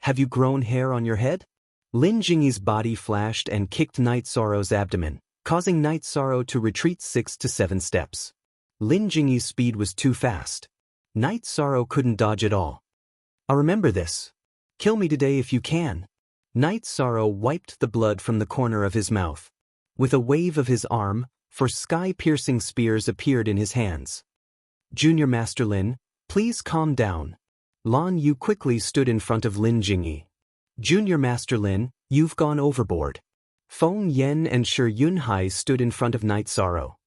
Have you grown hair on your head? Lin Jingyi's body flashed and kicked Night Sorrow's abdomen, causing Night Sorrow to retreat 6 to 7 steps. Lin Jingyi's speed was too fast. Night Sorrow couldn't dodge at all. I'll remember this. Kill me today if you can. Night Sorrow wiped the blood from the corner of his mouth. With a wave of his arm, 4 sky-piercing spears appeared in his hands. Junior Master Lin, please calm down. Lan Yu quickly stood in front of Lin Jingyi. Junior Master Lin, you've gone overboard. Feng Yan and Shi Yunhai stood in front of Night Sorrow.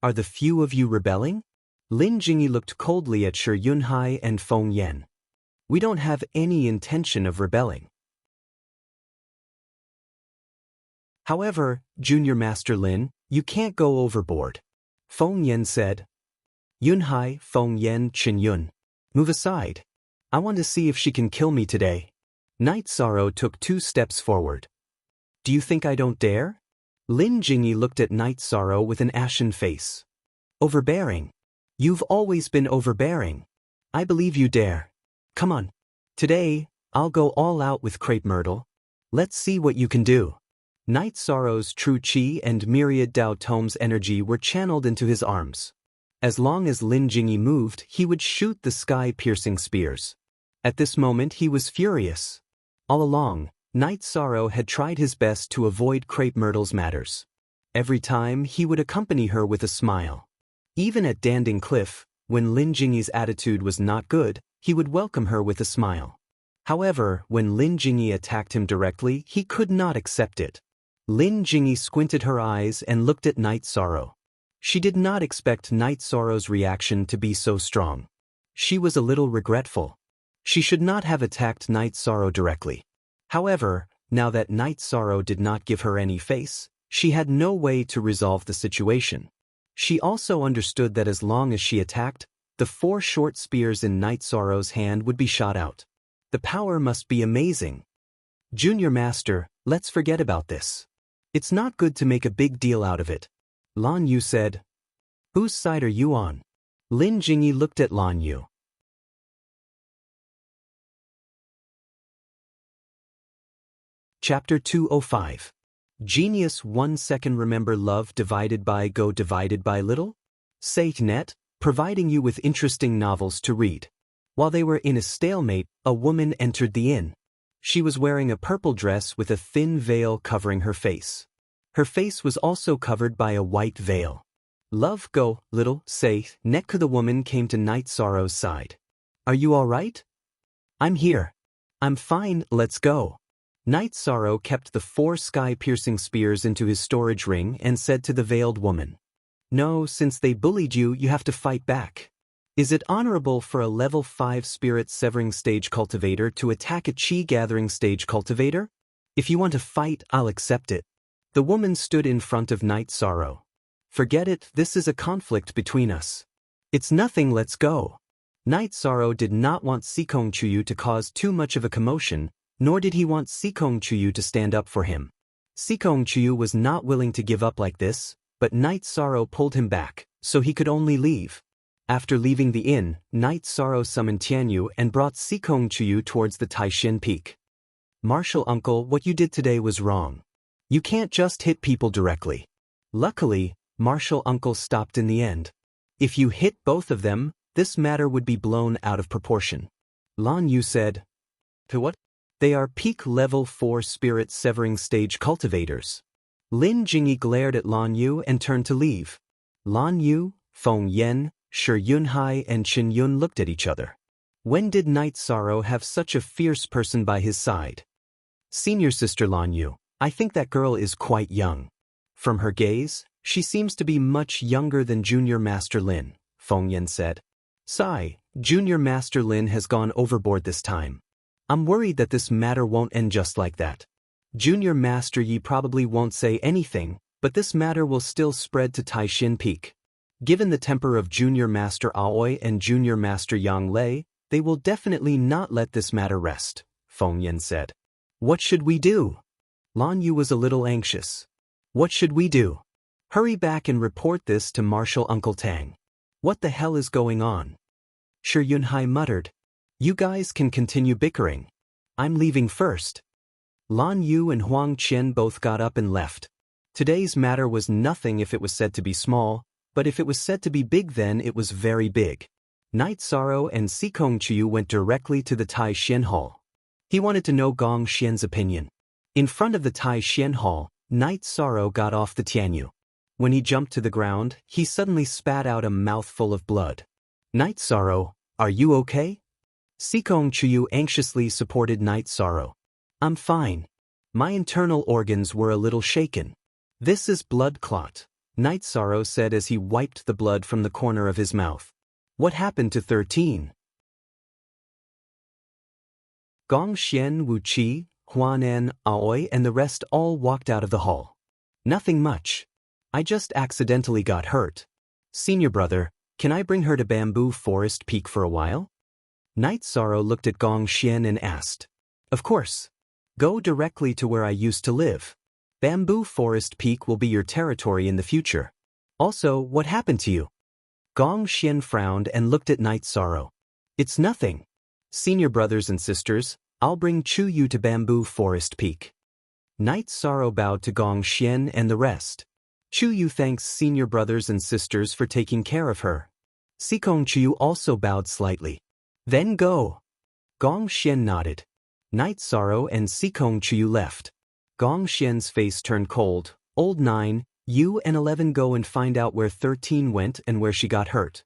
Are the few of you rebelling? Lin Jingyi looked coldly at Shi Yunhai and Feng Yan. We don't have any intention of rebelling. However, Junior Master Lin, you can't go overboard. Feng Yan said. Yunhai, Feng Yan, Chen Yun. Move aside. I want to see if she can kill me today. Night Sorrow took 2 steps forward. Do you think I don't dare? Lin Jingyi looked at Night Sorrow with an ashen face. Overbearing. You've always been overbearing. I believe you dare. Come on. Today, I'll go all out with Crepe Myrtle. Let's see what you can do. Night Sorrow's true chi and myriad Dao Tome's energy were channeled into his arms. As long as Lin Jingyi moved, he would shoot the sky-piercing spears. At this moment he was furious. All along, Night Sorrow had tried his best to avoid Crepe Myrtle's matters. Every time he would accompany her with a smile. Even at Danding Cliff, when Lin Jingyi's attitude was not good, he would welcome her with a smile. However, when Lin Jingyi attacked him directly, he could not accept it. Lin Jingyi squinted her eyes and looked at Night Sorrow. She did not expect Night Sorrow's reaction to be so strong. She was a little regretful. She should not have attacked Night Sorrow directly. However, now that Night Sorrow did not give her any face, she had no way to resolve the situation. She also understood that as long as she attacked, the 4 short spears in Night Sorrow's hand would be shot out. The power must be amazing. Junior Master, let's forget about this. It's not good to make a big deal out of it. Lan Yu said. Whose side are you on? Lin Jingyi looked at Lan Yu. Chapter 205. Genius 1 second. Remember love divided by go divided by little? SateNet, providing you with interesting novels to read. While they were in a stalemate, a woman entered the inn. She was wearing a purple dress with a thin veil covering her face. Her face was also covered by a white veil. Love go, little, Saith, Netka. The woman came to Night Sorrow's side. Are you all right? I'm here. I'm fine, let's go. Night Sorrow kept the 4 sky-piercing spears into his storage ring and said to the veiled woman, "No, since they bullied you, you have to fight back. Is it honorable for a level 5 spirit-severing stage cultivator to attack a chi-gathering stage cultivator? If you want to fight, I'll accept it." The woman stood in front of Night Sorrow. "Forget it, this is a conflict between us. It's nothing, let's go." Night Sorrow did not want Sikong Chuyu to cause too much of a commotion, nor did he want Sikong Chuyu to stand up for him. Sikong Chuyu was not willing to give up like this, but Night Sorrow pulled him back, so he could only leave. After leaving the inn, Night Sorrow summoned Tianyu and brought Sikong Chuyu towards the Taishin Peak. "Martial uncle, what you did today was wrong. You can't just hit people directly." Luckily, Martial uncle stopped in the end. "If you hit both of them, this matter would be blown out of proportion." Lan Yu said, "To what?" "They are peak level 4 spirit-severing stage cultivators." Lin Jingyi glared at Lan Yu and turned to leave. Lan Yu, Feng Yan, Shi Yunhai and Qin Yun looked at each other. When did Night Sorrow have such a fierce person by his side? "Senior sister Lan Yu, I think that girl is quite young. From her gaze, she seems to be much younger than Junior Master Lin," Feng Yan said. "Sigh, Junior Master Lin has gone overboard this time. I'm worried that this matter won't end just like that. Junior Master Yi probably won't say anything, but this matter will still spread to Taishin Peak. Given the temper of Junior Master Aoi and Junior Master Yang Lei, they will definitely not let this matter rest," Feng Yan said. "What should we do?" Lan Yu was a little anxious. "What should we do? Hurry back and report this to Martial Uncle Tang. What the hell is going on?" Shi Yunhai muttered. "You guys can continue bickering. I'm leaving first." Lan Yu and Huang Qian both got up and left. Today's matter was nothing if it was said to be small, but if it was said to be big then it was very big. Night Sorrow and Sikong Chuyu went directly to the Tai Xian Hall. He wanted to know Gong Xian's opinion. In front of the Tai Xian Hall, Night Sorrow got off the Tianyu. When he jumped to the ground, he suddenly spat out a mouthful of blood. "Night Sorrow, are you okay?" Sikong Chuyu anxiously supported Night Sorrow. "I'm fine. My internal organs were a little shaken." "This is blood clot," Night Sorrow said as he wiped the blood from the corner of his mouth. "What happened to 13? Gong Xian, Wu Qi, Huanan, Aoi and the rest all walked out of the hall. "Nothing much. I just accidentally got hurt. Senior brother, can I bring her to Bamboo Forest Peak for a while?" Night Sorrow looked at Gong Xian and asked. "Of course. Go directly to where I used to live. Bamboo Forest Peak will be your territory in the future. Also, what happened to you?" Gong Xian frowned and looked at Night Sorrow. "It's nothing. Senior brothers and sisters, I'll bring Chu Yu to Bamboo Forest Peak." Night Sorrow bowed to Gong Xian and the rest. Chu Yu thanks senior brothers and sisters for taking care of her. Sikong Chuyu also bowed slightly. "Then go." Gong Xian nodded. Night Sorrow and Sikong Chuyu left. Gong Xian's face turned cold. "Old 9, you and 11 go and find out where 13 went and where she got hurt."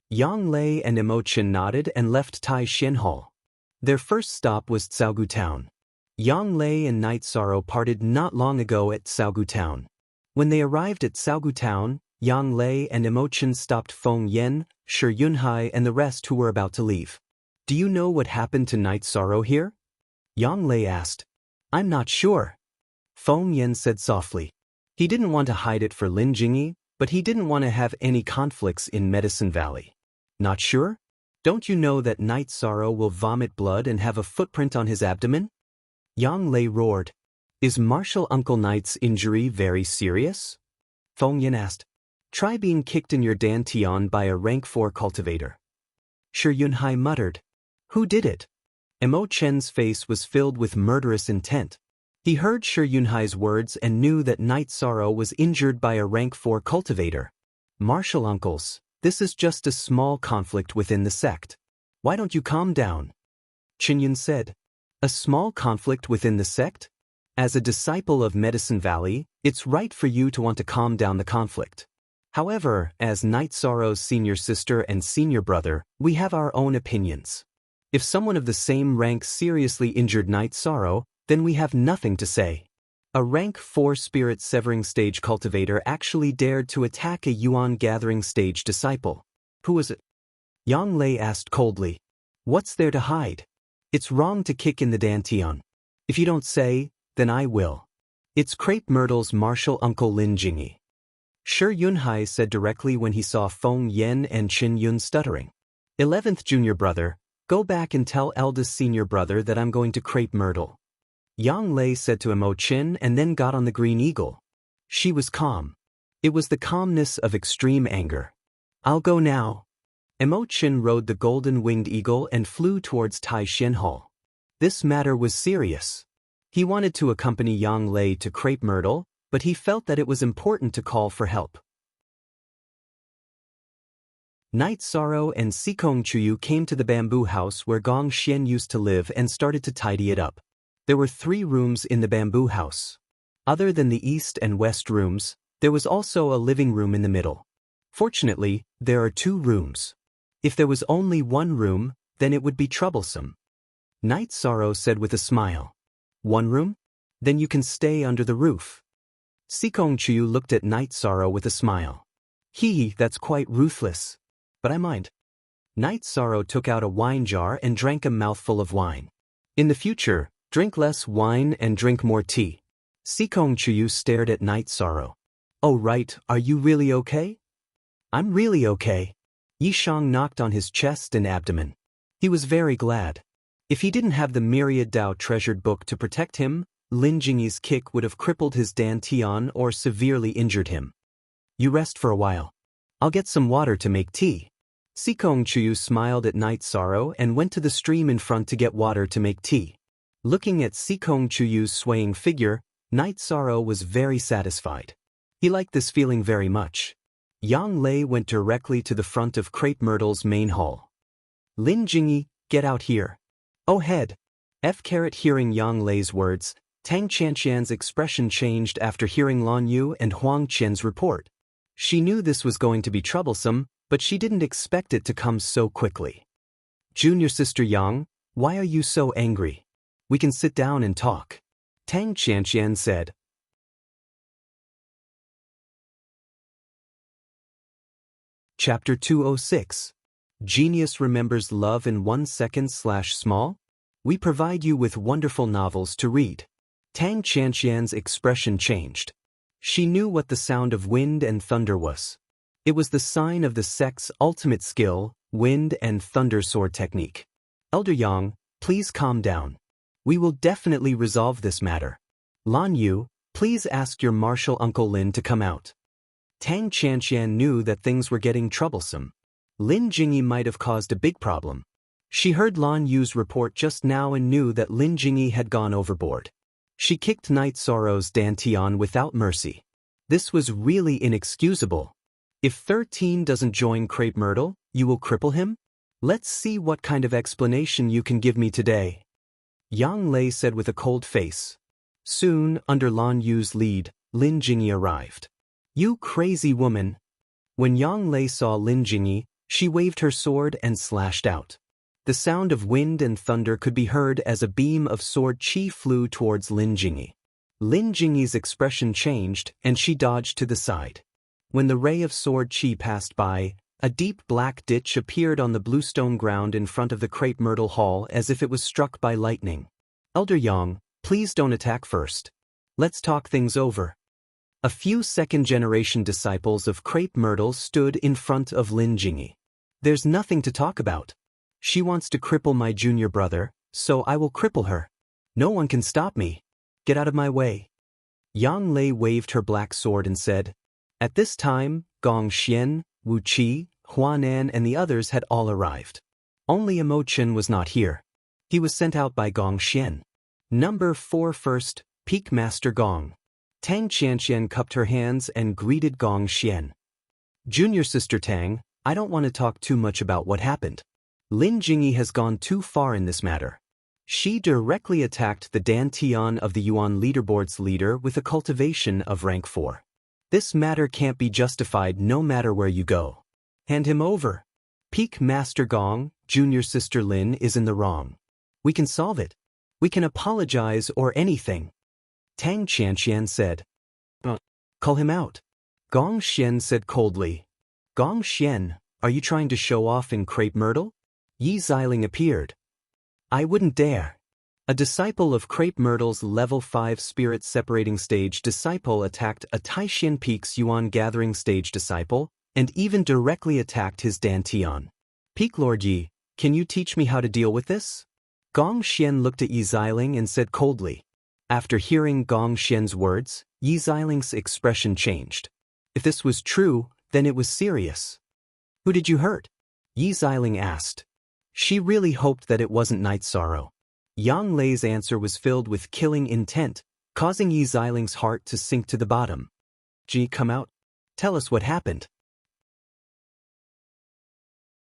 Yang Lei and Emochin nodded and left Tai Xian Hall. Their first stop was Tsaogu Town. Yang Lei and Night Sorrow parted not long ago at Tsaogu Town. When they arrived at Tsaogu Town, Yang Lei and Emochin stopped Feng Yan, Shi Yunhai and the rest who were about to leave. "Do you know what happened to Night Sorrow here?" Yang Lei asked. "I'm not sure." Feng Yan said softly. He didn't want to hide it for Lin Jingyi, but he didn't want to have any conflicts in Medicine Valley. "Not sure? Don't you know that Night Sorrow will vomit blood and have a footprint on his abdomen?" Yang Lei roared. "Is Martial Uncle Knight's injury very serious?" Feng Yan asked. "Try being kicked in your dantian by a rank 4 cultivator." Shi Yunhai muttered. "Who did it?" Emo Chen's face was filled with murderous intent. He heard Shi Yunhai's words and knew that Night Sorrow was injured by a rank 4 cultivator. "Martial uncles, this is just a small conflict within the sect. Why don't you calm down?" Qingyun said. "A small conflict within the sect? As a disciple of Medicine Valley, it's right for you to want to calm down the conflict. However, as Night Sorrow's senior sister and senior brother, we have our own opinions. If someone of the same rank seriously injured Night Sorrow, then we have nothing to say. A rank 4 spirit severing stage cultivator actually dared to attack a Yuan gathering stage disciple. Who was it? Yang Lei asked coldly. What's there to hide? It's wrong to kick in the Dantian. If you don't say, then I will. It's Crepe Myrtle's martial uncle Lin Jingyi. Shi Yunhai said directly when he saw Feng Yan and Qin Yun stuttering. 11th junior brother, go back and tell eldest senior brother that I'm going to Crepe Myrtle. Yang Lei said to Mo Qin and then got on the green eagle. She was calm. It was the calmness of extreme anger. I'll go now. Mo Qin rode the golden-winged eagle and flew towards Tai Xian Hall. This matter was serious. He wanted to accompany Yang Lei to Crepe Myrtle, but he felt that it was important to call for help. Night Sorrow and Sikong Chuyu came to the bamboo house where Gong Xian used to live and started to tidy it up. There were 3 rooms in the bamboo house. Other than the east and west rooms, there was also a living room in the middle. Fortunately, there are 2 rooms. If there was only 1 room, then it would be troublesome. Night Sorrow said with a smile. 1 room? Then you can stay under the roof. Sikong Chuyu looked at Night Sorrow with a smile. That's quite ruthless. But I mind. Night Sorrow took out a wine jar and drank a mouthful of wine. In the future, drink less wine and drink more tea. Sikong Chuyu stared at Night Sorrow. Oh right, are you really okay? I'm really okay. Yishang knocked on his chest and abdomen. He was very glad. If he didn't have the Myriad Dao treasured book to protect him, Lin Jingyi's kick would have crippled his Dantian or severely injured him. You rest for a while. I'll get some water to make tea. Sikong Chuyu smiled at Night Sorrow and went to the stream in front to get water to make tea. Looking at Sikong Chuyu's swaying figure, Night Sorrow was very satisfied. He liked this feeling very much. Yang Lei went directly to the front of Crepe Myrtle's main hall. Lin Jingyi, get out here. Oh head. Hearing Yang Lei's words, Tang Qianqian's expression changed after hearing Lan Yu and Huang Qian's report. She knew this was going to be troublesome, but she didn't expect it to come so quickly. Junior sister Yang, why are you so angry? We can sit down and talk. Tang Qianqian said. Chapter 206. Genius Remembers Love in 1 second/small? We provide you with wonderful novels to read. Tang Qianqian's expression changed. She knew what the sound of wind and thunder was. It was the sign of the sect's ultimate skill, wind and thunder sword technique. Elder Yang, please calm down. We will definitely resolve this matter. Lan Yu, please ask your martial uncle Lin to come out. Tang Qianqian knew that things were getting troublesome. Lin Jingyi might have caused a big problem. She heard Lan Yu's report just now and knew that Lin Jingyi had gone overboard. She kicked Night Sorrow's Dantian without mercy. This was really inexcusable. If 13 doesn't join Crepe Myrtle, you will cripple him? Let's see what kind of explanation you can give me today. Yang Lei said with a cold face. Soon, under Lan Yu's lead, Lin Jingyi arrived. You crazy woman. When Yang Lei saw Lin Jingyi, she waved her sword and slashed out. The sound of wind and thunder could be heard as a beam of sword chi flew towards Lin Jingyi. Lin Jingyi's expression changed and she dodged to the side. When the ray of sword chi passed by, a deep black ditch appeared on the bluestone ground in front of the Crepe Myrtle Hall as if it was struck by lightning. Elder Yang, please don't attack first. Let's talk things over. A few second-generation disciples of Crepe Myrtle stood in front of Lin Jingyi. There's nothing to talk about. She wants to cripple my junior brother, so I will cripple her. No one can stop me. Get out of my way. Yang Lei waved her black sword and said. At this time, Gong Xian, Wu Qi, Huanan and the others had all arrived. Only Mo Qin was not here. He was sent out by Gong Xian. Number 4 first, Peak Master Gong. Tang Qianqian cupped her hands and greeted Gong Xian. Junior sister Tang, I don't want to talk too much about what happened. Lin Jingyi has gone too far in this matter. She directly attacked the Dantian of the Yuan leaderboard's leader with a cultivation of rank 4. This matter can't be justified no matter where you go. Hand him over. Peak Master Gong, Junior Sister Lin is in the wrong. We can solve it. We can apologize or anything. Tang Qianqian said. Call him out. Gong Xian said coldly. Gong Xian, are you trying to show off in crepe myrtle? Yi Xiling appeared. I wouldn't dare. A disciple of Crepe Myrtle's level 5 spirit separating stage disciple attacked a Taishan Peak's Yuan gathering stage disciple, and even directly attacked his Dantian. Peak Lord Yi, can you teach me how to deal with this? Gong Xian looked at Yi Xiling and said coldly. After hearing Gong Xian's words, Yi Xiling's expression changed. If this was true, then it was serious. Who did you hurt? Yi Xiling asked. She really hoped that it wasn't Night Sorrow. Yang Lei's answer was filled with killing intent, causing Yi Xiling's heart to sink to the bottom. Ji, come out. Tell us what happened.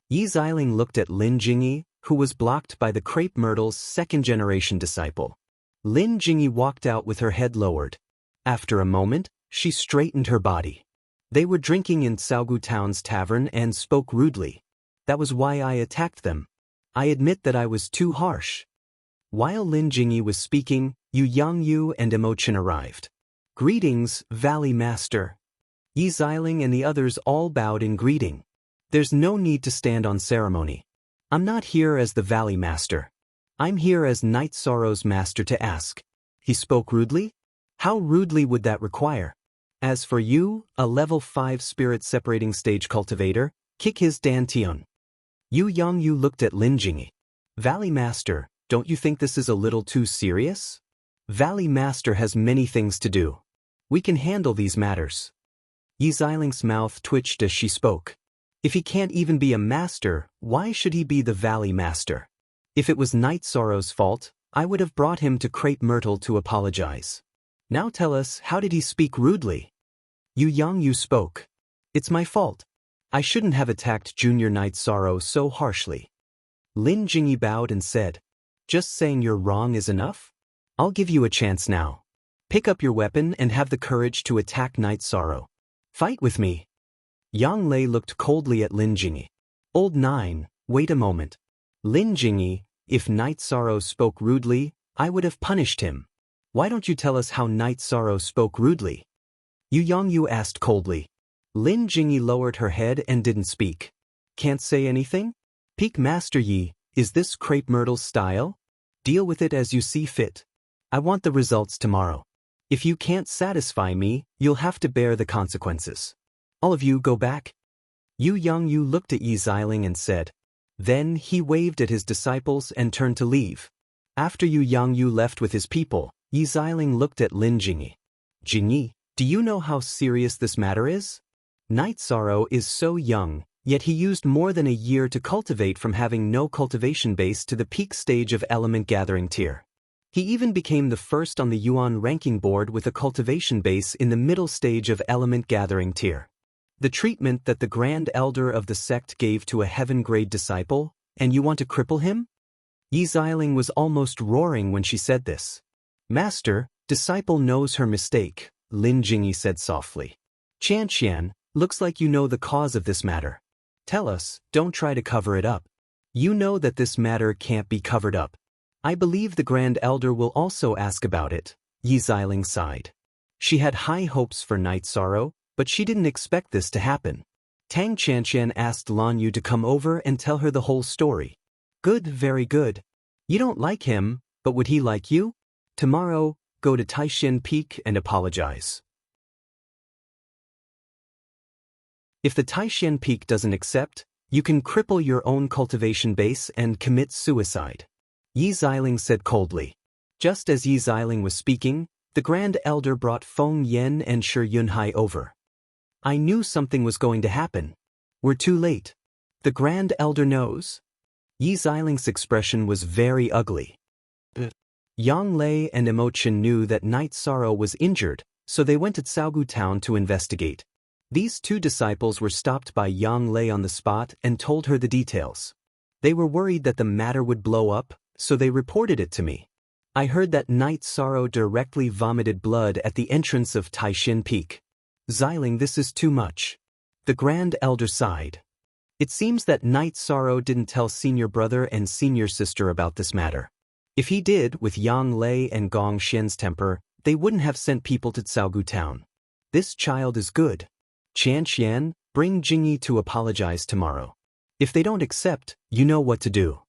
Yi Xiling looked at Lin Jingyi, who was blocked by the Crepe Myrtle's second-generation disciple. Lin Jingyi walked out with her head lowered. After a moment, she straightened her body. They were drinking in Saogu Town's tavern and spoke rudely. That was why I attacked them. I admit that I was too harsh. While Lin Jingyi was speaking, Yu Yangyu and Emochin arrived. Greetings, Valley Master. Yi Xiling and the others all bowed in greeting. There's no need to stand on ceremony. I'm not here as the Valley Master. I'm here as Night Sorrow's master to ask. He spoke rudely? How rudely would that require? As for you, a level 5 spirit separating stage cultivator, kick his Dantian. Yu Yangyu looked at Lin Jingyi. Valley Master, don't you think this is a little too serious? Valley Master has many things to do. We can handle these matters. Yi Xiling's mouth twitched as she spoke. If he can't even be a master, why should he be the Valley Master? If it was Night Sorrow's fault, I would have brought him to Crepe Myrtle to apologize. Now tell us, how did he speak rudely? Yu Yangyu spoke. It's my fault. I shouldn't have attacked Junior Night Sorrow so harshly. Lin Jingyi bowed and said, just saying you're wrong is enough? I'll give you a chance now. Pick up your weapon and have the courage to attack Night Sorrow. Fight with me. Yang Lei looked coldly at Lin Jingyi. Old Nine, wait a moment. Lin Jingyi, if Night Sorrow spoke rudely, I would have punished him. Why don't you tell us how Night Sorrow spoke rudely? Yu Yangyu asked coldly. Lin Jingyi lowered her head and didn't speak. Can't say anything? Peak Master Yi, is this Crepe Myrtle's style? Deal with it as you see fit. I want the results tomorrow. If you can't satisfy me, you'll have to bear the consequences. All of you go back. Yu Yangyu looked at Yi Xiling and said. Then he waved at his disciples and turned to leave. After Yu Yangyu left with his people, Yi Xiling looked at Lin Jingyi. Jingyi, do you know how serious this matter is? Night Sorrow is so young, yet he used more than a year to cultivate from having no cultivation base to the peak stage of element gathering tier. He even became the first on the Yuan ranking board with a cultivation base in the middle stage of element gathering tier. The treatment that the Grand Elder of the sect gave to a heaven-grade disciple, and you want to cripple him? Yi Xiling was almost roaring when she said this. Master, disciple knows her mistake, Lin Jingyi said softly. Qianqian, looks like you know the cause of this matter. Tell us, don't try to cover it up. You know that this matter can't be covered up. I believe the Grand Elder will also ask about it, Yi Xiling sighed. She had high hopes for Night Sorrow, but she didn't expect this to happen. Tang Qianqian asked Lan Yu to come over and tell her the whole story. Good, very good. You don't like him, but would he like you? Tomorrow, go to Taishan Peak and apologize. If the Taishan Peak doesn't accept, you can cripple your own cultivation base and commit suicide. Yi Xiling said coldly. Just as Yi Xiling was speaking, the Grand Elder brought Feng Yan and Shi Yunhai over. I knew something was going to happen. We're too late. The Grand Elder knows. Yi Xiling's expression was very ugly. Yang Lei and Emochin knew that Night Sorrow was injured, so they went to Saogu Town to investigate. These two disciples were stopped by Yang Lei on the spot and told her the details. They were worried that the matter would blow up, so they reported it to me. I heard that Night Sorrow directly vomited blood at the entrance of Taishan Peak. Xiling, this is too much. The Grand Elder sighed. It seems that Night Sorrow didn't tell Senior Brother and Senior Sister about this matter. If he did, with Yang Lei and Gong Xian's temper, they wouldn't have sent people to Caogu town. This child is good. Qian Qian, bring Jingyi to apologize tomorrow. If they don't accept, you know what to do.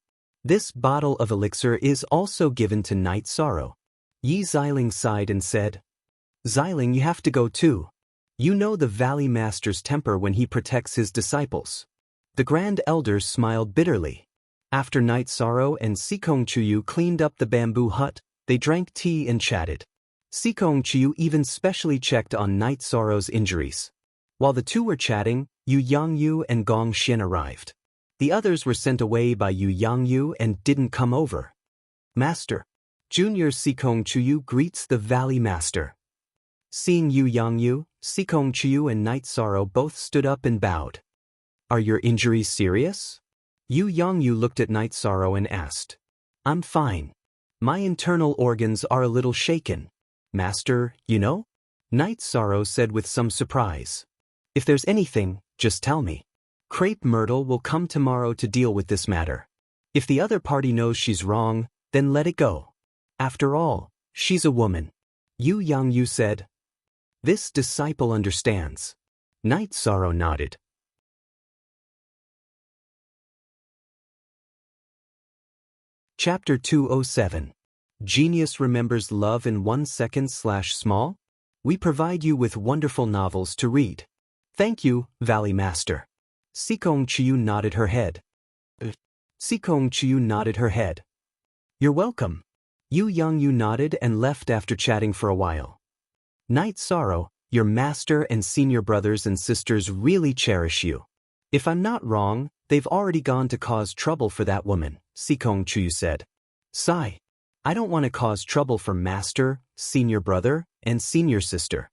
This bottle of elixir is also given to Night Sorrow. Yi Xiling sighed and said, Xiling, you have to go too. You know the Valley Master's temper when he protects his disciples. The Grand Elders smiled bitterly. After Night Sorrow and Sikong Chuyu cleaned up the bamboo hut, they drank tea and chatted. Sikong Chuyu even specially checked on Night Sorrow's injuries. While the two were chatting, Yu Yangyu and Gong Xian arrived. The others were sent away by Yu Yangyu and didn't come over. Master. Junior Sikong Chuyu greets the Valley Master. Seeing Yu Yangyu, Sikong Chuyu and Night Sorrow both stood up and bowed. Are your injuries serious? Yu Yangyu looked at Night Sorrow and asked. I'm fine. My internal organs are a little shaken. Master, you know? Night Sorrow said with some surprise. If there's anything, just tell me. Crepe Myrtle will come tomorrow to deal with this matter. If the other party knows she's wrong, then let it go. After all, she's a woman. Yu Yangyu said. This disciple understands. Night Sorrow nodded. Chapter 207. Genius Remembers Love in 1 second/small? We provide you with wonderful novels to read. Thank you, Valley Master. Sikong Chuyu nodded her head. Sikong Chuyu nodded her head. You're welcome. Yu Yangyu nodded and left after chatting for a while. Night Sorrow, your master and senior brothers and sisters really cherish you. If I'm not wrong, they've already gone to cause trouble for that woman, Sikong Chuyu said. Sigh. I don't want to cause trouble for master, senior brother, and senior sister.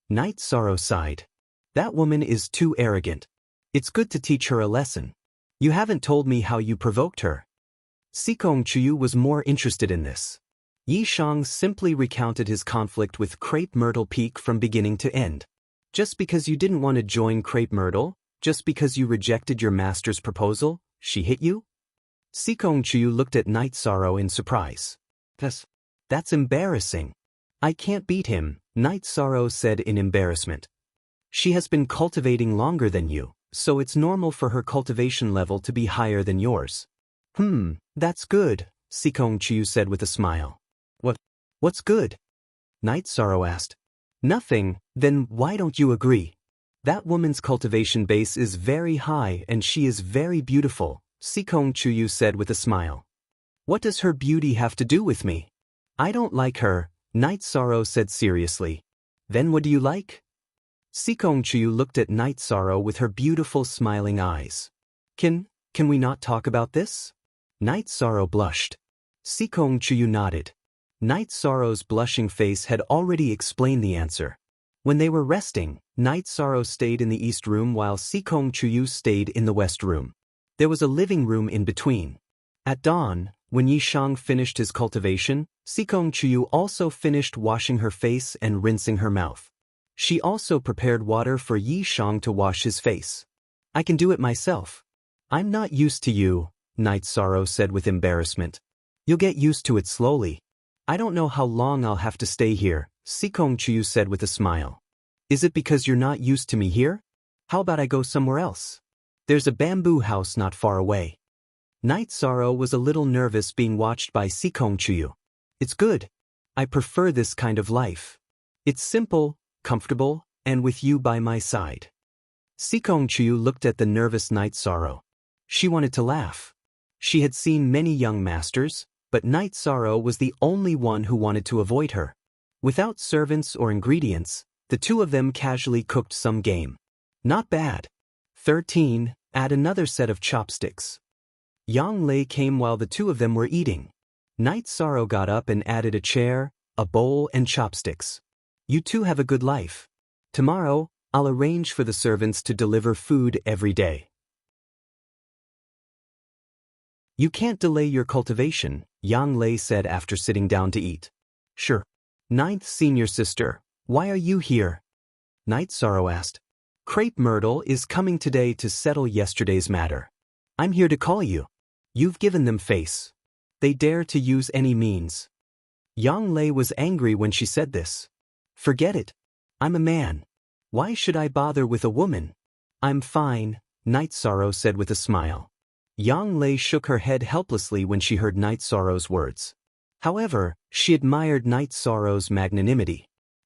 Night Sorrow sighed. That woman is too arrogant. It's good to teach her a lesson. You haven't told me how you provoked her. Sikong Chuyu was more interested in this. Yi Shang simply recounted his conflict with Crepe Myrtle Peak from beginning to end. Just because you didn't want to join Crepe Myrtle, just because you rejected your master's proposal, she hit you? Sikong Chuyu looked at Night Sorrow in surprise. That's embarrassing. I can't beat him, Night Sorrow said in embarrassment. She has been cultivating longer than you, so it's normal for her cultivation level to be higher than yours. That's good, Sikong Chuyu said with a smile. What's good? Night Sorrow asked. Nothing, then why don't you agree? That woman's cultivation base is very high and she is very beautiful, Sikong Chuyu said with a smile. What does her beauty have to do with me? I don't like her, Night Sorrow said seriously. Then what do you like? Sikong Chuyu looked at Night Sorrow with her beautiful smiling eyes. Can we not talk about this? Night Sorrow blushed. Sikong Chuyu nodded. Night Sorrow's blushing face had already explained the answer. When they were resting, Night Sorrow stayed in the east room while Sikong Chuyu stayed in the west room. There was a living room in between. At dawn, when Yi Shang finished his cultivation, Sikong Chuyu also finished washing her face and rinsing her mouth. She also prepared water for Yi Shang to wash his face. I can do it myself. I'm not used to you, Night Sorrow said with embarrassment. You'll get used to it slowly. I don't know how long I'll have to stay here, Sikong Chuyu said with a smile. Is it because you're not used to me here? How about I go somewhere else? There's a bamboo house not far away. Night Sorrow was a little nervous being watched by Sikong Chuyu. It's good. I prefer this kind of life. It's simple, comfortable, and with you by my side. Sikong Chuyu looked at the nervous Night Sorrow. She wanted to laugh. She had seen many young masters, but Night Sorrow was the only one who wanted to avoid her. Without servants or ingredients, the two of them casually cooked some game. Not bad. 13. Add another set of chopsticks. Yang Lei came while the two of them were eating. Night Sorrow got up and added a chair, a bowl and chopsticks. You two have a good life. Tomorrow, I'll arrange for the servants to deliver food every day. You can't delay your cultivation, Yang Lei said after sitting down to eat. Sure. Ninth senior sister, why are you here? Night Sorrow asked. Crepe Myrtle is coming today to settle yesterday's matter. I'm here to call you. You've given them face. they dare to use any means. Yang Lei was angry when she said this. Forget it. I'm a man. Why should I bother with a woman? I'm fine, Night Sorrow said with a smile. Yang Lei shook her head helplessly when she heard Night Sorrow's words. However, she admired Night Sorrow's magnanimity.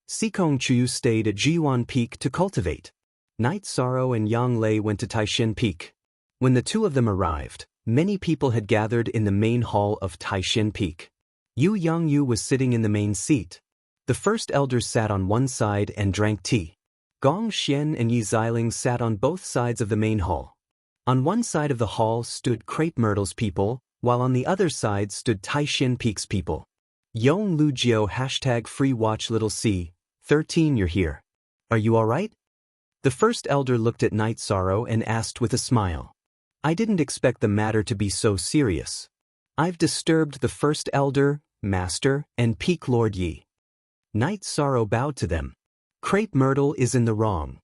Sikong Chuyu stayed at Jiwan Peak to cultivate. Night Sorrow and Yang Lei went to Taishan Peak. When the two of them arrived, many people had gathered in the main hall of Taishan Peak. Yu Yangyu was sitting in the main seat. The first elders sat on one side and drank tea. Gong Xian and Yi Xiling sat on both sides of the main hall. On one side of the hall stood Crepe Myrtle's people, while on the other side stood Taishan Peak's people. Yong Lu Jiao #FreeWatchLittleC, 13 You're here. Are you alright? The first elder looked at Night Sorrow and asked with a smile. I didn't expect the matter to be so serious. I've disturbed the first elder, master, and Peak Lord Yi. Night Sorrow bowed to them. Crepe Myrtle is in the wrong.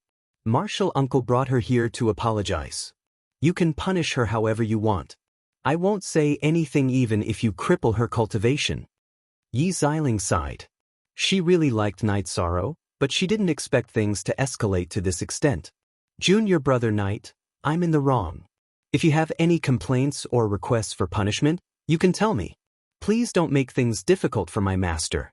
Martial Uncle brought her here to apologize. You can punish her however you want. I won't say anything even if you cripple her cultivation. Yi Xiling sighed. She really liked Night Sorrow, but she didn't expect things to escalate to this extent. Junior brother Night, I'm in the wrong. If you have any complaints or requests for punishment, you can tell me. Please don't make things difficult for my master.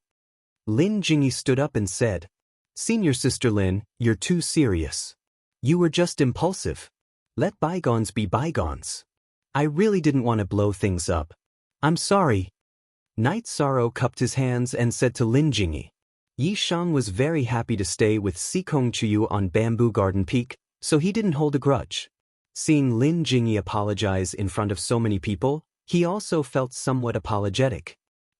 Lin Jingyi stood up and said, Senior Sister Lin, you're too serious. You were just impulsive. Let bygones be bygones. I really didn't want to blow things up. I'm sorry. Night Sorrow cupped his hands and said to Lin Jingyi. Yi Shang was very happy to stay with Sikong Chuyu on Bamboo Garden Peak, so he didn't hold a grudge. Seeing Lin Jingyi apologize in front of so many people, he also felt somewhat apologetic.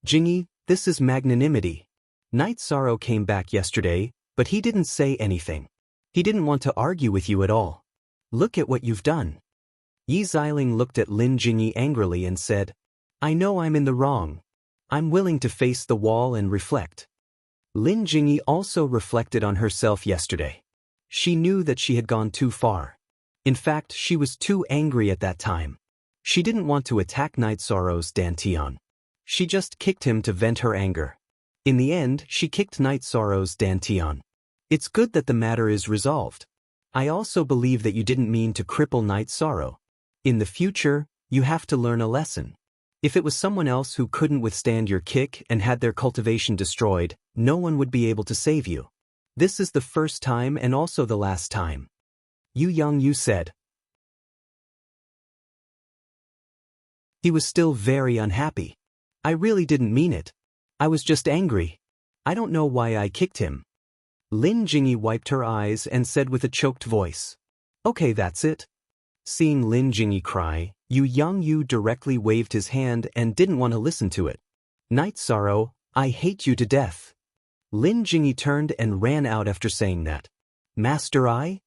Jingyi, this is magnanimity. Night Sorrow came back yesterday, but he didn't say anything. He didn't want to argue with you at all. Look at what you've done. Yi Xiling looked at Lin Jingyi angrily and said, I know I'm in the wrong. I'm willing to face the wall and reflect. Lin Jingyi also reflected on herself yesterday. She knew that she had gone too far. In fact, she was too angry at that time. She didn't want to attack Night Sorrow's Dantian. She just kicked him to vent her anger. In the end, she kicked Night Sorrow's Dantian. It's good that the matter is resolved. I also believe that you didn't mean to cripple Night Sorrow. In the future, you have to learn a lesson. If it was someone else who couldn't withstand your kick and had their cultivation destroyed, no one would be able to save you. This is the first time and also the last time. Yu Yangyu said. He was still very unhappy. I really didn't mean it. I was just angry. I don't know why I kicked him. Lin Jingyi wiped her eyes and said with a choked voice. Okay, that's it. Seeing Lin Jingyi cry, Yu Yangyu directly waved his hand and didn't want to listen to it. Night Sorrow, I hate you to death. Lin Jingyi turned and ran out after saying that. Master I?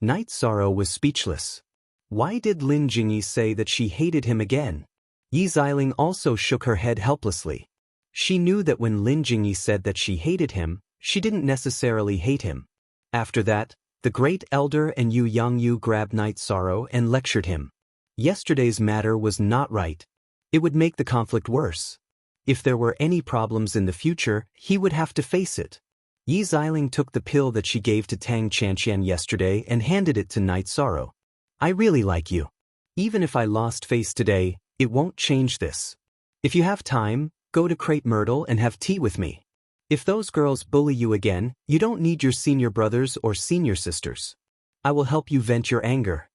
Night Sorrow was speechless. Why did Lin Jingyi say that she hated him again? Yi Xiling also shook her head helplessly. She knew that when Lin Jingyi said that she hated him, she didn't necessarily hate him. After that, the great elder and Yu Yangyu grabbed Night Sorrow and lectured him. Yesterday's matter was not right. It would make the conflict worse. If there were any problems in the future, he would have to face it. Yi Xiling took the pill that she gave to Tang Chanqian yesterday and handed it to Night Sorrow. I really like you. Even if I lost face today, it won't change this. If you have time, go to Crepe Myrtle and have tea with me. If those girls bully you again, you don't need your senior brothers or senior sisters. I will help you vent your anger.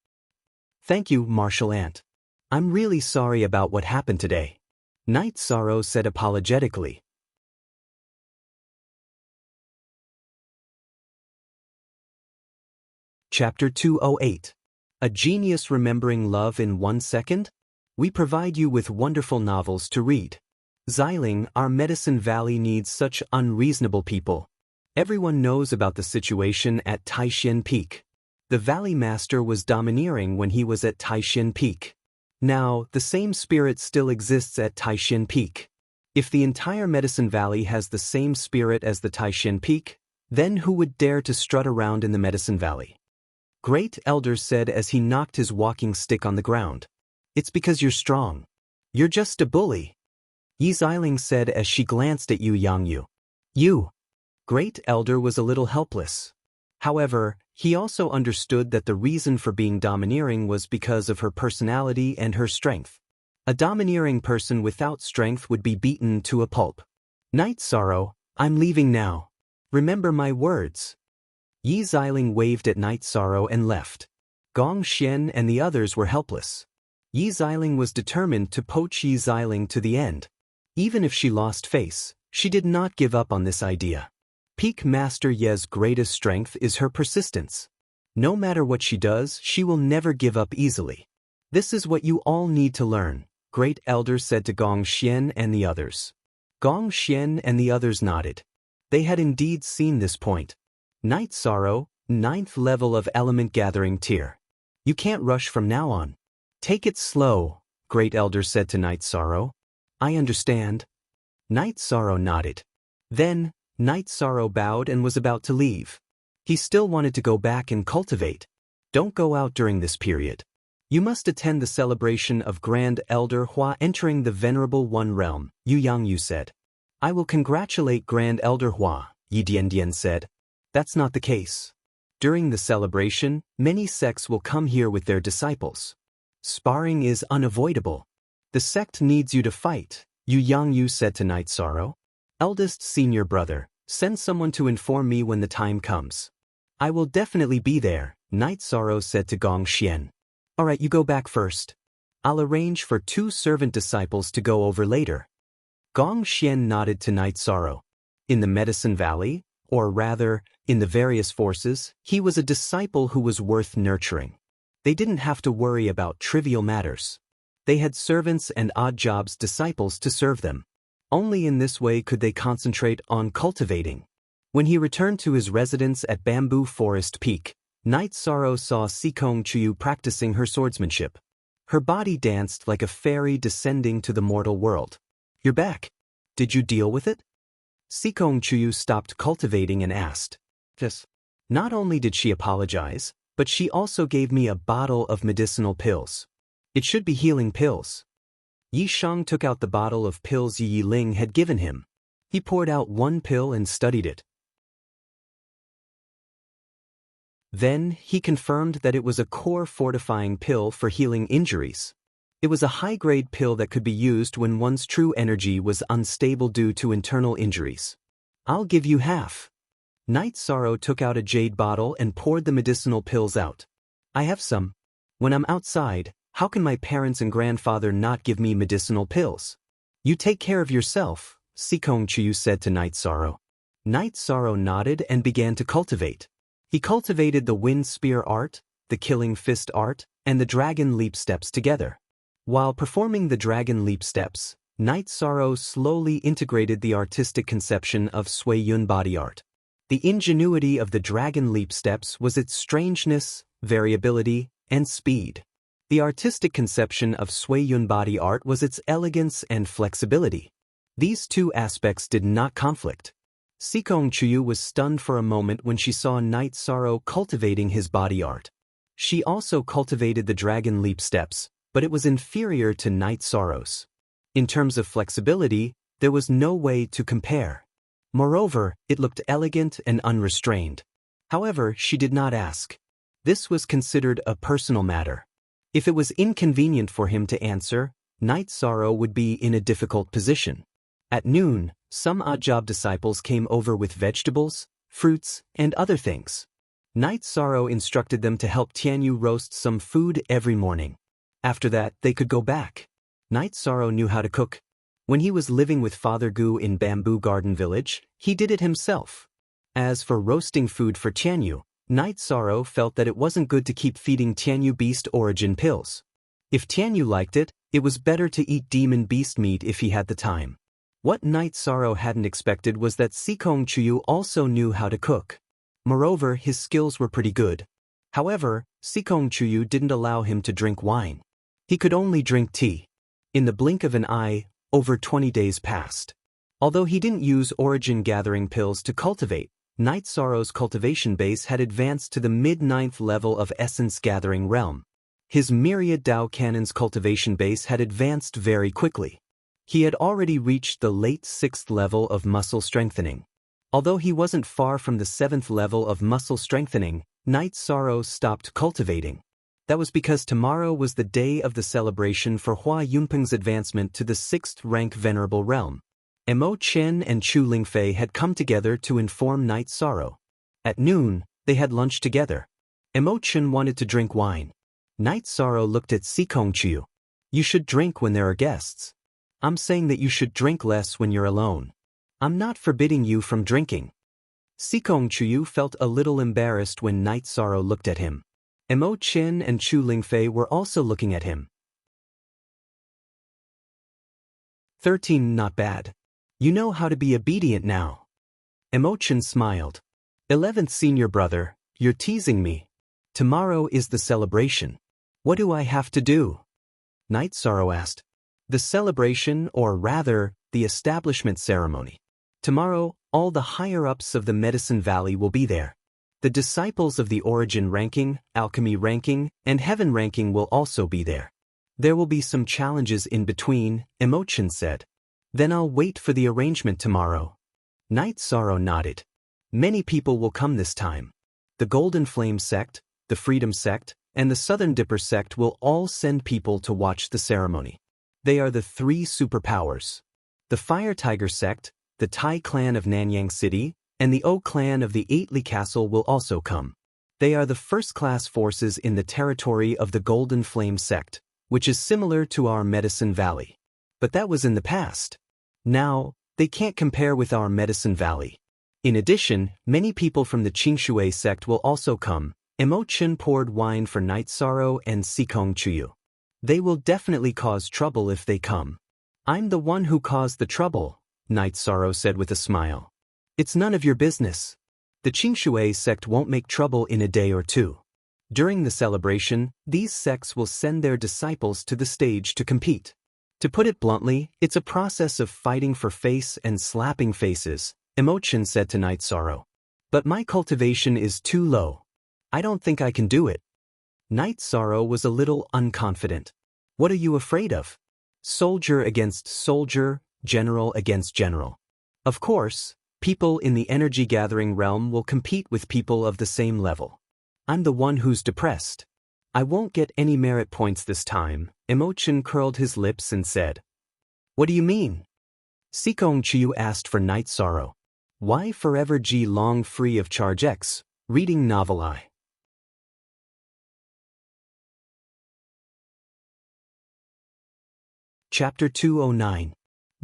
Thank you, Martial Aunt. I'm really sorry about what happened today. Night Sorrow said apologetically. Chapter 208. A Genius Remembering Love in 1 Second? We provide you with wonderful novels to read. Xiling, our Medicine Valley needs such unreasonable people. Everyone knows about the situation at Taishan Peak. The Valley Master was domineering when he was at Taishan Peak. Now, the same spirit still exists at Taishan Peak. If the entire Medicine Valley has the same spirit as the Taishan Peak, then who would dare to strut around in the Medicine Valley? Great Elder said as he knocked his walking stick on the ground. It's because you're strong. You're just a bully. Yi Xiling said as she glanced at Yu Yangyu. You. Great Elder was a little helpless. However, he also understood that the reason for being domineering was because of her personality and her strength. A domineering person without strength would be beaten to a pulp. Night Sorrow, I'm leaving now. Remember my words. Yi Xiling waved at Night Sorrow and left. Gong Xian and the others were helpless. Yi Xiling was determined to poach Yi Xiling to the end. Even if she lost face, she did not give up on this idea. Peak Master Ye's greatest strength is her persistence. No matter what she does, she will never give up easily. This is what you all need to learn, Great Elder said to Gong Xian and the others. Gong Xian and the others nodded. They had indeed seen this point. Night Sorrow, 9th level of Element Gathering Tier. You can't rush from now on. Take it slow, Great Elder said to Night Sorrow. I understand. Night Sorrow nodded. Then, Night Sorrow bowed and was about to leave. He still wanted to go back and cultivate. Don't go out during this period. You must attend the celebration of Grand Elder Hua entering the Venerable One Realm, Yu Yangyu said. I will congratulate Grand Elder Hua, Yi Diandian said. That's not the case. During the celebration, many sects will come here with their disciples. Sparring is unavoidable. The sect needs you to fight, Yu Yangyu said to Night Sorrow. Eldest senior brother, send someone to inform me when the time comes. I will definitely be there, Night Sorrow said to Gong Xian. Alright, you go back first. I'll arrange for 2 servant disciples to go over later. Gong Xian nodded to Night Sorrow. In the Medicine Valley, or rather, in the various forces, he was a disciple who was worth nurturing. They didn't have to worry about trivial matters. They had servants and odd jobs disciples to serve them. Only in this way could they concentrate on cultivating. When he returned to his residence at Bamboo Forest Peak, Night Sorrow saw Sikong Chuyu practicing her swordsmanship. Her body danced like a fairy descending to the mortal world. You're back. Did you deal with it? Sikong Chuyu stopped cultivating and asked. Yes. Not only did she apologize, but she also gave me a bottle of medicinal pills. It should be healing pills. Yi Shang took out the bottle of pills Yi Ling had given him. He poured out 1 pill and studied it. Then, he confirmed that it was a core fortifying pill for healing injuries. It was a high-grade pill that could be used when one's true energy was unstable due to internal injuries. I'll give you half. Night Sorrow took out a jade bottle and poured the medicinal pills out. I have some. When I'm outside, how can my parents and grandfather not give me medicinal pills? You take care of yourself, Sikong Chuyu said to Night Sorrow. Night Sorrow nodded and began to cultivate. He cultivated the Wind Spear art, the Killing Fist art, and the Dragon Leap steps together. While performing the Dragon Leap steps, Night Sorrow slowly integrated the artistic conception of Sui Yun body art. The ingenuity of the Dragon Leap steps was its strangeness, variability, and speed. The artistic conception of Sui Yun body art was its elegance and flexibility. These 2 aspects did not conflict. Sikong Chuyu was stunned for a moment when she saw Night Sorrow cultivating his body art. She also cultivated the Dragon Leap steps, but it was inferior to Night Sorrow's. In terms of flexibility, there was no way to compare. Moreover, it looked elegant and unrestrained. However, she did not ask. This was considered a personal matter. If it was inconvenient for him to answer, Night Sorrow would be in a difficult position. At noon, some odd-job disciples came over with vegetables, fruits, and other things. Night Sorrow instructed them to help Tianyu roast some food every morning. After that, they could go back. Night Sorrow knew how to cook. When he was living with Father Gu in Bamboo Garden Village, he did it himself. As for roasting food for Tianyu, Night Sorrow felt that it wasn't good to keep feeding Tianyu beast origin pills. If Tianyu liked it, it was better to eat demon beast meat if he had the time. What Night Sorrow hadn't expected was that Sikong Chuyu also knew how to cook. Moreover, his skills were pretty good. However, Sikong Chuyu didn't allow him to drink wine. He could only drink tea. In the blink of an eye, over 20 days passed. Although he didn't use origin gathering pills to cultivate, Night Sorrow's cultivation base had advanced to the mid-9th level of essence gathering realm. His myriad Dao Cannon's cultivation base had advanced very quickly. He had already reached the late 6th level of muscle strengthening. Although he wasn't far from the 7th level of muscle strengthening, Night Sorrow stopped cultivating. That was because tomorrow was the day of the celebration for Hua Yunpeng's advancement to the 6th rank Venerable Realm. Mo Chen and Chu Lingfei had come together to inform Night Sorrow. At noon, they had lunch together. Mo Chen wanted to drink wine. Night Sorrow looked at Sikong Chu. You should drink when there are guests. I'm saying that you should drink less when you're alone. I'm not forbidding you from drinking. Sikong Chu felt a little embarrassed when Night Sorrow looked at him. Mo Chen and Chu Lingfei were also looking at him. 13 Not bad. You know how to be obedient now. Mo Chen smiled. 11th Senior Brother, you're teasing me. Tomorrow is the celebration. What do I have to do? Night Sorrow asked. The celebration, or rather, the establishment ceremony. Tomorrow, all the higher-ups of the Medicine Valley will be there. The disciples of the Origin ranking, Alchemy ranking, and Heaven ranking will also be there. There will be some challenges in between, Mo Chen said. Then I'll wait for the arrangement tomorrow. Night Sorrow nodded. Many people will come this time. The Golden Flame sect, the Freedom sect, and the Southern Dipper sect will all send people to watch the ceremony. They are the 3 superpowers. The Fire Tiger sect, the Tai clan of Nanyang City, and the O clan of the 8 Castle will also come. They are the first-class forces in the territory of the Golden Flame sect, which is similar to our Medicine Valley. But that was in the past. Now, they can't compare with our Medicine Valley. In addition, many people from the Qingshui sect will also come. Mo Chen poured wine for Night Sorrow and Sikong Chu. They will definitely cause trouble if they come. I'm the one who caused the trouble, Night Sorrow said with a smile. It's none of your business. The Qingshui sect won't make trouble in a day or two. During the celebration, these sects will send their disciples to the stage to compete. To put it bluntly, it's a process of fighting for face and slapping faces, Mo Chen said to Night Sorrow. But my cultivation is too low. I don't think I can do it. Night Sorrow was a little unconfident. What are you afraid of? Soldier against soldier, general against general. Of course, people in the energy-gathering realm will compete with people of the same level. I'm the one who's depressed. I won't get any merit points this time, Mo Chen curled his lips and said. What do you mean? Sikong Chu asked for Night Sorrow. Why forever G long free of charge X, reading novel I. Chapter 209.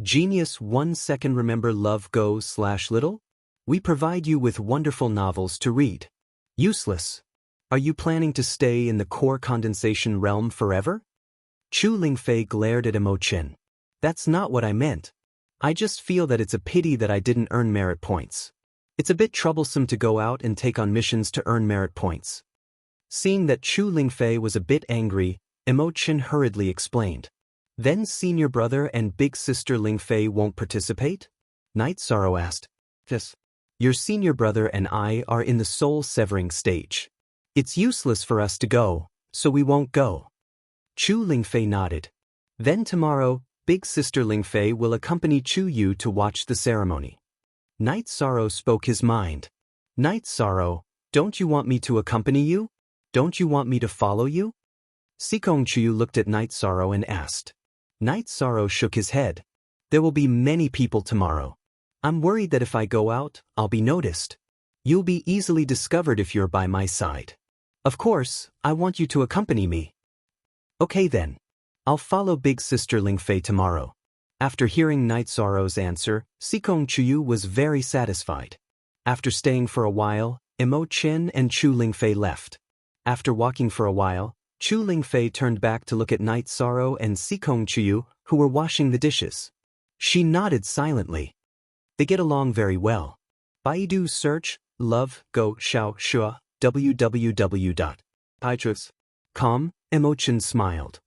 Genius 1 second. Remember Love Go/Little? We provide you with wonderful novels to read. Useless. Are you planning to stay in the core condensation realm forever? Chu Lingfei glared at Mo Chen. That's not what I meant. I just feel that it's a pity that I didn't earn merit points. It's a bit troublesome to go out and take on missions to earn merit points. Seeing that Chu Lingfei was a bit angry, Mo Chen hurriedly explained. Then Senior Brother and Big Sister Lingfei won't participate? Night Sorrow asked. Yes. Your Senior Brother and I are in the soul-severing stage. It's useless for us to go, so we won't go. Chu Lingfei nodded. Then tomorrow, Big Sister Lingfei will accompany Chu Yu to watch the ceremony. Night Sorrow spoke his mind. Night Sorrow, don't you want me to accompany you? Don't you want me to follow you? Sikong Chu looked at Night Sorrow and asked. Night Sorrow shook his head. There will be many people tomorrow. I'm worried that if I go out, I'll be noticed. You'll be easily discovered if you're by my side. Of course, I want you to accompany me. Okay then. I'll follow Big Sister Lingfei tomorrow. After hearing Night Sorrow's answer, Sikong Chu was very satisfied. After staying for a while, Mo Chen and Chu Lingfei left. After walking for a while, Chu Lingfei turned back to look at Night Sorrow and Sikong Chu, who were washing the dishes. She nodded silently. They get along very well. Baidu search, love, go, xiao, shua, www.baidu.com, Mo Chen smiled.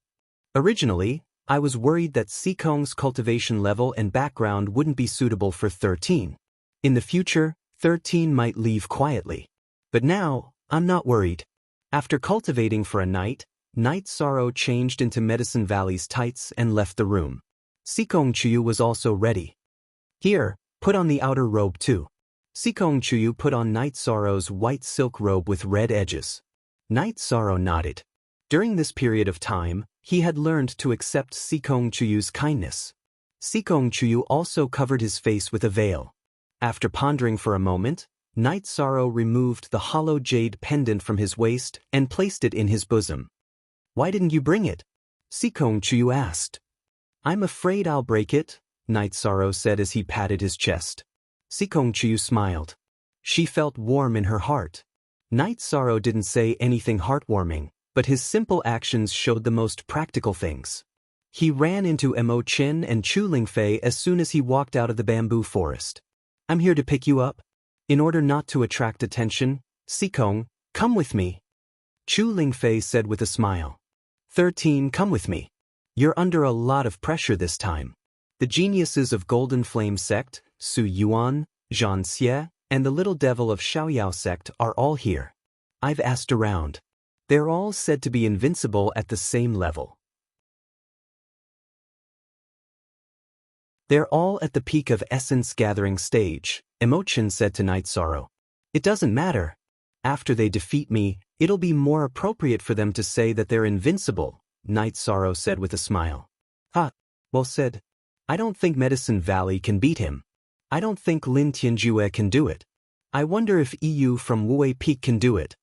Originally, I was worried that Sikong's cultivation level and background wouldn't be suitable for 13. In the future, 13 might leave quietly. But now, I'm not worried. After cultivating for a night, Night Sorrow changed into Medicine Valley's tights and left the room. Sikong Chuyu was also ready. Here, put on the outer robe too. Sikong Chuyu put on Night Sorrow's white silk robe with red edges. Night Sorrow nodded. During this period of time, he had learned to accept Sikong Chuyu's kindness. Sikong Chuyu also covered his face with a veil. After pondering for a moment, Night Sorrow removed the hollow jade pendant from his waist and placed it in his bosom. "Why didn't you bring it?" Sikong Chuyu asked. "I'm afraid I'll break it," Night Sorrow said as he patted his chest. Sikong Chuyu smiled. She felt warm in her heart. Night Sorrow didn't say anything heartwarming, but his simple actions showed the most practical things. He ran into Mo Chin and Chu Lingfei as soon as he walked out of the bamboo forest. "I'm here to pick you up." In order not to attract attention, "Sikong, come with me." Chu Lingfei said with a smile. 13, come with me. You're under a lot of pressure this time. The geniuses of Golden Flame Sect, Su Yuan, Zhan Xie, and the Little Devil of Xiaoyao Sect are all here. I've asked around. They're all said to be invincible at the same level. They're all at the peak of essence gathering stage, Emotion said to Night Sorrow. It doesn't matter. After they defeat me, it'll be more appropriate for them to say that they're invincible, Night Sorrow said with a smile. Well said. I don't think Medicine Valley can beat him. I don't think Lin Tianjue can do it. I wonder if EU from Wuwei Peak can do it.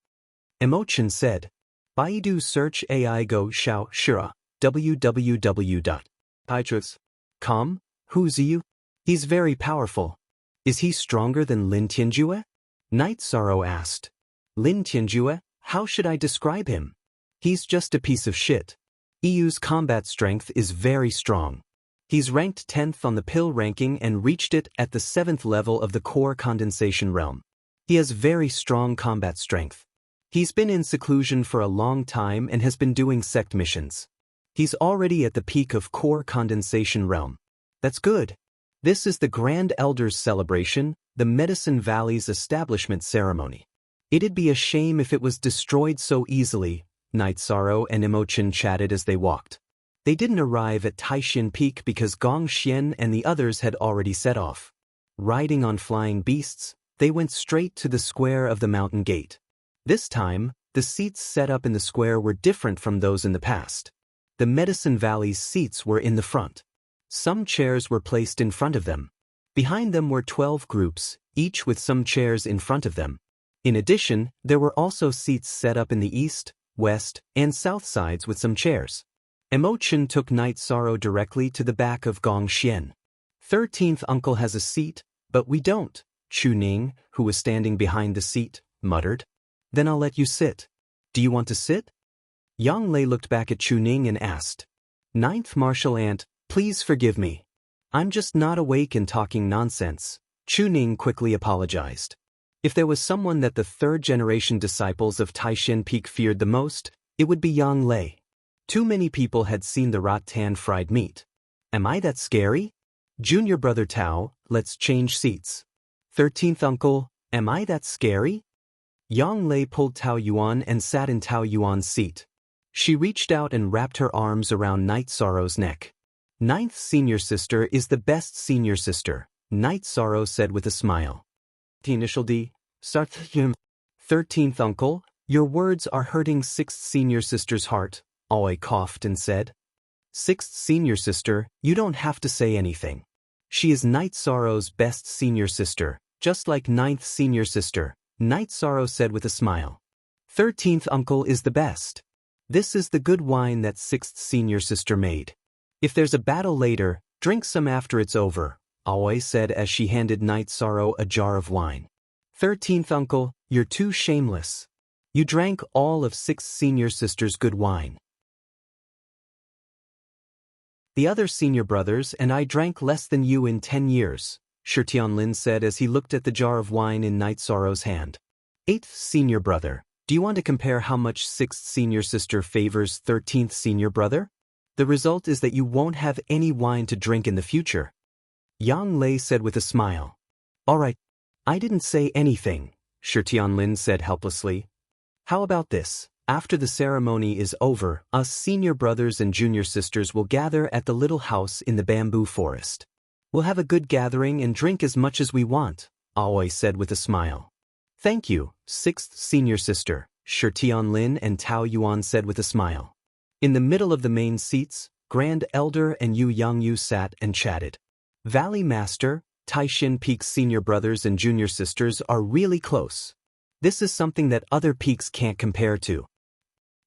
Emotion said. Baidu search AI Go Xiao Shira, www.baidu.com. Who's EU? He's very powerful. Is he stronger than Lin Tianjue? Night Sorrow asked. Lin Tianjue, how should I describe him? He's just a piece of shit. EU's combat strength is very strong. He's ranked 10th on the pill ranking and reached it at the 7th level of the core condensation realm. He has very strong combat strength. He's been in seclusion for a long time and has been doing sect missions. He's already at the peak of core condensation realm. That's good. This is the Grand Elders celebration, the Medicine Valley's establishment ceremony. It'd be a shame if it was destroyed so easily, Night Sorrow and Emotion chatted as they walked. They didn't arrive at Taishan Peak because Gong Xian and the others had already set off. Riding on flying beasts, they went straight to the square of the mountain gate. This time, the seats set up in the square were different from those in the past. The Medicine Valley's seats were in the front. Some chairs were placed in front of them. Behind them were 12 groups, each with some chairs in front of them. In addition, there were also seats set up in the east, west, and south sides with some chairs. Emotion took Night Sorrow directly to the back of Gong Xian. 13th uncle has a seat, but we don't, Chu Ning, who was standing behind the seat, muttered. Then I'll let you sit. Do you want to sit? Yang Lei looked back at Chu Ning and asked. 9th Martial Ant, please forgive me. I'm just not awake and talking nonsense, Chu Ning quickly apologized. If there was someone that the third-generation disciples of Taishan Peak feared the most, it would be Yang Lei. Too many people had seen the rattan fried meat. Am I that scary? Junior brother Tao, let's change seats. 13th uncle, am I that scary? Yang Lei pulled Tao Yuan and sat in Tao Yuan's seat. She reached out and wrapped her arms around Night Sorrow's neck. 9th senior sister is the best senior sister, Night Sorrow said with a smile. The initial D, Sarthyum. 13th uncle, your words are hurting 6th senior sister's heart, Aoi coughed and said. 6th senior sister, you don't have to say anything. She is Night Sorrow's best senior sister, just like 9th senior sister, Night Sorrow said with a smile. 13th uncle is the best. This is the good wine that 6th senior sister made. If there's a battle later, drink some after it's over, Aoi said as she handed Night Sorrow a jar of wine. 13th uncle, you're too shameless. You drank all of 6th senior sister's good wine. The other senior brothers and I drank less than you in 10 years, Shi Tianlin said as he looked at the jar of wine in Night Sorrow's hand. 8th senior brother, do you want to compare how much 6th senior sister favors 13th senior brother? The result is that you won't have any wine to drink in the future. Yang Lei said with a smile. All right, I didn't say anything, Shi Tianlin said helplessly. How about this? After the ceremony is over, us senior brothers and junior sisters will gather at the little house in the bamboo forest. We'll have a good gathering and drink as much as we want, Aoi said with a smile. Thank you, sixth senior sister, Shi Tianlin and Tao Yuan said with a smile. In the middle of the main seats, Grand Elder and Yu Yangyu sat and chatted. Valley Master, Taishin Peak's senior brothers and junior sisters are really close. This is something that other peaks can't compare to.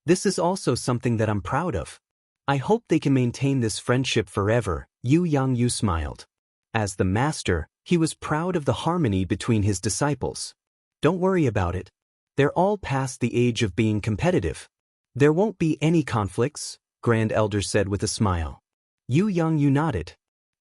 This is also something that I'm proud of. I hope they can maintain this friendship forever, Yu Yangyu smiled. As the master, he was proud of the harmony between his disciples. Don't worry about it. They're all past the age of being competitive. There won't be any conflicts, Grand Elder said with a smile. Yu Yangyu nodded.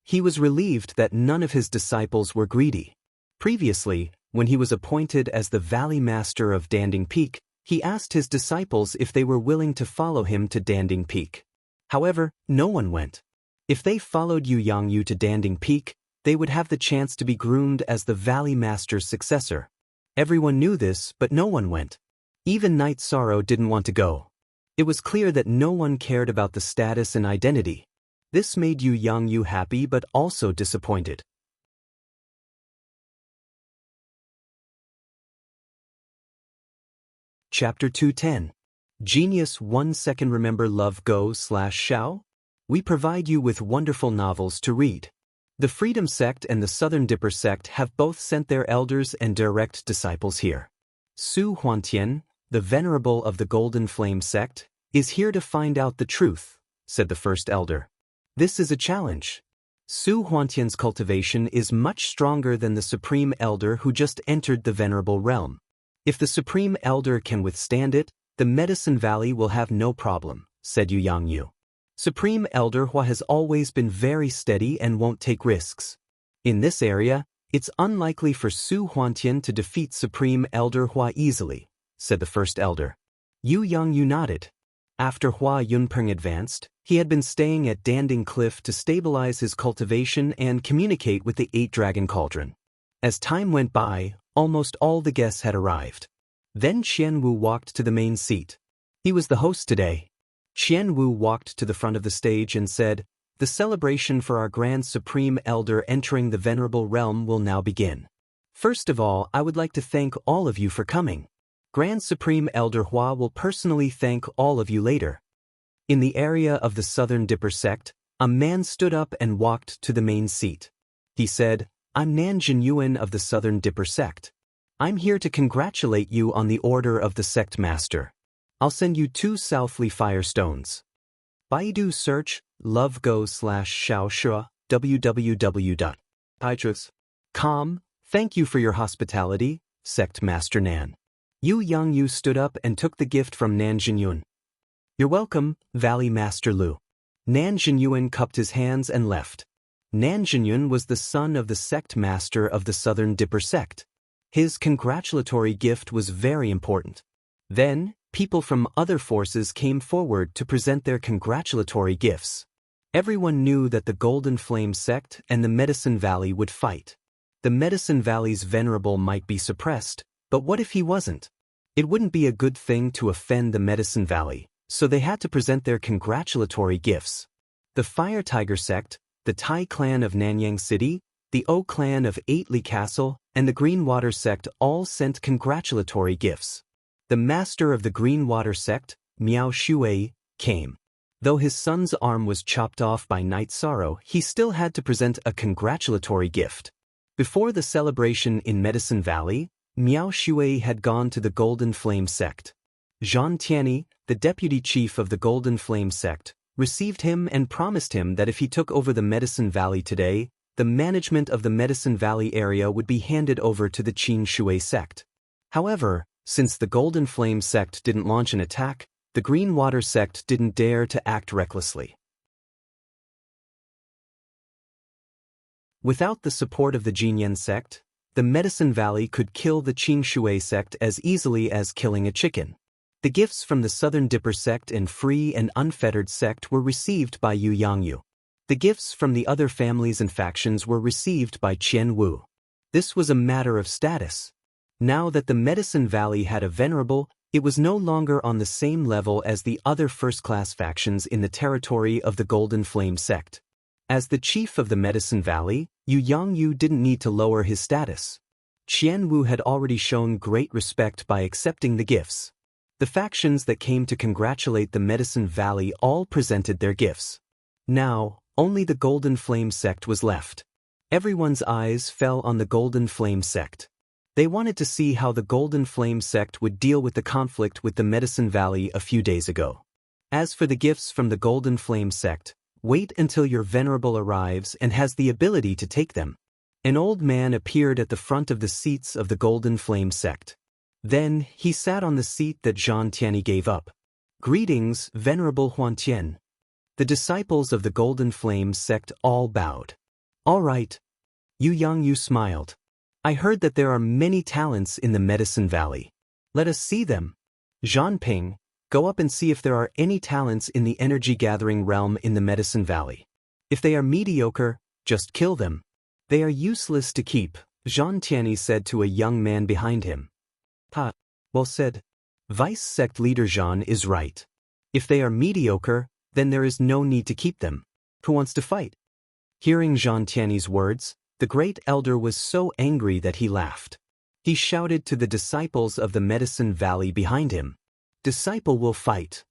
He was relieved that none of his disciples were greedy. Previously, when he was appointed as the Valley Master of Danding Peak, he asked his disciples if they were willing to follow him to Danding Peak. However, no one went. If they followed Yu Yangyu to Danding Peak, they would have the chance to be groomed as the Valley Master's successor. Everyone knew this, but no one went. Even Night Sorrow didn't want to go. It was clear that no one cared about the status and identity. This made Yu Yangyu happy but also disappointed. Chapter 210. Genius 1 second. Remember Love Go/Shao? We provide you with wonderful novels to read. The Freedom Sect and the Southern Dipper Sect have both sent their elders and direct disciples here. Su Huantian, the Venerable of the Golden Flame Sect, is here to find out the truth, said the first elder. This is a challenge. Su Huantian's cultivation is much stronger than the Supreme Elder who just entered the Venerable Realm. If the Supreme Elder can withstand it, the Medicine Valley will have no problem, said Yu Yangyu. Supreme Elder Hua has always been very steady and won't take risks. In this area, it's unlikely for Su Huantian to defeat Supreme Elder Hua easily, said the first elder. Yu Yangyu nodded. After Hua Yunpeng advanced, he had been staying at Danding Cliff to stabilize his cultivation and communicate with the 8-Dragon Cauldron. As time went by, almost all the guests had arrived. Then Qianwu walked to the main seat. He was the host today. Qianwu walked to the front of the stage and said, "The celebration for our Grand Supreme Elder entering the Venerable Realm will now begin. First of all, I would like to thank all of you for coming. Grand Supreme Elder Hua will personally thank all of you later." In the area of the Southern Dipper Sect, a man stood up and walked to the main seat. He said, "I'm Nan Jinyuan of the Southern Dipper Sect. I'm here to congratulate you on the order of the Sect Master. I'll send you 2 Southly Fire Stones." Baidu search Love Go/Shao Shua www.baidu.com. Thank you for your hospitality, Sect Master Nan. Yu Yangyu stood up and took the gift from Nan Jinyuan. "You're welcome, Valley Master Lu." Nan Jinyuan cupped his hands and left. Nan Jinyuan was the son of the Sect Master of the Southern Dipper Sect. His congratulatory gift was very important. Then, people from other forces came forward to present their congratulatory gifts. Everyone knew that the Golden Flame Sect and the Medicine Valley would fight. The Medicine Valley's Venerable might be suppressed, but what if he wasn't? It wouldn't be a good thing to offend the Medicine Valley, so they had to present their congratulatory gifts. The Fire Tiger Sect, the Tai Clan of Nanyang City, the O Clan of 8Li Castle, and the Green Water Sect all sent congratulatory gifts. The master of the Green Water Sect, Miao Shui, came. Though his son's arm was chopped off by Night Sorrow, he still had to present a congratulatory gift. Before the celebration in Medicine Valley, Miao Shui had gone to the Golden Flame Sect. Zhan Tianyi, the deputy chief of the Golden Flame Sect, received him and promised him that if he took over the Medicine Valley today, the management of the Medicine Valley area would be handed over to the Qin Shui Sect. However, since the Golden Flame Sect didn't launch an attack, the Green Water Sect didn't dare to act recklessly. Without the support of the Jinyan Sect, the Medicine Valley could kill the Qin Shui Sect as easily as killing a chicken. The gifts from the Southern Dipper Sect and Free and Unfettered Sect were received by Yu Yangyu. The gifts from the other families and factions were received by Qian Wu. This was a matter of status. Now that the Medicine Valley had a venerable, It was no longer on the same level as the other first-class factions in the territory of the Golden Flame sect. As the chief of the Medicine Valley, Yu Yangyu didn't need to lower his status. Qianwu had already shown great respect by accepting the gifts. The factions that came to congratulate the Medicine Valley all presented their gifts. Now, only the Golden Flame sect was left. Everyone's eyes fell on the Golden Flame sect. They wanted to see how the Golden Flame sect would deal with the conflict with the Medicine Valley a few days ago. As for the gifts from the Golden Flame sect, wait until your venerable arrives and has the ability to take them. An old man appeared at the front of the seats of the Golden Flame sect. Then, he sat on the seat that Zhang Tianyi gave up. Greetings, Venerable Huantian. The disciples of the Golden Flame sect all bowed. All right. Yu Yangyu smiled. I heard that there are many talents in the Medicine Valley. Let us see them. Zhanping, go up and see if there are any talents in the energy-gathering realm in the Medicine Valley. If they are mediocre, just kill them. They are useless to keep, Zhang Tianyi said to a young man behind him. Ha, well said. Vice sect leader Zhan is right. If they are mediocre, then there is no need to keep them. Who wants to fight? Hearing Zhang Tianyi's words, the great elder was so angry that he laughed. He shouted to the disciples of the Medicine Valley behind him. Disciple will fight.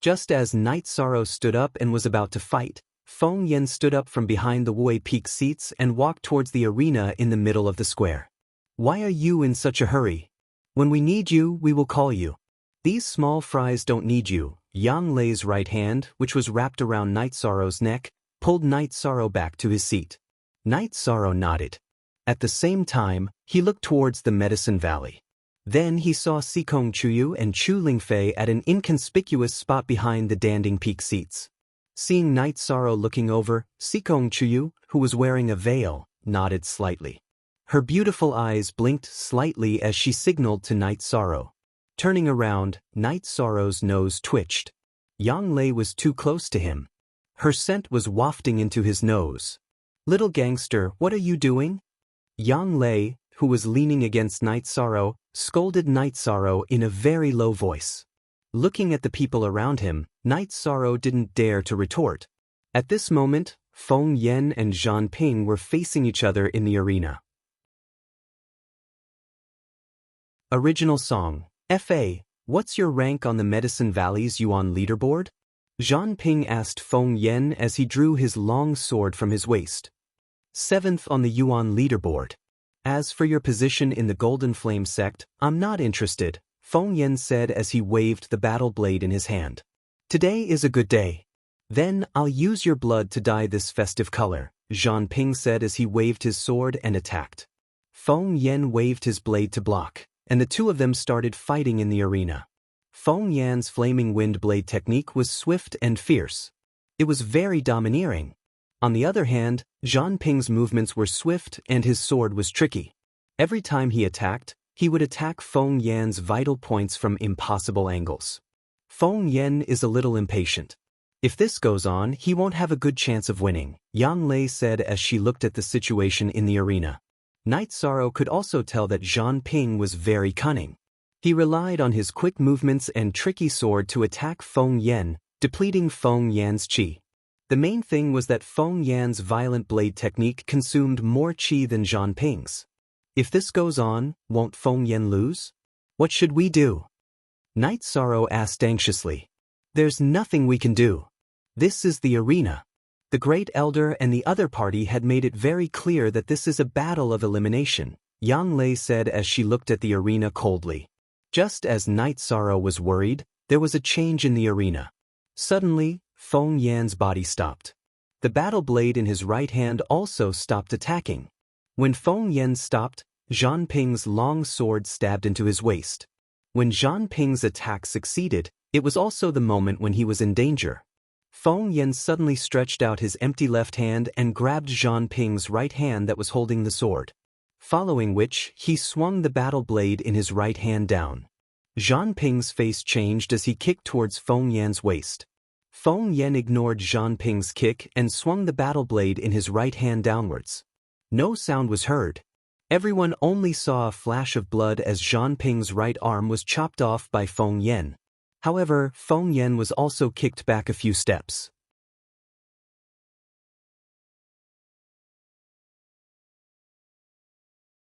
Just as Night Sorrow stood up and was about to fight, Feng Yan stood up from behind the Wei Peak seats and walked towards the arena in the middle of the square. Why are you in such a hurry? When we need you, we will call you. These small fries don't need you. Yang Lei's right hand, which was wrapped around Night Sorrow's neck, pulled Night Sorrow back to his seat. Night Sorrow nodded. At the same time, he looked towards the Medicine Valley. Then he saw Sikong Chuyu and Chu Lingfei at an inconspicuous spot behind the Danding Peak seats. Seeing Night Sorrow looking over, Sikong Chuyu, who was wearing a veil, nodded slightly. Her beautiful eyes blinked slightly as she signaled to Night Sorrow. Turning around, Night Sorrow's nose twitched. Yang Lei was too close to him. Her scent was wafting into his nose. Little gangster, what are you doing? Yang Lei, who was leaning against Night Sorrow, scolded Night Sorrow in a very low voice. Looking at the people around him, Night Sorrow didn't dare to retort. At this moment, Feng Yan and Zhan Ping were facing each other in the arena. Original song. F.A., what's your rank on the Medicine Valley's Yuan leaderboard? Zhan Ping asked Feng Yan as he drew his long sword from his waist. 7th on the Yuan leaderboard. As for your position in the Golden Flame sect, I'm not interested, Feng Yan said as he waved the battle blade in his hand. Today is a good day. Then I'll use your blood to dye this festive color, Zhan Ping said as he waved his sword and attacked. Feng Yan waved his blade to block, and the two of them started fighting in the arena. Feng Yan's flaming wind blade technique was swift and fierce. It was very domineering. On the other hand, Zhan Ping's movements were swift and his sword was tricky. Every time he attacked, he would attack Feng Yan's vital points from impossible angles. Feng Yan is a little impatient. If this goes on, he won't have a good chance of winning, Yang Lei said as she looked at the situation in the arena. Night Sorrow could also tell that Zhan Ping was very cunning. He relied on his quick movements and tricky sword to attack Feng Yan, depleting Feng Yan's qi. The main thing was that Feng Yan's violent blade technique consumed more qi than Zhan Ping's. If this goes on, won't Feng Yan lose? What should we do? Night Sorrow asked anxiously. There's nothing we can do. This is the arena. The Great Elder and the other party had made it very clear that this is a battle of elimination, Yang Lei said as she looked at the arena coldly. Just as Night Sorrow was worried, there was a change in the arena. Suddenly, Feng Yan's body stopped. The battle blade in his right hand also stopped attacking. When Feng Yan stopped, Zhan Ping's long sword stabbed into his waist. When Zhan Ping's attack succeeded, it was also the moment when he was in danger. Feng Yan suddenly stretched out his empty left hand and grabbed Zhan Ping's right hand that was holding the sword. Following which, he swung the battle blade in his right hand down. Zhan Ping's face changed as he kicked towards Feng Yan's waist. Feng Yan ignored Zhan Ping's kick and swung the battle blade in his right hand downwards. No sound was heard. Everyone only saw a flash of blood as Zhang Ping's right arm was chopped off by Feng Yan. However, Feng Yan was also kicked back a few steps.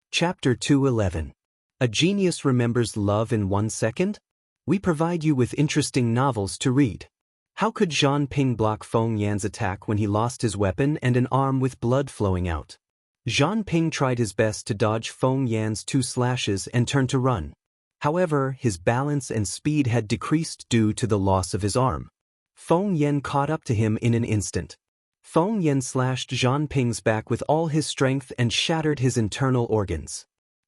Chapter 211. A Genius Remembers Love in 1 Second? We provide you with interesting novels to read. How could Zhang Ping block Feng Yan's attack when he lost his weapon and an arm with blood flowing out? Zhang Ping tried his best to dodge Feng Yan's 2 slashes and turn to run. However, his balance and speed had decreased due to the loss of his arm. Feng Yan caught up to him in an instant. Feng Yan slashed Zhang Ping's back with all his strength and shattered his internal organs.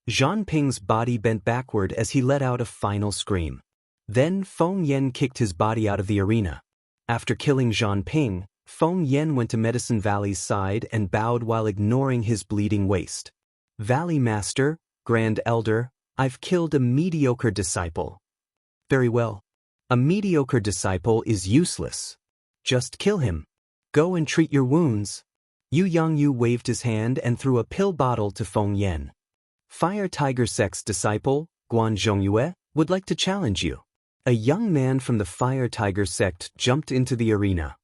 Zhang Ping's body bent backward as he let out a final scream. Then Feng Yan kicked his body out of the arena. After killing Zhang Ping, Feng Yan went to Medicine Valley's side and bowed while ignoring his bleeding waist. Valley Master, Grand Elder, I've killed a mediocre disciple. Very well. A mediocre disciple is useless. Just kill him. Go and treat your wounds. Yu Yangyu waved his hand and threw a pill bottle to Feng Yan. Fire Tiger Sect's disciple, Guan Zhongyue, would like to challenge you. A young man from the Fire Tiger Sect jumped into the arena.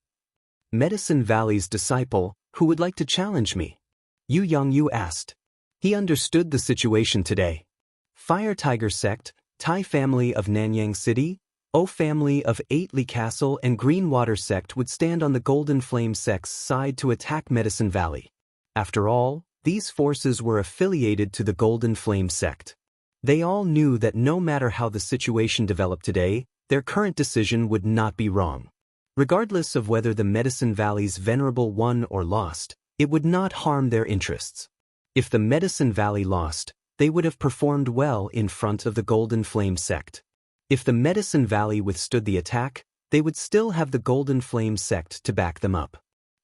Medicine Valley's disciple, who would like to challenge me? Yu Yangyu asked. He understood the situation today. Fire Tiger Sect, Tai family of Nanyang City, O family of 8 Li Castle and Greenwater Sect would stand on the Golden Flame Sect's side to attack Medicine Valley. After all, these forces were affiliated to the Golden Flame Sect. They all knew that no matter how the situation developed today, their current decision would not be wrong. Regardless of whether the Medicine Valley's Venerable won or lost, it would not harm their interests. If the Medicine Valley lost, they would have performed well in front of the Golden Flame Sect. If the Medicine Valley withstood the attack, they would still have the Golden Flame Sect to back them up.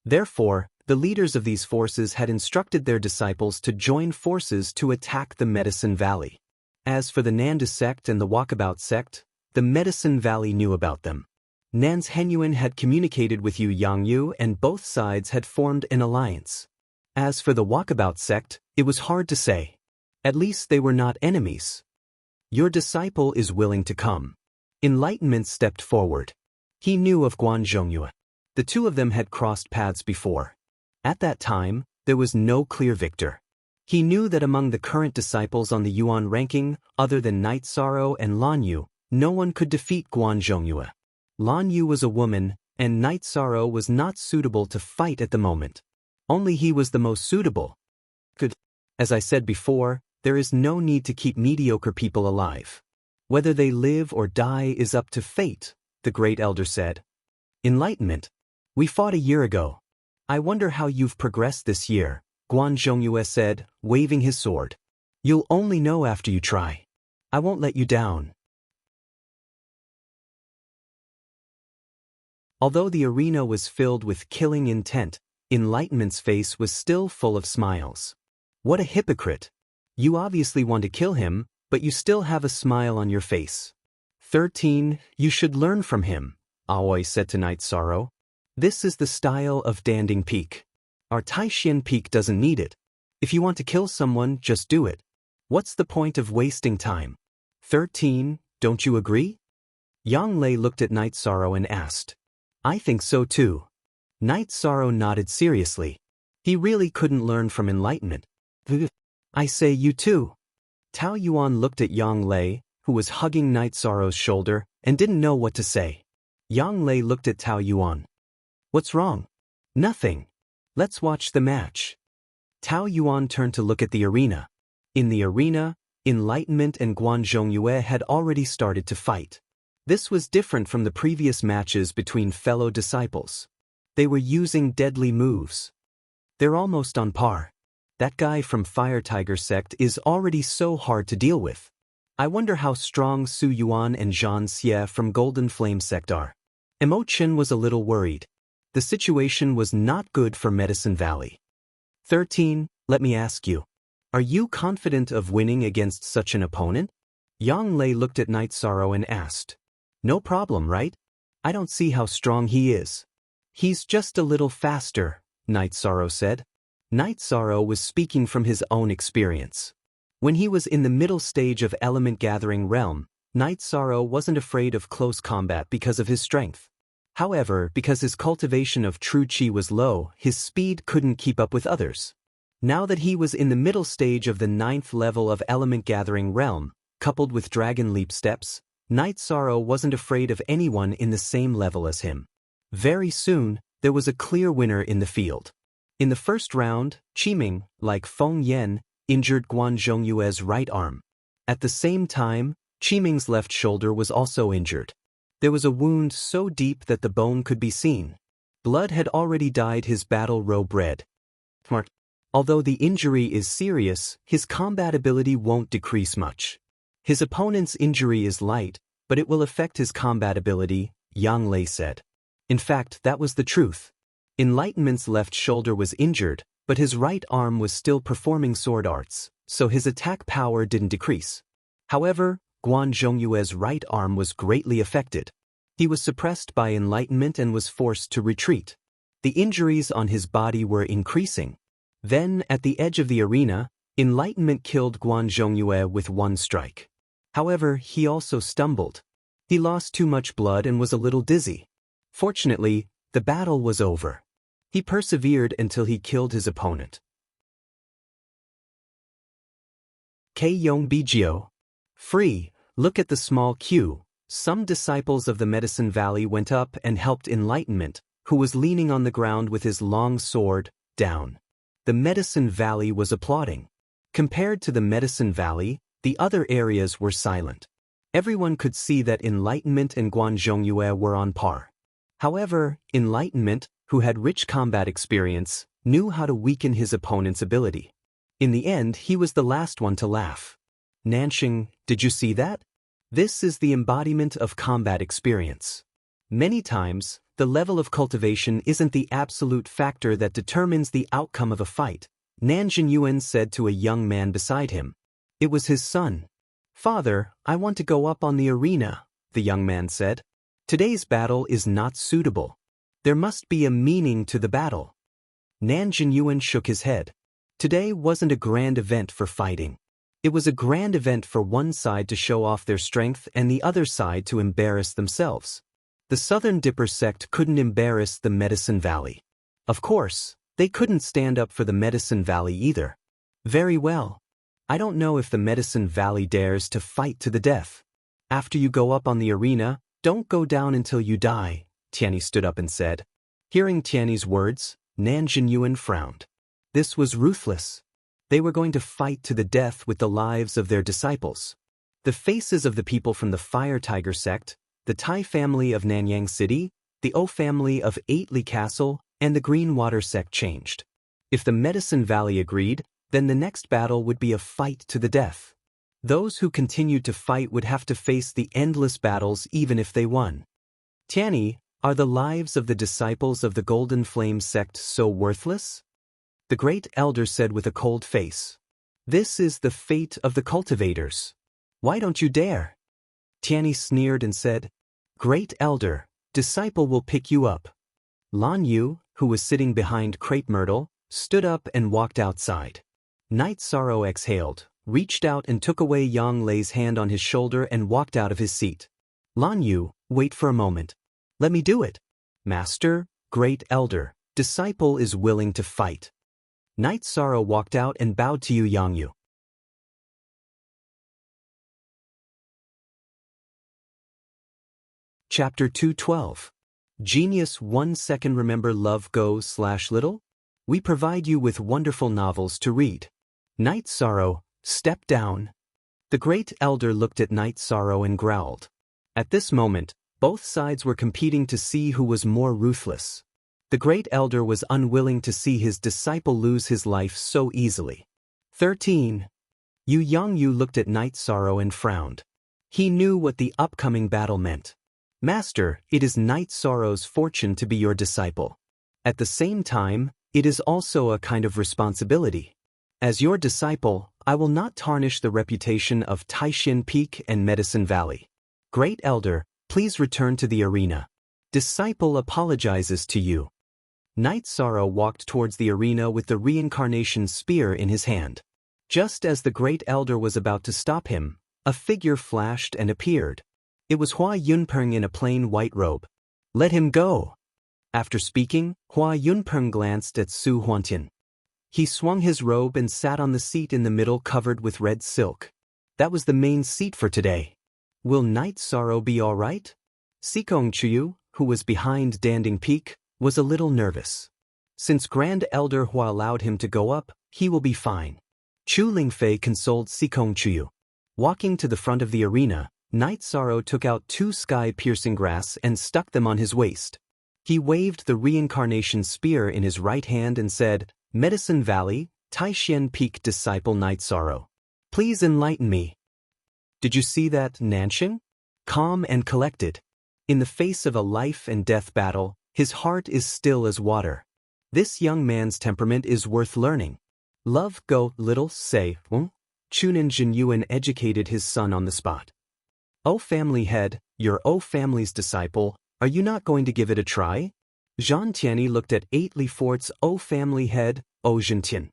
Therefore, the leaders of these forces had instructed their disciples to join forces to attack the Medicine Valley. As for the Nanda Sect and the Walkabout Sect, the Medicine Valley knew about them. Nan's Henyuan had communicated with Yu Yangyu and both sides had formed an alliance. As for the Walkabout Sect, it was hard to say. At least they were not enemies. Your disciple is willing to come. Enlightenment stepped forward. He knew of Guan Zhongyue. The two of them had crossed paths before. At that time, there was no clear victor. He knew that among the current disciples on the Yuan ranking, other than Night Sorrow and Lan Yu, no one could defeat Guan Zhongyue. Lan Yu was a woman, and Night Sorrow was not suitable to fight at the moment. Only he was the most suitable. Good. As I said before, there is no need to keep mediocre people alive. Whether they live or die is up to fate, the Great Elder said. Enlightenment. We fought a year ago. I wonder how you've progressed this year, Guan Zhongyue said, waving his sword. You'll only know after you try. I won't let you down. Although the arena was filled with killing intent, Enlightenment's face was still full of smiles. What a hypocrite. You obviously want to kill him, but you still have a smile on your face. 13. You should learn from him, Aoi said to Night Sorrow. This is the style of Danding Peak. Our Taishan Peak doesn't need it. If you want to kill someone, just do it. What's the point of wasting time? 13. Don't you agree? Yang Lei looked at Night Sorrow and asked. I think so too. Night Sorrow nodded seriously. He really couldn't learn from Enlightenment. I say you too. Tao Yuan looked at Yang Lei, who was hugging Night Sorrow's shoulder, and didn't know what to say. Yang Lei looked at Tao Yuan. What's wrong? Nothing. Let's watch the match. Tao Yuan turned to look at the arena. In the arena, Enlightenment and Guan Zhongyue had already started to fight. This was different from the previous matches between fellow disciples. They were using deadly moves. They're almost on par. That guy from Fire Tiger Sect is already so hard to deal with. I wonder how strong Su Yuan and Zhan Xie from Golden Flame Sect are. Emo Chen was a little worried. The situation was not good for Medicine Valley. 13. Let me ask you. Are you confident of winning against such an opponent? Yang Lei looked at Night Sorrow and asked. No problem, right? I don't see how strong he is. He's just a little faster, Night Sorrow said. Night Sorrow was speaking from his own experience. When he was in the middle stage of element gathering realm, Night Sorrow wasn't afraid of close combat because of his strength. However, because his cultivation of true chi was low, his speed couldn't keep up with others. Now that he was in the middle stage of the 9th level of element gathering realm, coupled with dragon leap steps, Night Sorrow wasn't afraid of anyone in the same level as him. Very soon, there was a clear winner in the field. In the first round, Qiming, like Feng Yan, injured Guan Zhongyue's right arm. At the same time, Qiming's left shoulder was also injured. There was a wound so deep that the bone could be seen. Blood had already dyed his battle robe red. Although the injury is serious, his combat ability won't decrease much. His opponent's injury is light, but it will affect his combat ability, Yang Lei said. In fact, that was the truth. Enlightenment's left shoulder was injured, but his right arm was still performing sword arts, so his attack power didn't decrease. However, Guan Zhongyue's right arm was greatly affected. He was suppressed by enlightenment and was forced to retreat. The injuries on his body were increasing. Then, at the edge of the arena, enlightenment killed Guan Zhongyue with one strike. However, he also stumbled. He lost too much blood and was a little dizzy. Fortunately, the battle was over. He persevered until he killed his opponent. Keiyong Bijio. Free, look at the small queue. Some disciples of the Medicine Valley went up and helped Enlightenment, who was leaning on the ground with his long sword, down. The Medicine Valley was applauding. Compared to the Medicine Valley, the other areas were silent. Everyone could see that Enlightenment and Guan Zhongyue were on par. However, Enlightenment, who had rich combat experience, knew how to weaken his opponent's ability. In the end, he was the last one to laugh. Nanxing, did you see that? This is the embodiment of combat experience. Many times, the level of cultivation isn't the absolute factor that determines the outcome of a fight, Nanjin Yuan said to a young man beside him. It was his son. Father, I want to go up on the arena, the young man said. Today's battle is not suitable. There must be a meaning to the battle. Nanjin Yuan shook his head. Today wasn't a grand event for fighting. It was a grand event for one side to show off their strength and the other side to embarrass themselves. The Southern Dipper sect couldn't embarrass the Medicine Valley. Of course, they couldn't stand up for the Medicine Valley either. Very well. I don't know if the Medicine Valley dares to fight to the death. After you go up on the arena, don't go down until you die, Tianyi stood up and said. Hearing Tianyi's words, Nanjin Yuan frowned. This was ruthless. They were going to fight to the death with the lives of their disciples. The faces of the people from the Fire Tiger sect, the Tai family of Nanyang City, the O family of Eightley Castle, and the Green Water sect changed. If the Medicine Valley agreed, then the next battle would be a fight to the death. Those who continued to fight would have to face the endless battles even if they won. Tianyi, are the lives of the disciples of the Golden Flame sect so worthless? The great elder said with a cold face. This is the fate of the cultivators. Why don't you dare? Tianyi sneered and said, Great elder, disciple will pick you up. Lan Yu, who was sitting behind Crepe Myrtle, stood up and walked outside. Night Sorrow exhaled, reached out and took away Yang Lei's hand on his shoulder and walked out of his seat. Lan Yu, wait for a moment. Let me do it. Master, great elder, disciple is willing to fight. Night Sorrow walked out and bowed to Yang Yu. Chapter 212. Genius 1 second. Remember Love Go/Little? We provide you with wonderful novels to read. Night Sorrow, step down. The great elder looked at Night Sorrow and growled. At this moment, both sides were competing to see who was more ruthless. The great elder was unwilling to see his disciple lose his life so easily. 13. Yang Yu looked at Night Sorrow and frowned. He knew what the upcoming battle meant. Master, it is Night Sorrow's fortune to be your disciple. At the same time, it is also a kind of responsibility. As your disciple, I will not tarnish the reputation of Taishin Peak and Medicine Valley. Great Elder, please return to the arena. Disciple apologizes to you. Night Sorrow walked towards the arena with the reincarnation spear in his hand. Just as the great elder was about to stop him, a figure flashed and appeared. It was Hua Yunpeng in a plain white robe. "Let him go." After speaking, Hua Yunpeng glanced at Su Huantian. He swung his robe and sat on the seat in the middle covered with red silk. That was the main seat for today. Will Night Sorrow be all right? Sikong Chuyu, who was behind Danding Peak, was a little nervous. Since Grand Elder Hua allowed him to go up, he will be fine. Chu Lingfei consoled Sikong Chuyu. Walking to the front of the arena, Night Sorrow took out 2 sky-piercing grass and stuck them on his waist. He waved the reincarnation spear in his right hand and said, "Medicine Valley, Taishan Peak disciple Night Sorrow. Please enlighten me." Did you see that, Nanxing? Calm and collected. In the face of a life-and-death battle, his heart is still as water. This young man's temperament is worth learning. Love go little say, Chunin Jinyuan educated his son on the spot. "O family head, you're O family's disciple, are you not going to give it a try?" Zhang Tianyi looked at 8 Li Fort's O family head, O Zhentian.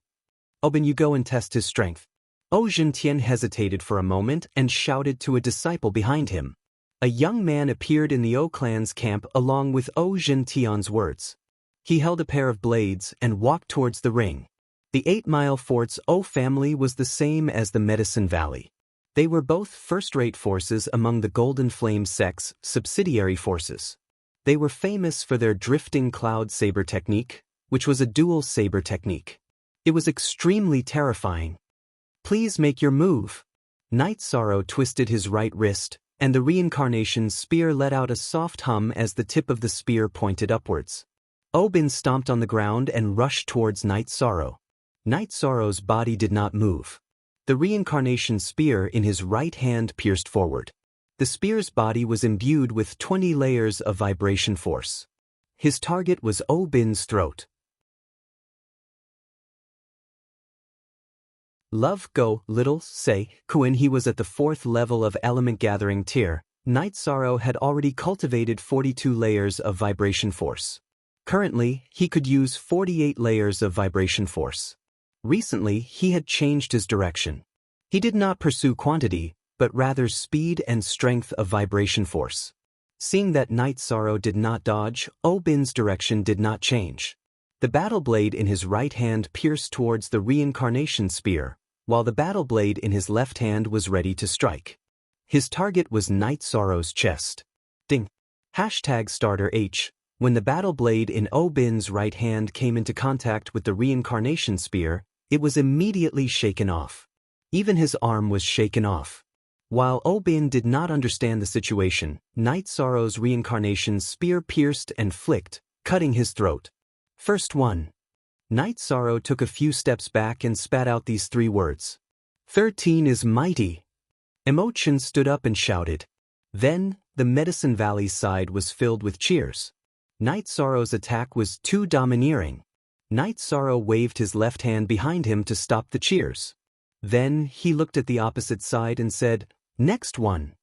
"Oben, you go and test his strength." O Zhentian hesitated for a moment and shouted to a disciple behind him. A young man appeared in the O clan's camp along with O Zhentian's words. He held a pair of blades and walked towards the ring. The 8 Mile Fort's O family was the same as the Medicine Valley. They were both first-rate forces among the Golden Flame sect's subsidiary forces. They were famous for their drifting cloud saber technique, which was a dual saber technique. It was extremely terrifying. "Please make your move." Night Sorrow twisted his right wrist, and the reincarnation spear let out a soft hum as the tip of the spear pointed upwards. Obin stomped on the ground and rushed towards Night Sorrow. Night Sorrow's body did not move. The reincarnation spear in his right hand pierced forward. The spear's body was imbued with 20 layers of vibration force. His target was Obin's throat. Love go little say, when he was at the 4th level of element gathering tier, Night Sorrow had already cultivated 42 layers of vibration force. Currently, he could use 48 layers of vibration force. Recently, he had changed his direction. He did not pursue quantity, but rather speed and strength of vibration force. Seeing that Night Sorrow did not dodge, Obin's direction did not change. The battle blade in his right hand pierced towards the reincarnation spear, while the battle blade in his left hand was ready to strike. His target was Night Sorrow's chest. Ding. #starter H. When the battle blade in Obin's right hand came into contact with the reincarnation spear, it was immediately shaken off. Even his arm was shaken off. While Obin did not understand the situation, Night Sorrow's reincarnation spear pierced and flicked, cutting his throat. First one. Night Sorrow took a few steps back and spat out these 3 words. 13 is mighty. Emotion stood up and shouted. Then, the Medicine Valley side was filled with cheers. Night Sorrow's attack was too domineering. Night Sorrow waved his left hand behind him to stop the cheers. Then, he looked at the opposite side and said, "Next one."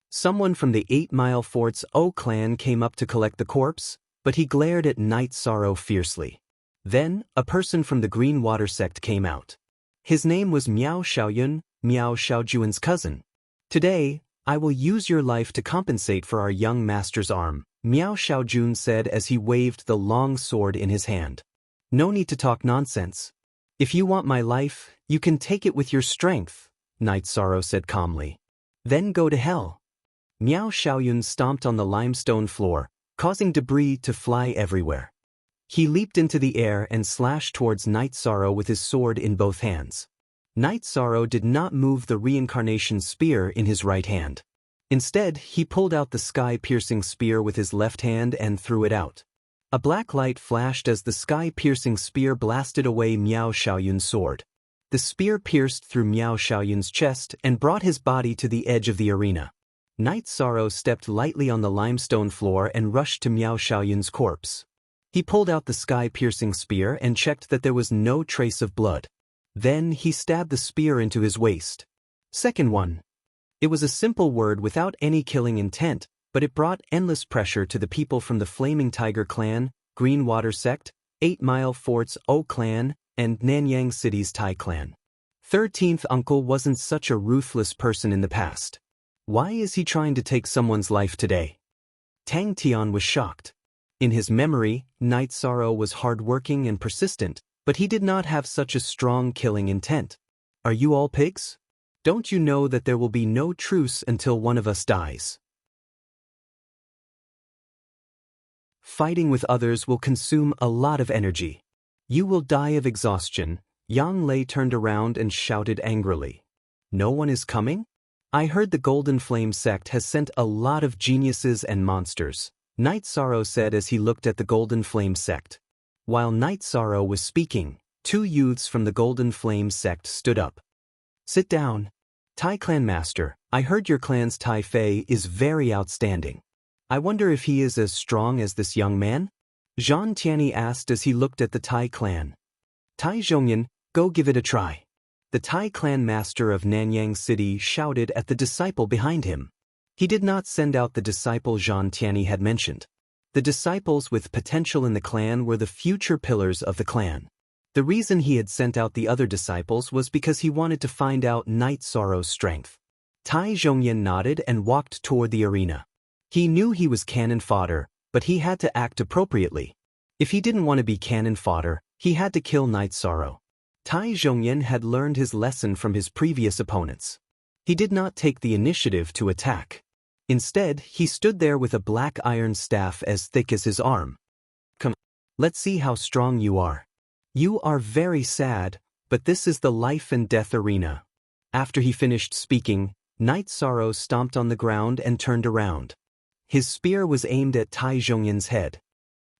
Someone from the 8 Mile Fort's O clan came up to collect the corpse, but he glared at Night Sorrow fiercely. Then, a person from the Green Water sect came out. His name was Miao Xiaoyun, Miao Xiaojuan's cousin. "Today, I will use your life to compensate for our young master's arm," Miao Xiaojun said as he waved the long sword in his hand. "No need to talk nonsense. If you want my life, you can take it with your strength," Night Sorrow said calmly. "Then go to hell." Miao Xiaoyun stomped on the limestone floor, causing debris to fly everywhere. He leaped into the air and slashed towards Night Sorrow with his sword in both hands. Night Sorrow did not move the reincarnation spear in his right hand. Instead, he pulled out the sky-piercing spear with his left hand and threw it out. A black light flashed as the sky-piercing spear blasted away Miao Xiaoyun's sword. The spear pierced through Miao Xiaoyun's chest and brought his body to the edge of the arena. Night Sorrow stepped lightly on the limestone floor and rushed to Miao Xiaoyun's corpse. He pulled out the sky-piercing spear and checked that there was no trace of blood. Then he stabbed the spear into his waist. Second one. It was a simple word without any killing intent, but it brought endless pressure to the people from the Flaming Tiger clan, Green Water sect, 8 Mile Fort's O clan, and Nanyang City's Tai clan. 13th uncle wasn't such a ruthless person in the past. Why is he trying to take someone's life today? Tang Tian was shocked. In his memory, Night Sorrow was hardworking and persistent, but he did not have such a strong killing intent. Are you all pigs? Don't you know that there will be no truce until one of us dies? Fighting with others will consume a lot of energy. You will die of exhaustion. Yang Lei turned around and shouted angrily. No one is coming? I heard the Golden Flame sect has sent a lot of geniuses and monsters, Night Sorrow said as he looked at the Golden Flame sect. While Night Sorrow was speaking, two youths from the Golden Flame sect stood up. Sit down. Tai Clan Master, I heard your clan's Tai Fei is very outstanding. I wonder if he is as strong as this young man? Zhan Tianyi asked as he looked at the Tai clan. Tai Zhongyan, go give it a try. The Tai clan master of Nanyang City shouted at the disciple behind him. He did not send out the disciple Zhan Tianyi had mentioned. The disciples with potential in the clan were the future pillars of the clan. The reason he had sent out the other disciples was because he wanted to find out Night Sorrow's strength. Tai Zhongyan nodded and walked toward the arena. He knew he was cannon fodder, but he had to act appropriately. If he didn't want to be cannon fodder, he had to kill Night Sorrow. Tai Zhongyan had learned his lesson from his previous opponents. He did not take the initiative to attack. Instead, he stood there with a black iron staff as thick as his arm. Come, let's see how strong you are. You are very sad, but this is the life and death arena. After he finished speaking, Night Sorrow stomped on the ground and turned around. His spear was aimed at Tai Zhongyan's head.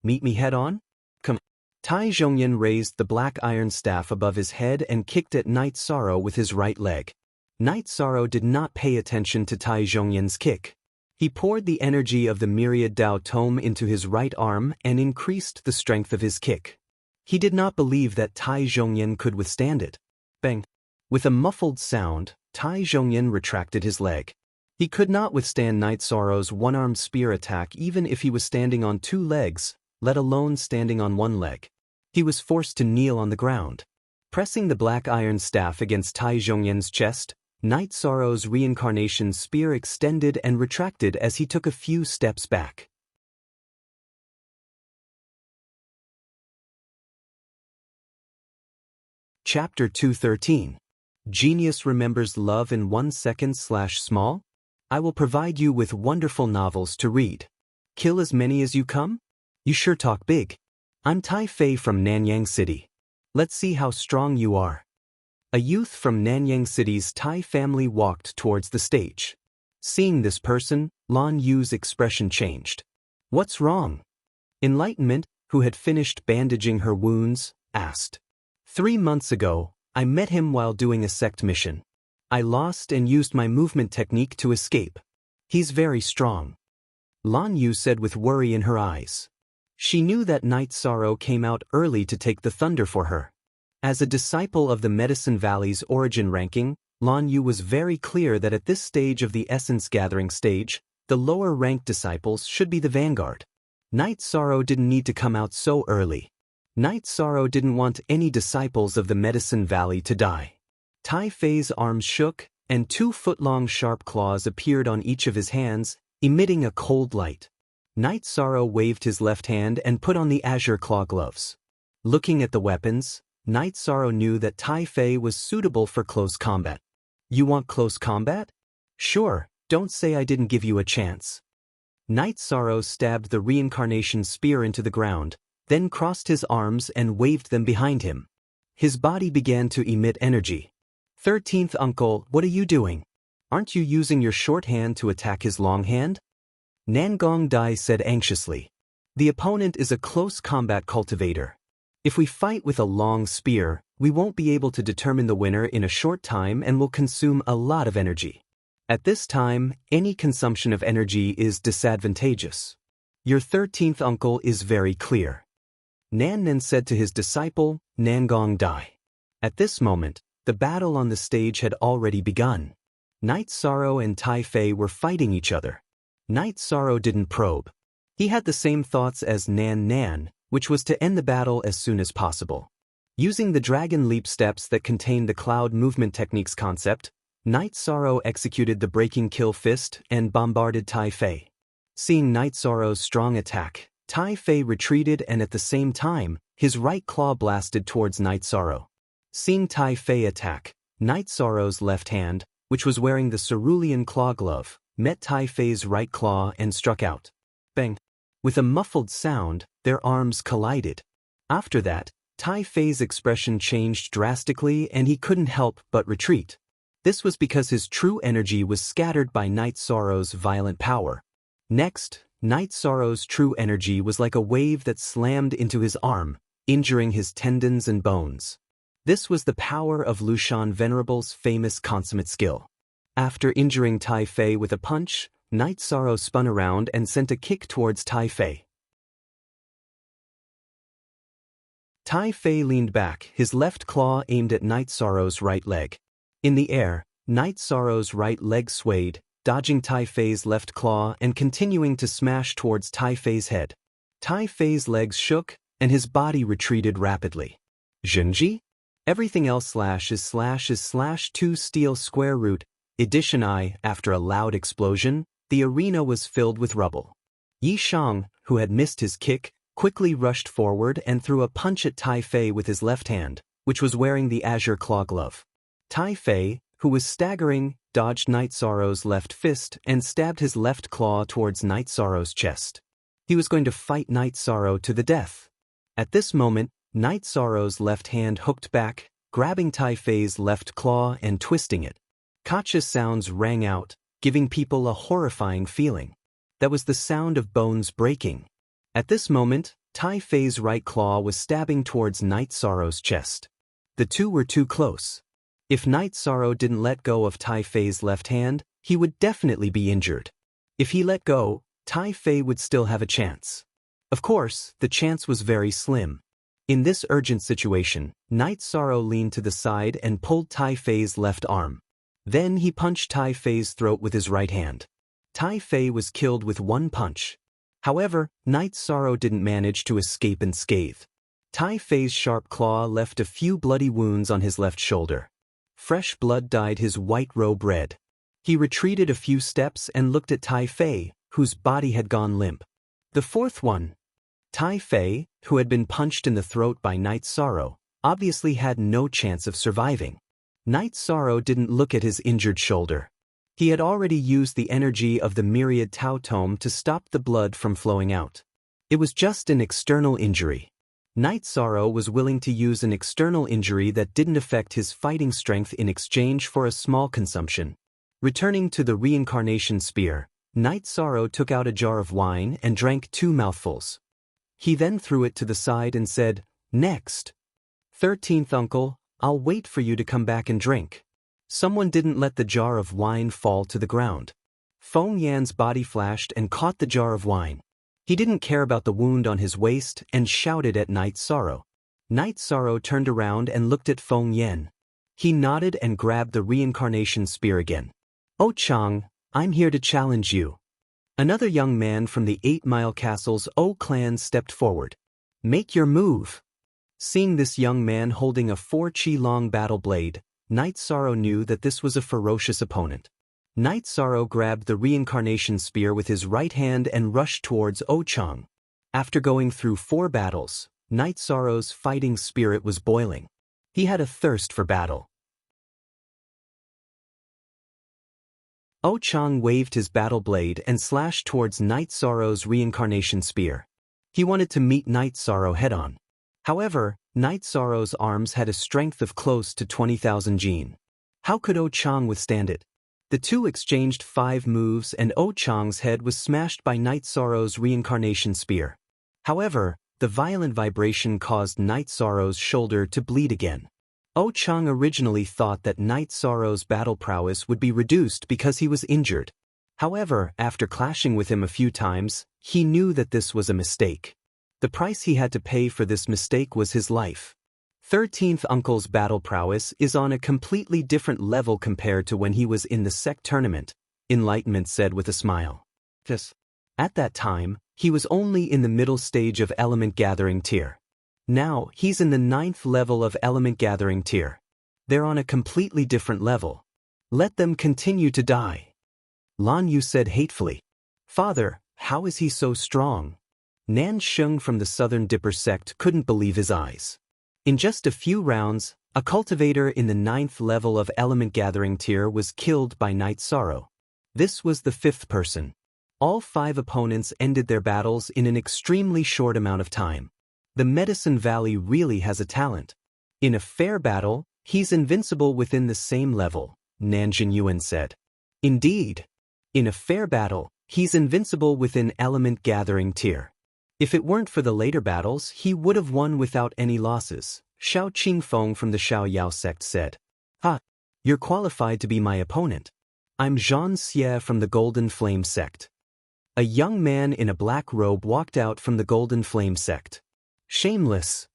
Meet me head on? Come. Tai Zhongyan raised the black iron staff above his head and kicked at Night Sorrow with his right leg. Night Sorrow did not pay attention to Tai Zhongyan's kick. He poured the energy of the myriad Dao Tome into his right arm and increased the strength of his kick. He did not believe that Tai Zhongyan could withstand it. Bang! With a muffled sound, Tai Zhongyan retracted his leg. He could not withstand Night Sorrow's one-armed spear attack even if he was standing on two legs, let alone standing on one leg. He was forced to kneel on the ground. Pressing the black iron staff against Tai Zhongyan's chest, Night Sorrow's reincarnation spear extended and retracted as he took a few steps back. Chapter 213. Genius remembers love in 1 second/small? I will provide you with wonderful novels to read. Kill as many as you come? You sure talk big. I'm Tai Fei from Nanyang City. Let's see how strong you are. A youth from Nanyang City's Tai family walked towards the stage. Seeing this person, Lan Yu's expression changed. What's wrong? Enlightenment, who had finished bandaging her wounds, asked. 3 months ago, I met him while doing a sect mission. I lost and used my movement technique to escape. He's very strong. Lan Yu said with worry in her eyes. She knew that Night Sorrow came out early to take the thunder for her. As a disciple of the Medicine Valley's origin ranking, Lan Yu was very clear that at this stage of the essence gathering stage, the lower-ranked disciples should be the vanguard. Night Sorrow didn't need to come out so early. Night Sorrow didn't want any disciples of the Medicine Valley to die. Tai Fei's arms shook, and 2-foot-long sharp claws appeared on each of his hands, emitting a cold light. Night Sorrow waved his left hand and put on the azure claw gloves. Looking at the weapons, Night Sorrow knew that Tai Fei was suitable for close combat. You want close combat? Sure, don't say I didn't give you a chance. Night Sorrow stabbed the reincarnation spear into the ground, then crossed his arms and waved them behind him. His body began to emit energy. 13th uncle, what are you doing? Aren't you using your short hand to attack his long hand? Nangong Dai said anxiously. The opponent is a close combat cultivator. If we fight with a long spear, we won't be able to determine the winner in a short time and will consume a lot of energy. At this time, any consumption of energy is disadvantageous. Your 13th uncle is very clear. Nan then said to his disciple, Nangong Dai. At this moment, the battle on the stage had already begun. Night Sorrow and Tai Fei were fighting each other. Night Sorrow didn't probe. He had the same thoughts as Nan, which was to end the battle as soon as possible. Using the dragon leap steps that contained the cloud movement techniques concept, Night Sorrow executed the breaking kill fist and bombarded Tai Fei. Seeing Night Sorrow's strong attack, Tai Fei retreated and at the same time, his right claw blasted towards Night Sorrow. Seeing Tai Fei attack, Night Sorrow's left hand, which was wearing the cerulean claw glove, met Tai Fei's right claw and struck out. Bang! With a muffled sound, their arms collided. After that, Tai Fei's expression changed drastically and he couldn't help but retreat. This was because his true energy was scattered by Night Sorrow's violent power. Next, Night Sorrow's true energy was like a wave that slammed into his arm, injuring his tendons and bones. This was the power of Lushan Venerable's famous consummate skill. After injuring Tai Fei with a punch, Night Sorrow spun around and sent a kick towards Tai Fei. Tai Fei leaned back, his left claw aimed at Night Sorrow's right leg. In the air, Night Sorrow's right leg swayed, dodging Tai Fei's left claw and continuing to smash towards Tai Fei's head. Tai Fei's legs shook, and his body retreated rapidly. Zhenji? Everything else / 2 steel square root, edition I. After a loud explosion, the arena was filled with rubble. Yi Shang, who had missed his kick, quickly rushed forward and threw a punch at Tai Fei with his left hand, which was wearing the azure claw glove. Tai Fei, who was staggering, dodged Night Sorrow's left fist and stabbed his left claw towards Night Sorrow's chest. He was going to fight Night Sorrow to the death. At this moment, Night Sorrow's left hand hooked back, grabbing Tai Fei's left claw and twisting it. Gotcha sounds rang out, giving people a horrifying feeling. That was the sound of bones breaking. At this moment, Tai Fei's right claw was stabbing towards Night Sorrow's chest. The two were too close. If Night Sorrow didn't let go of Tai Fei's left hand, he would definitely be injured. If he let go, Tai Fei would still have a chance. Of course, the chance was very slim. In this urgent situation, Night Sorrow leaned to the side and pulled Tai Fei's left arm. Then he punched Tai Fei's throat with his right hand. Tai Fei was killed with one punch. However, Night Sorrow didn't manage to escape unscathed. Tai Fei's sharp claw left a few bloody wounds on his left shoulder. Fresh blood dyed his white robe red. He retreated a few steps and looked at Tai Fei, whose body had gone limp. The fourth one. Tai Fei, who had been punched in the throat by Night Sorrow, obviously had no chance of surviving. Night Sorrow didn't look at his injured shoulder. He had already used the energy of the myriad Tao Tome to stop the blood from flowing out. It was just an external injury. Night Sorrow was willing to use an external injury that didn't affect his fighting strength in exchange for a small consumption. Returning to the reincarnation spear, Night Sorrow took out a jar of wine and drank 2 mouthfuls. He then threw it to the side and said, "Next. 13th uncle, I'll wait for you to come back and drink." Someone didn't let the jar of wine fall to the ground. Feng Yan's body flashed and caught the jar of wine. He didn't care about the wound on his waist and shouted at Night Sorrow. Night Sorrow turned around and looked at Feng Yan. He nodded and grabbed the reincarnation spear again. "Oh Chang, I'm here to challenge you." Another young man from the 8 Mile Castle's O clan stepped forward. "Make your move." Seeing this young man holding a 4 chi-long battle blade, Night Sorrow knew that this was a ferocious opponent. Night Sorrow grabbed the reincarnation spear with his right hand and rushed towards O Chang. After going through 4 battles, Night Sorrow's fighting spirit was boiling. He had a thirst for battle. O Chang waved his battle blade and slashed towards Night Sorrow's reincarnation spear. He wanted to meet Night Sorrow head-on. However, Night Sorrow's arms had a strength of close to 20,000 jin. How could O Chang withstand it? The two exchanged 5 moves and O Chang's head was smashed by Night Sorrow's reincarnation spear. However, the violent vibration caused Night Sorrow's shoulder to bleed again. O Chang originally thought that Night Sorrow's battle prowess would be reduced because he was injured. However, after clashing with him a few times, he knew that this was a mistake. The price he had to pay for this mistake was his life. 13th Uncle's battle prowess is on a completely different level compared to when he was in the sect tournament, Enlightenment said with a smile. At that time, he was only in the middle stage of element gathering tier. Now, he's in the 9th level of element gathering tier. They're on a completely different level. Let them continue to die. Lan Yu said hatefully. Father, how is he so strong? Nan Sheng from the Southern Dipper sect couldn't believe his eyes. In just a few rounds, a cultivator in the 9th level of element gathering tier was killed by Night Sorrow. This was the 5th person. All 5 opponents ended their battles in an extremely short amount of time. The Medicine Valley really has a talent. In a fair battle, he's invincible within the same level, Nan Jinyuan said. Indeed. In a fair battle, he's invincible within element gathering tier. If it weren't for the later battles, he would have won without any losses, Xiao Qingfeng from the Xiao Yao sect said. Ha! You're qualified to be my opponent. I'm Zhan Xie from the Golden Flame sect. A young man in a black robe walked out from the Golden Flame sect. Shameless.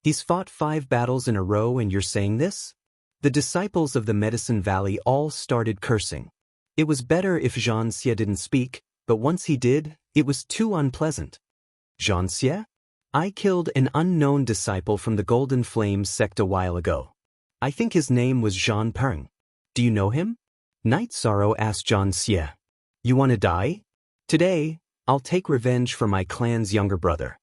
He's fought 5 battles in a row and you're saying this? The disciples of the Medicine Valley all started cursing. It was better if Zhan Xie didn't speak, but once he did, it was too unpleasant. Zhan Xie? I killed an unknown disciple from the Golden Flame sect a while ago. I think his name was Zhan Peng. Do you know him? Night Sorrow asked Zhan Xie. You want to die? Today, I'll take revenge for my clan's younger brother.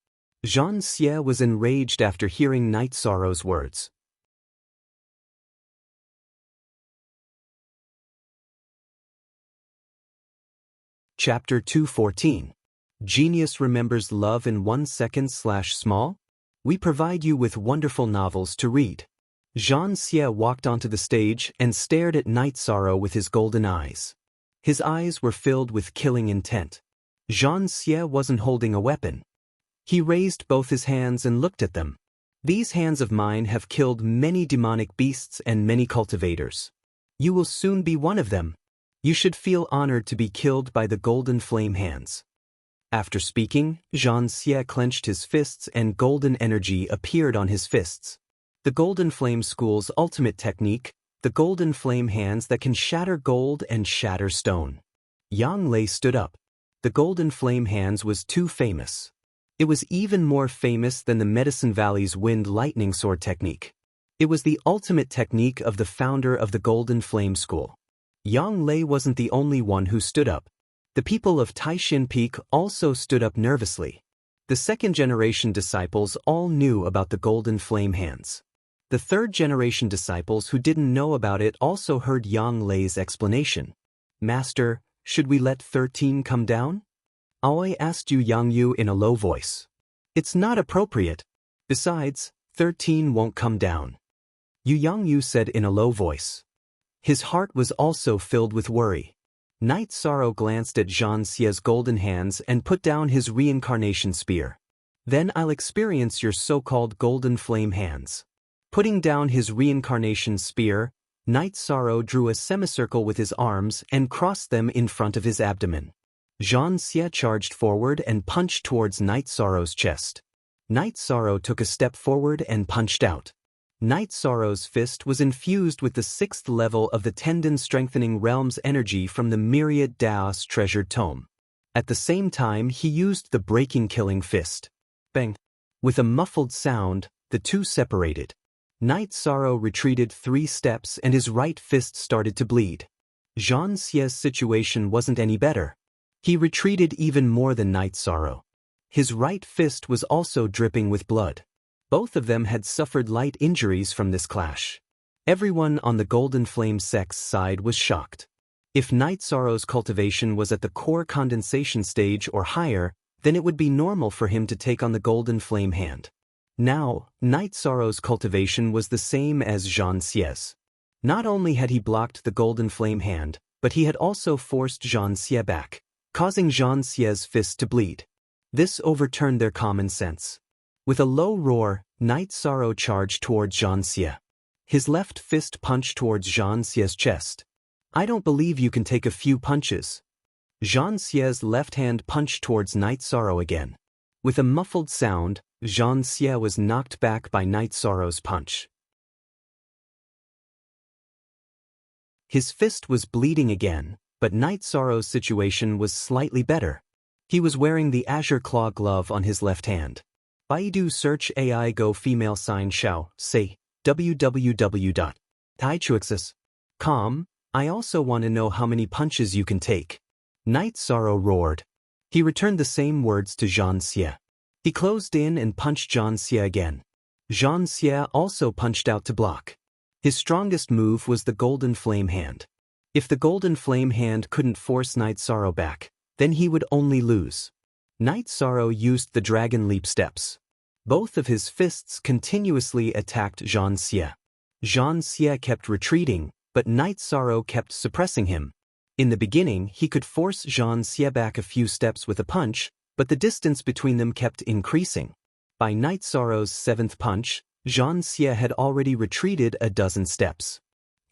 Zhan Xie was enraged after hearing Night Sorrow's words. Chapter 214. Genius Remembers Love in 1 Second/Small? We provide you with wonderful novels to read. Zhan Xie walked onto the stage and stared at Night Sorrow with his golden eyes. His eyes were filled with killing intent. Zhan Xie wasn't holding a weapon. He raised both his hands and looked at them. These hands of mine have killed many demonic beasts and many cultivators. You will soon be one of them. You should feel honored to be killed by the Golden Flame hands. After speaking, Zhan Xie clenched his fists and golden energy appeared on his fists. The Golden Flame School's ultimate technique, the Golden Flame hands that can shatter gold and shatter stone. Yang Lei stood up. The Golden Flame hands was too famous. It was even more famous than the Medicine Valley's Wind Lightning Sword technique. It was the ultimate technique of the founder of the Golden Flame School. Yang Lei wasn't the only one who stood up. The people of Taishin Peak also stood up nervously. The second-generation disciples all knew about the Golden Flame hands. The third-generation disciples who didn't know about it also heard Yang Lei's explanation. Master, should we let 13 come down? Aoi asked Yang Yu in a low voice. It's not appropriate. Besides, 13 won't come down. Yang Yu said in a low voice. His heart was also filled with worry. Night Sorrow glanced at Zhan Xie's golden hands and put down his reincarnation spear. Then I'll experience your so-called Golden Flame hands. Putting down his reincarnation spear, Night Sorrow drew a semicircle with his arms and crossed them in front of his abdomen. Zhan Xie charged forward and punched towards Night Sorrow's chest. Night Sorrow took a step forward and punched out. Night Sorrow's fist was infused with the 6th level of the tendon-strengthening realm's energy from the Myriad Daos treasured tome. At the same time, he used the breaking killing fist. Bang! With a muffled sound, the two separated. Night Sorrow retreated 3 steps and his right fist started to bleed. Zhan Xie's situation wasn't any better. He retreated even more than Night Sorrow. His right fist was also dripping with blood. Both of them had suffered light injuries from this clash. Everyone on the Golden Flame sect's side was shocked. If Night Sorrow's cultivation was at the core condensation stage or higher, then it would be normal for him to take on the Golden Flame hand. Now, Night Sorrow's cultivation was the same as Zhan Xie's. Not only had he blocked the Golden Flame hand, but he had also forced Zhan Xie back, causing Zhan Xie's fist to bleed. This overturned their common sense. With a low roar, Night Sorrow charged towards Zhan Xie. His left fist punched towards Zhan Xie's chest. I don't believe you can take a few punches. Zhan Xie's left hand punched towards Night Sorrow again. With a muffled sound, Zhan Xie was knocked back by Night Sorrow's punch. His fist was bleeding again, but Night Sorrow's situation was slightly better. He was wearing the Azure Claw glove on his left hand. Baidu search AI go female sign Xiao, say, www.taichuexis.com. I also want to know how many punches you can take. Night Sorrow roared. He returned the same words to Zhang Xie. He closed in and punched Zhang Xie again. Zhang Xie also punched out to block. His strongest move was the Golden Flame Hand. If the Golden Flame Hand couldn't force Night Sorrow back, then he would only lose. Night Sorrow used the Dragon Leap steps. Both of his fists continuously attacked Zhang Xie. Zhang Xie kept retreating, but Night Sorrow kept suppressing him. In the beginning, he could force Zhang Xie back a few steps with a punch, but the distance between them kept increasing. By Night Sorrow's 7th punch, Zhang Xie had already retreated a dozen steps.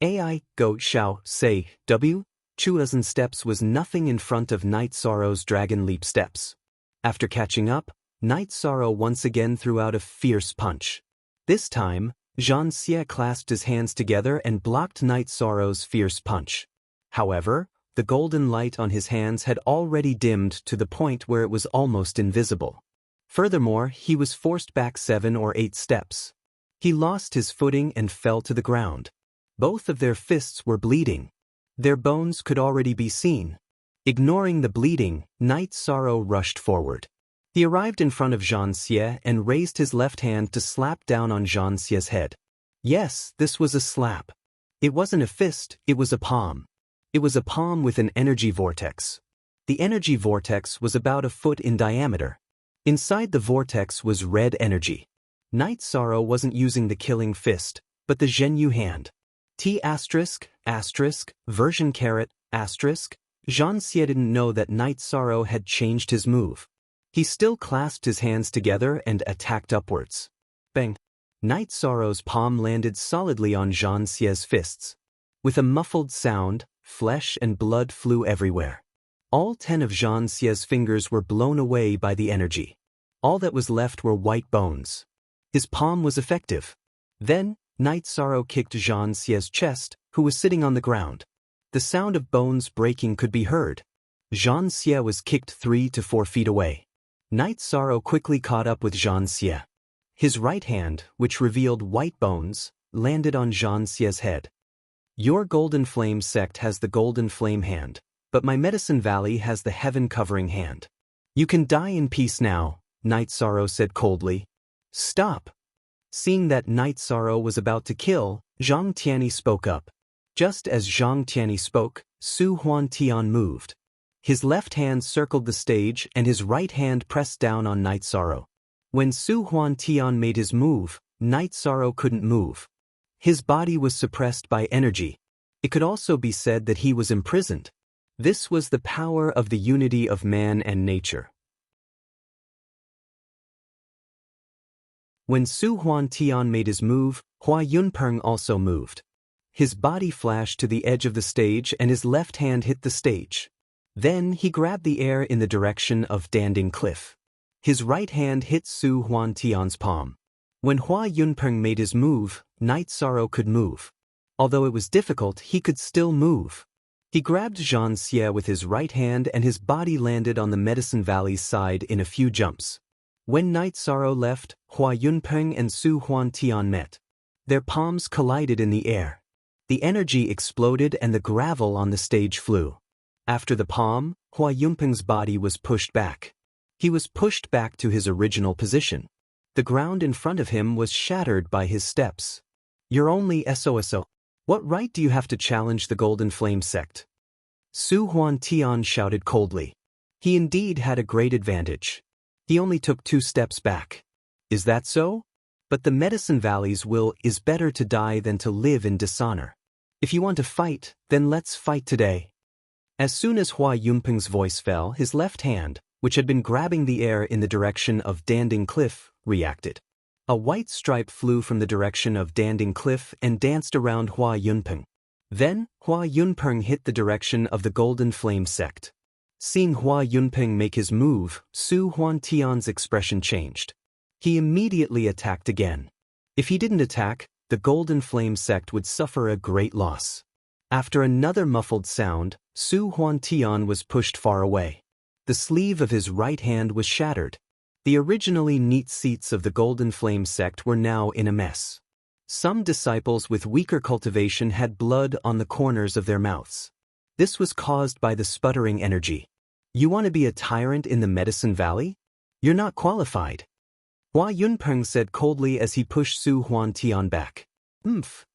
AI go Xiao say W 2 steps was nothing in front of Night Sorrow's Dragon Leap steps. After catching up, Night Sorrow once again threw out a fierce punch. This time, Zhang Xie clasped his hands together and blocked Night Sorrow's fierce punch. However, the golden light on his hands had already dimmed to the point where it was almost invisible. Furthermore, he was forced back 7 or 8 steps. He lost his footing and fell to the ground. Both of their fists were bleeding. Their bones could already be seen. Ignoring the bleeding, Night Sorrow rushed forward. He arrived in front of Zhang Xie and raised his left hand to slap down on Zhang Xie's head. Yes, this was a slap. It wasn't a fist, it was a palm. It was a palm with an energy vortex. The energy vortex was about a foot in diameter. Inside the vortex was red energy. Night Sorrow wasn't using the killing fist, but the Zhenyu hand. T****, version caret, asterisk. Zhang Xie didn't know that Night Sorrow had changed his move. He still clasped his hands together and attacked upwards. Bang! Night Sorrow's palm landed solidly on Zhang Xie's fists. With a muffled sound, flesh and blood flew everywhere. All 10 of Zhang Xie's fingers were blown away by the energy. All that was left were white bones. His palm was effective. Then, Night Sorrow kicked Zhang Xie's chest, who was sitting on the ground. The sound of bones breaking could be heard. Zhang Xie was kicked 3 to 4 feet away. Night Sorrow quickly caught up with Zhang Xie. His right hand, which revealed white bones, landed on Zhang Xie's head. Your Golden Flame sect has the Golden Flame hand, but my Medicine Valley has the Heaven-covering hand. You can die in peace now, Night Sorrow said coldly. Stop! Seeing that Night Sorrow was about to kill, Zhang Tianyi spoke up. Just as Zhang Tianyi spoke, Su Huantian moved. His left hand circled the stage and his right hand pressed down on Night Sorrow. When Su Huantian made his move, Night Sorrow couldn't move. His body was suppressed by energy. It could also be said that he was imprisoned. This was the power of the unity of man and nature. When Su Huantian made his move, Hua Yunpeng also moved. His body flashed to the edge of the stage and his left hand hit the stage. Then he grabbed the air in the direction of Danding Cliff. His right hand hit Su Huantian's palm. When Hua Yunpeng made his move, Night Sorrow could move. Although it was difficult, he could still move. He grabbed Zhang Xie with his right hand and his body landed on the Medicine Valley's side in a few jumps. When Night Sorrow left, Hua Yunpeng and Su Huantian met. Their palms collided in the air. The energy exploded and the gravel on the stage flew. After the palm, Hua Yunpeng's body was pushed back. He was pushed back to his original position. The ground in front of him was shattered by his steps. You're only SOSO. What right do you have to challenge the Golden Flame sect? Su Huantian shouted coldly. He indeed had a great advantage. He only took 2 steps back. Is that so? But the Medicine Valley's will is better to die than to live in dishonor. If you want to fight, then let's fight today. As soon as Hua Yunpeng's voice fell, his left hand, which had been grabbing the air in the direction of Danding Cliff, reacted. A white stripe flew from the direction of Danding Cliff and danced around Hua Yunpeng. Then, Hua Yunpeng hit the direction of the Golden Flame sect. Seeing Hua Yunpeng make his move, Su Huantian's expression changed. He immediately attacked again. If he didn't attack, the Golden Flame sect would suffer a great loss. After another muffled sound, Su Huantian was pushed far away. The sleeve of his right hand was shattered. The originally neat seats of the Golden Flame sect were now in a mess. Some disciples with weaker cultivation had blood on the corners of their mouths. This was caused by the sputtering energy. You want to be a tyrant in the Medicine Valley? You're not qualified. Hua Yunpeng said coldly as he pushed Su Huantian back.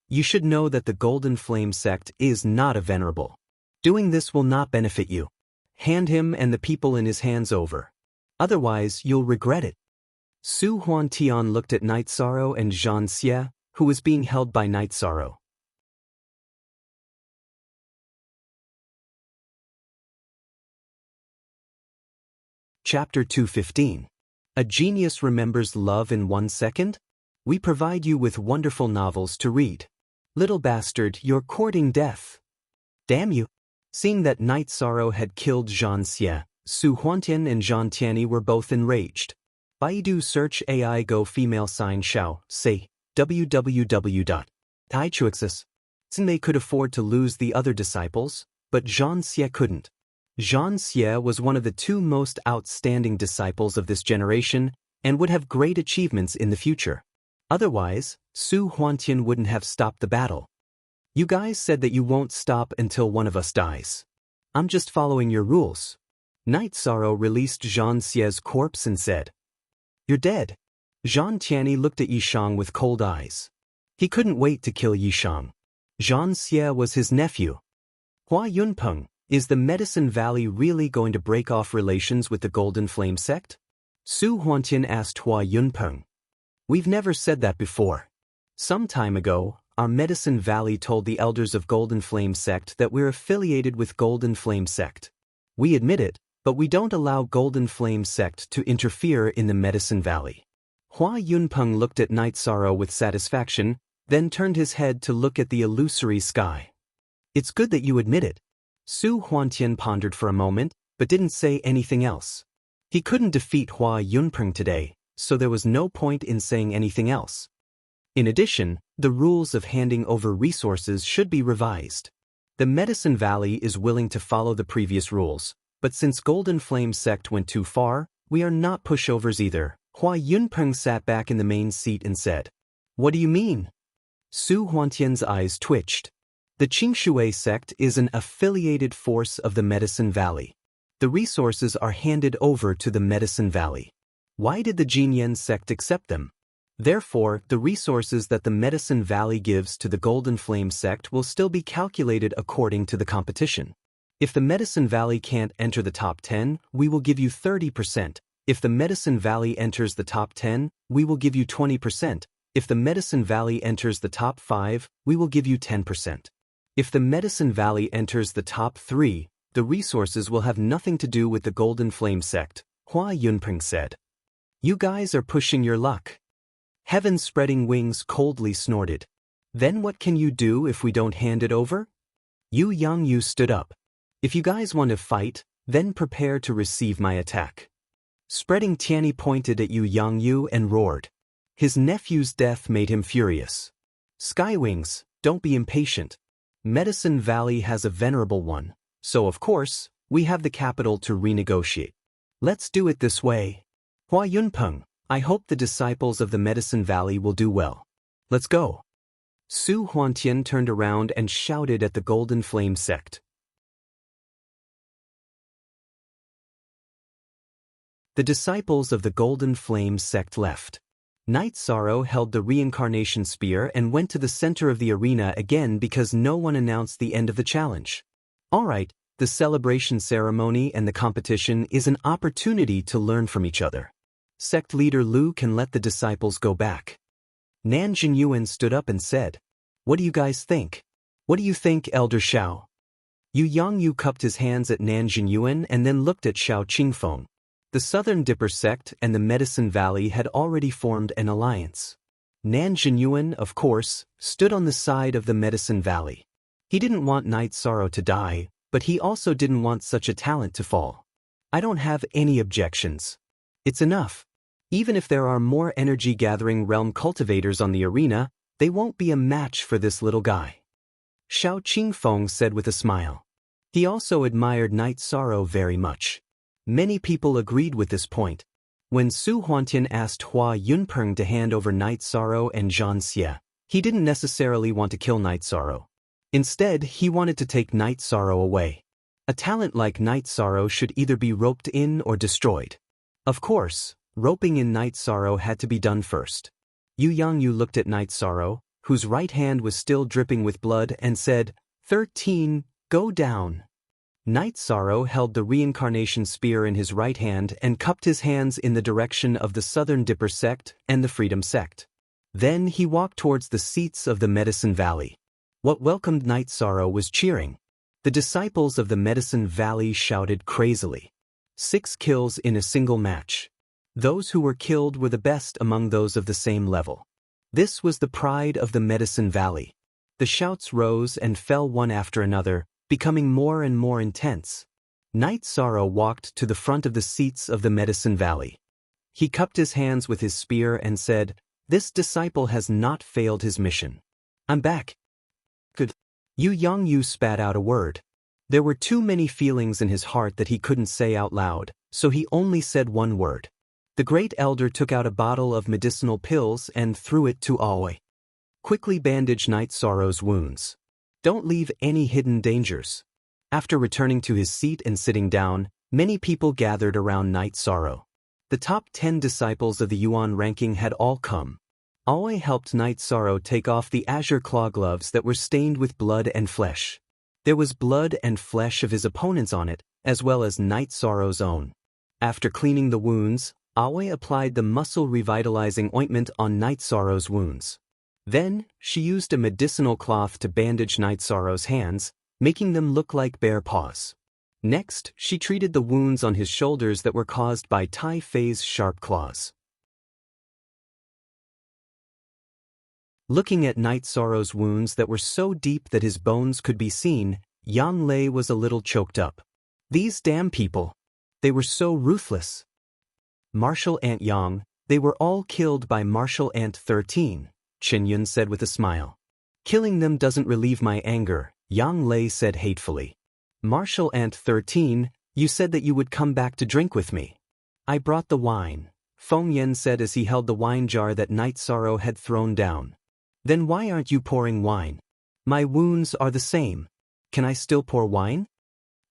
You should know that the Golden Flame sect is not a venerable. Doing this will not benefit you. Hand him and the people in his hands over. Otherwise, you'll regret it. Su Huantian looked at Night Sorrow and Zhan Xie, who was being held by Night Sorrow. Chapter 215. A Genius Remembers Love in 1 Second? We provide you with wonderful novels to read. Little bastard, you're courting death. Damn you. Seeing that Night Sorrow had killed Zhan Xie, Su Huantian and Zhan Tianyi were both enraged. Baidu search AI go female sign Xiao, say, www.taichuxis. They could afford to lose the other disciples, but Zhan Xie couldn't. Zhan Xie was one of the 2 most outstanding disciples of this generation and would have great achievements in the future. Otherwise, Su Huantian wouldn't have stopped the battle. You guys said that you won't stop until one of us dies. I'm just following your rules. Night Sorrow released Zhan Xie's corpse and said, You're dead. Zhan Tianyi looked at Yishang with cold eyes. He couldn't wait to kill Yishang. Zhan Xie was his nephew. Hua Yunpeng, is the Medicine Valley really going to break off relations with the Golden Flame sect? Su Huantian asked Hua Yunpeng. We've never said that before. Some time ago, our Medicine Valley told the elders of Golden Flame sect that we're affiliated with Golden Flame sect. We admit it, but we don't allow Golden Flame sect to interfere in the Medicine Valley. Hua Yunpeng looked at Night Sorrow with satisfaction, then turned his head to look at the illusory sky. It's good that you admit it. Su Huantian pondered for a moment, but didn't say anything else. He couldn't defeat Hua Yunpeng today, so there was no point in saying anything else. In addition, the rules of handing over resources should be revised. The Medicine Valley is willing to follow the previous rules, but since Golden Flame sect went too far, we are not pushovers either. Hua Yunpeng sat back in the main seat and said, What do you mean? Su Huantian's eyes twitched. The Qingshui sect is an affiliated force of the Medicine Valley. The resources are handed over to the Medicine Valley. Why did the Jinyan sect accept them? Therefore, the resources that the Medicine Valley gives to the Golden Flame sect will still be calculated according to the competition. If the Medicine Valley can't enter the top 10, we will give you 30%. If the Medicine Valley enters the top 10, we will give you 20%. If the Medicine Valley enters the top 5, we will give you 10%. If the Medicine Valley enters the top 3, the resources will have nothing to do with the Golden Flame sect, Hua Yunpeng said. You guys are pushing your luck. Heaven Spreading Wings coldly snorted. Then what can you do if we don't hand it over? Yu Yangyu stood up. If you guys want to fight, then prepare to receive my attack. Spreading Tianyi pointed at Yu Yangyu and roared. His nephew's death made him furious. Skywings, don't be impatient. Medicine Valley has a venerable one, so of course, we have the capital to renegotiate. Let's do it this way. Hua Yunpeng, I hope the disciples of the Medicine Valley will do well. Let's go. Su Huantian turned around and shouted at the Golden Flame sect. The disciples of the Golden Flame sect left. Night Sorrow held the reincarnation spear and went to the center of the arena again because no one announced the end of the challenge. Alright, the celebration ceremony and the competition is an opportunity to learn from each other. Sect leader Lu can let the disciples go back. Nan Jinyuan stood up and said, What do you guys think? What do you think, Elder Xiao? Yu Yangyu cupped his hands at Nan Jinyuan and then looked at Xiao Qingfeng. The Southern Dipper sect and the Medicine Valley had already formed an alliance. Nan Jinyuan, of course, stood on the side of the Medicine Valley. He didn't want Night Sorrow to die, but he also didn't want such a talent to fall. I don't have any objections. It's enough. Even if there are more energy-gathering realm cultivators on the arena, they won't be a match for this little guy. Xiao Qingfeng said with a smile. He also admired Night Sorrow very much. Many people agreed with this point. When Su Huantian asked Hua Yunpeng to hand over Night Sorrow and Zhan Xie, he didn't necessarily want to kill Night Sorrow. Instead, he wanted to take Night Sorrow away. A talent like Night Sorrow should either be roped in or destroyed. Of course, roping in Night Sorrow had to be done first. Yu Yangyu looked at Night Sorrow, whose right hand was still dripping with blood, and said, 13, go down. Night Sorrow held the reincarnation spear in his right hand and cupped his hands in the direction of the Southern Dipper sect and the Freedom sect. Then he walked towards the seats of the Medicine Valley. What welcomed Night Sorrow was cheering. The disciples of the Medicine Valley shouted crazily. 6 kills in a single match. Those who were killed were the best among those of the same level. This was the pride of the Medicine Valley. The shouts rose and fell one after another, becoming more and more intense. Night Sorrow walked to the front of the seats of the Medicine Valley. He cupped his hands with his spear and said, "This disciple has not failed his mission. I'm back." Good. Yu Yangyu spat out a word. There were too many feelings in his heart that he couldn't say out loud, so he only said one word. The great elder took out a bottle of medicinal pills and threw it to Aoi. Quickly bandage Night Sorrow's wounds. Don't leave any hidden dangers. After returning to his seat and sitting down, many people gathered around Night Sorrow. The top 10 disciples of the Yuan ranking had all come. Aoi helped Night Sorrow take off the azure claw gloves that were stained with blood and flesh. There was blood and flesh of his opponents on it, as well as Night Sorrow's own. After cleaning the wounds, Aoi applied the muscle revitalizing ointment on Night Sorrow's wounds. Then, she used a medicinal cloth to bandage Night Sorrow's hands, making them look like bear paws. Next, she treated the wounds on his shoulders that were caused by Tai Fei's sharp claws. Looking at Night Sorrow's wounds that were so deep that his bones could be seen, Yang Lei was a little choked up. These damn people. They were so ruthless. Martial Ant Yang, they were all killed by Martial Ant 13, Chen Yun said with a smile. Killing them doesn't relieve my anger, Yang Lei said hatefully. Martial Ant 13, you said that you would come back to drink with me. I brought the wine, Feng Yan said as he held the wine jar that Night Sorrow had thrown down. Then why aren't you pouring wine? My wounds are the same. Can I still pour wine?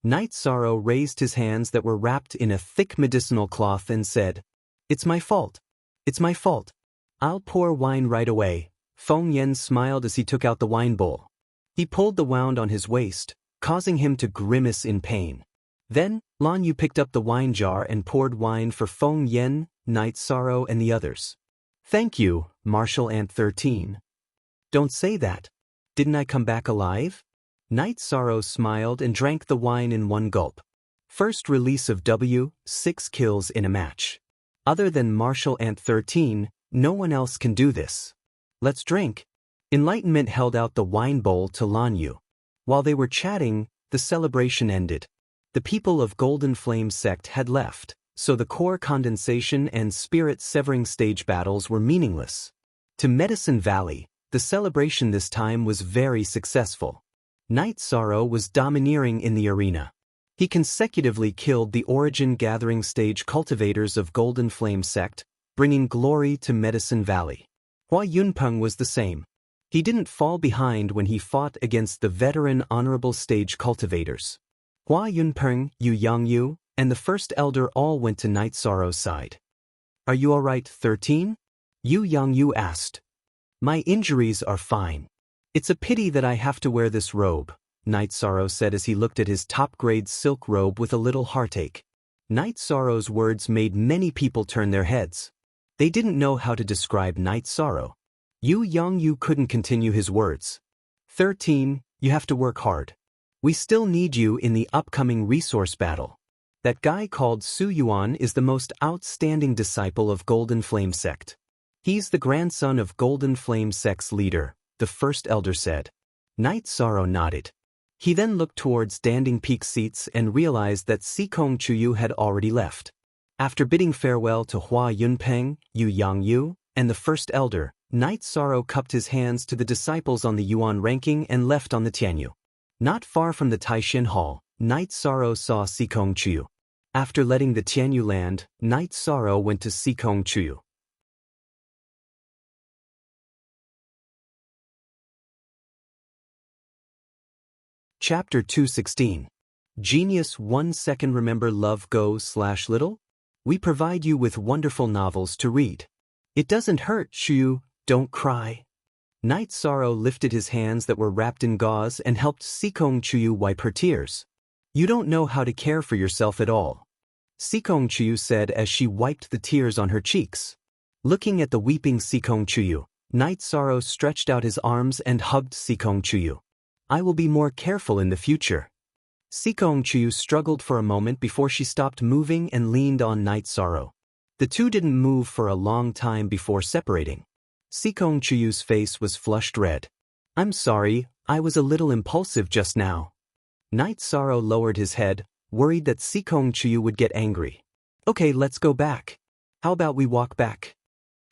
Night Sorrow raised his hands that were wrapped in a thick medicinal cloth and said, It's my fault. It's my fault. I'll pour wine right away. Feng Yan smiled as he took out the wine bowl. He pulled the wound on his waist, causing him to grimace in pain. Then, Lan Yu picked up the wine jar and poured wine for Feng Yan, Night Sorrow and the others. Thank you, Martial Ant 13. Don't say that. Didn't I come back alive? Night Sorrow smiled and drank the wine in one gulp. First release of 6 kills in a match. Other than Martial Ant 13, no one else can do this. Let's drink. Enlightenment held out the wine bowl to Lan Yu. While they were chatting, the celebration ended. The people of Golden Flame sect had left, so the core condensation and spirit severing stage battles were meaningless. To Medicine Valley, the celebration this time was very successful. Night Sorrow was domineering in the arena. He consecutively killed the Origin Gathering stage cultivators of Golden Flame sect, bringing glory to Medicine Valley. Hua Yunpeng was the same. He didn't fall behind when he fought against the veteran honorable stage cultivators. Hua Yunpeng, Yu Yangyu, and the First Elder all went to Night Sorrow's side. Are you alright, 13? Yu Yangyu asked. My injuries are fine. It's a pity that I have to wear this robe, Night Sorrow said as he looked at his top-grade silk robe with a little heartache. Night Sorrow's words made many people turn their heads. They didn't know how to describe Night Sorrow. Yu Yangyu couldn't continue his words. 13, you have to work hard. We still need you in the upcoming resource battle. That guy called Su Yuan is the most outstanding disciple of Golden Flame sect. He's the grandson of Golden Flame sect's leader, the First Elder said. Night Sorrow nodded. He then looked towards Standing Peak seats and realized that Sikong Chuyu had already left. After bidding farewell to Hua Yunpeng, Yu Yangyu, and the First Elder, Night Sorrow cupped his hands to the disciples on the Yuan ranking and left on the Tianyu. Not far from the Taishin Hall, Night Sorrow saw Sikong Chuyu. After letting the Tianyu land, Night Sorrow went to Sikong Chuyu. Chapter 216. Genius 1 second. Remember Love Go/Little? We provide you with wonderful novels to read. It doesn't hurt, Chuyu, don't cry. Night Sorrow lifted his hands that were wrapped in gauze and helped Sikong Chuyu wipe her tears. You don't know how to care for yourself at all, Sikong Chuyu said as she wiped the tears on her cheeks. Looking at the weeping Sikong Chuyu, Night Sorrow stretched out his arms and hugged Sikong Chuyu. I will be more careful in the future. Sikong Chuyu struggled for a moment before she stopped moving and leaned on Night Sorrow. The two didn't move for a long time before separating. Sikong Chuyu's face was flushed red. I'm sorry, I was a little impulsive just now. Night Sorrow lowered his head, worried that Sikong Chuyu would get angry. Okay, let's go back. How about we walk back?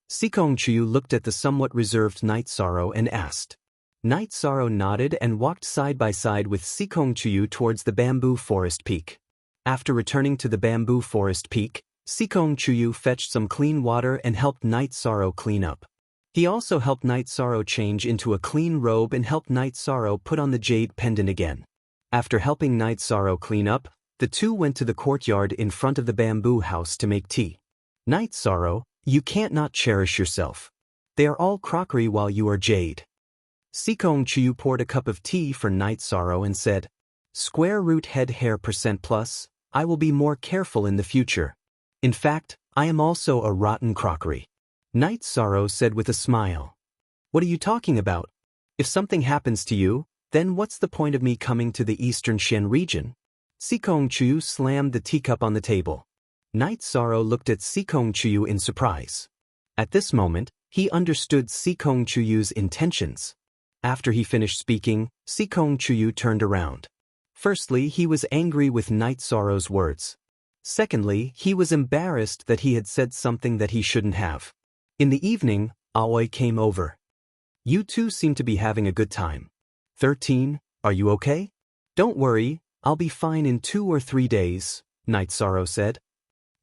Sikong Chuyu looked at the somewhat reserved Night Sorrow and asked. Night Sorrow nodded and walked side by side with Sikong Chuyu towards the bamboo forest peak. After returning to the bamboo forest peak, Sikong Chuyu fetched some clean water and helped Night Sorrow clean up. He also helped Night Sorrow change into a clean robe and helped Night Sorrow put on the jade pendant again. After helping Night Sorrow clean up, the two went to the courtyard in front of the bamboo house to make tea. Night Sorrow, you can't not cherish yourself. They are all crockery while you are jade. Sikong Chuyu poured a cup of tea for Night Sorrow and said, Square root head hair %+, I will be more careful in the future. In fact, I am also a rotten crockery. Night Sorrow said with a smile. What are you talking about? If something happens to you, then what's the point of me coming to the Eastern Xian region? Sikong Chuyu slammed the teacup on the table. Night Sorrow looked at Sikong Chuyu in surprise. At this moment, he understood Sikong Chuyu's intentions. After he finished speaking, Sikong Chuyu turned around. Firstly, he was angry with Night Sorrow's words. Secondly, he was embarrassed that he had said something that he shouldn't have. In the evening, Aoi came over. You two seem to be having a good time. 13, are you okay? Don't worry, I'll be fine in 2 or 3 days, Night Sorrow said.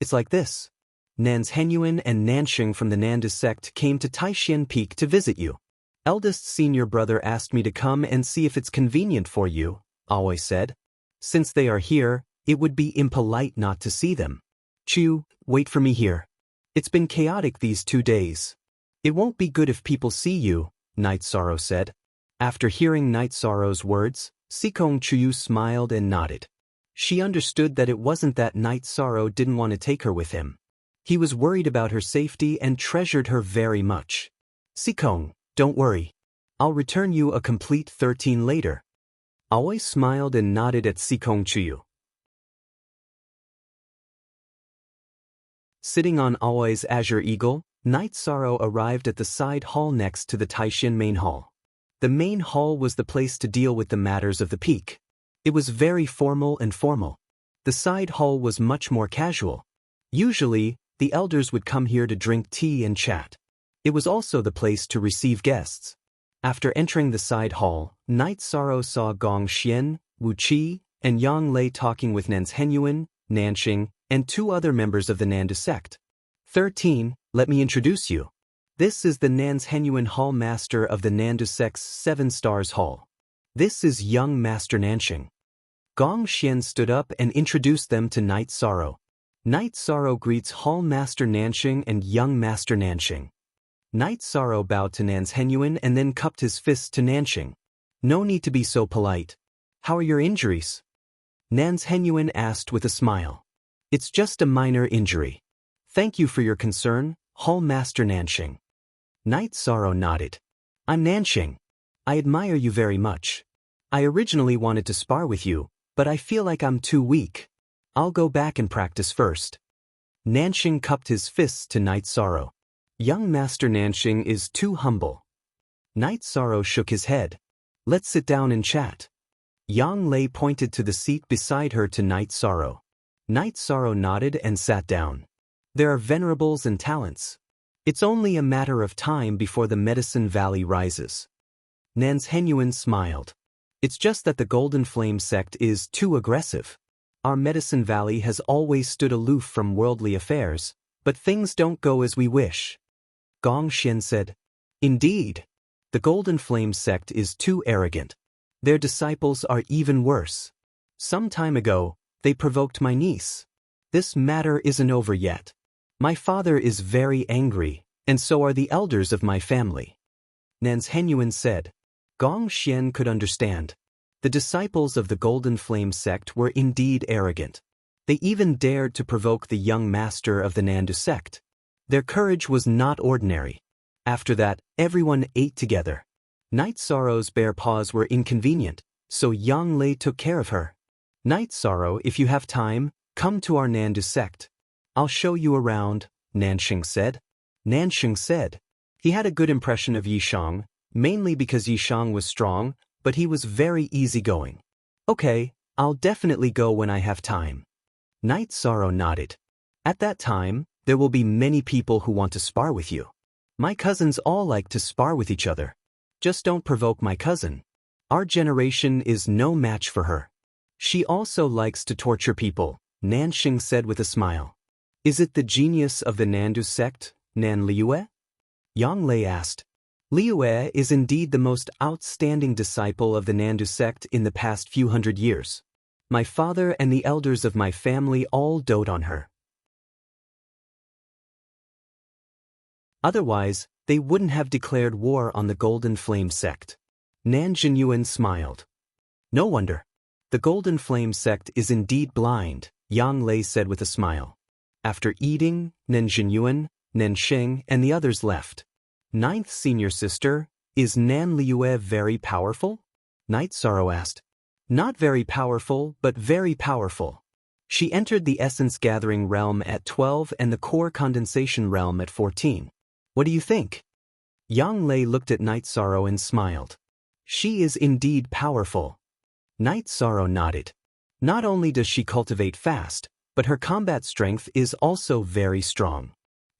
It's like this. Nanzhenyuan and Nanxing from the Nanda sect came to Taishan Peak to visit you. Eldest senior brother asked me to come and see if it's convenient for you, Aoi said. Since they are here, it would be impolite not to see them. Chu, wait for me here. It's been chaotic these 2 days. It won't be good if people see you, Night Sorrow said. After hearing Night Sorrow's words, Sikong Chuyu smiled and nodded. She understood that it wasn't that Night Sorrow didn't want to take her with him. He was worried about her safety and treasured her very much. Sikong, don't worry. I'll return you a complete 13 later. Aoi smiled and nodded at Sikong Chuyu. Sitting on Aoi's azure eagle, Night Sorrow arrived at the side hall next to the Taishan main hall. The main hall was the place to deal with the matters of the peak. It was very formal and formal. The side hall was much more casual. Usually, the elders would come here to drink tea and chat. It was also the place to receive guests. After entering the side hall, Night Sorrow saw Gong Xian, Wu Qi, and Yang Lei talking with Nanzhenyuan, Nanxing, and 2 other members of the Nanda sect. 13, let me introduce you. This is the Nanzhenyuan Hall Master of the Nanda sect's 7 Stars Hall. This is young Master Nanxing. Gong Xian stood up and introduced them to Night Sorrow. Night Sorrow greets Hall Master Nanxing and young Master Nanxing. Night Sorrow bowed to Nanzhenyuan and then cupped his fists to Nanxing. No need to be so polite. How are your injuries? Nanzhenyuan asked with a smile. It's just a minor injury. Thank you for your concern, Hall Master Nanxing. Night Sorrow nodded. I'm Nanxing. I admire you very much. I originally wanted to spar with you, but I feel like I'm too weak. I'll go back and practice first. Nanxing cupped his fists to Night Sorrow. Young Master Nanxing is too humble. Night Sorrow shook his head. Let's sit down and chat. Yang Lei pointed to the seat beside her to Night Sorrow. Night Sorrow nodded and sat down. There are venerables and talents. It's only a matter of time before the Medicine Valley rises. Nanzhenyuan smiled. It's just that the Golden Flame sect is too aggressive. Our Medicine Valley has always stood aloof from worldly affairs, but things don't go as we wish. Gong Xian said. Indeed. The Golden Flame sect is too arrogant. Their disciples are even worse. Some time ago, they provoked my niece. This matter isn't over yet. My father is very angry, and so are the elders of my family. Nans Henyuan said. Gong Xian could understand. The disciples of the Golden Flame sect were indeed arrogant. They even dared to provoke the young master of the Nandu sect. Their courage was not ordinary. After that, everyone ate together. Night Sorrow's bare paws were inconvenient, so Yang Lei took care of her. Night Sorrow, if you have time, come to our Nandu sect. I'll show you around, Nanxing said. Nanxing said. He had a good impression of Yishang, mainly because Yishang was strong, but he was very easygoing. Okay, I'll definitely go when I have time. Night Sorrow nodded. At that time, there will be many people who want to spar with you. My cousins all like to spar with each other. Just don't provoke my cousin. Our generation is no match for her. She also likes to torture people, Nanxing said with a smile. Is it the genius of the Nandu sect, Nan Liue? Yang Lei asked. Liue is indeed the most outstanding disciple of the Nandu sect in the past few hundred years. My father and the elders of my family all dote on her. Otherwise, they wouldn't have declared war on the Golden Flame sect. Nan Jinyuan smiled. No wonder. The Golden Flame sect is indeed blind, Yang Lei said with a smile. After eating, Nan Jinyuan, Nan Sheng, and the others left. Ninth senior sister, is Nan Liue very powerful? Night Sorrow asked. Not very powerful, but very powerful. She entered the Essence Gathering realm at 12 and the Core Condensation realm at 14. What do you think? Yang Lei looked at Night Sorrow and smiled. She is indeed powerful. Night Sorrow nodded. Not only does she cultivate fast, but her combat strength is also very strong.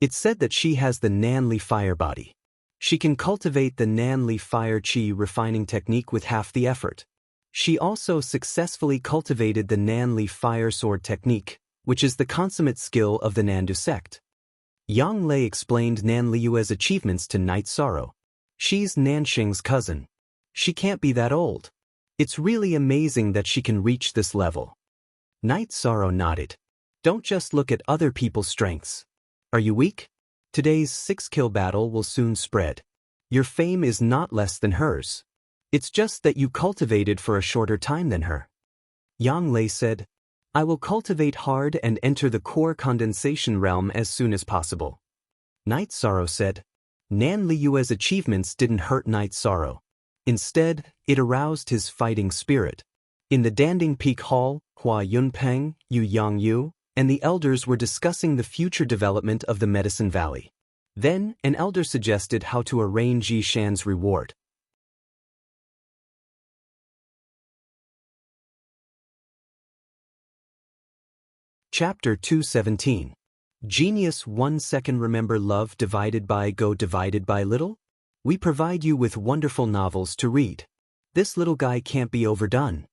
It's said that she has the Nanli fire body. She can cultivate the Nanli fire chi refining technique with half the effort. She also successfully cultivated the Nanli fire sword technique, which is the consummate skill of the Nandu sect. Yang Lei explained Nan Liue's achievements to Night Sorrow. She's Nanxing's cousin. She can't be that old. It's really amazing that she can reach this level. Night Sorrow nodded. Don't just look at other people's strengths. Are you weak? Today's 6-kill battle will soon spread. Your fame is not less than hers. It's just that you cultivated for a shorter time than her. Yang Lei said, I will cultivate hard and enter the Core Condensation realm as soon as possible. Night Sorrow said. Nan Liue's achievements didn't hurt Night Sorrow. Instead, it aroused his fighting spirit. In the Danding Peak Hall, Hua Yunpeng, Yu Yangyu, and the elders were discussing the future development of the Medicine Valley. Then, an elder suggested how to arrange Yishan's reward. Chapter 217. Genius 1 second. Remember love divided by go divided by little? We provide you with wonderful novels to read. This little guy can't be overdone.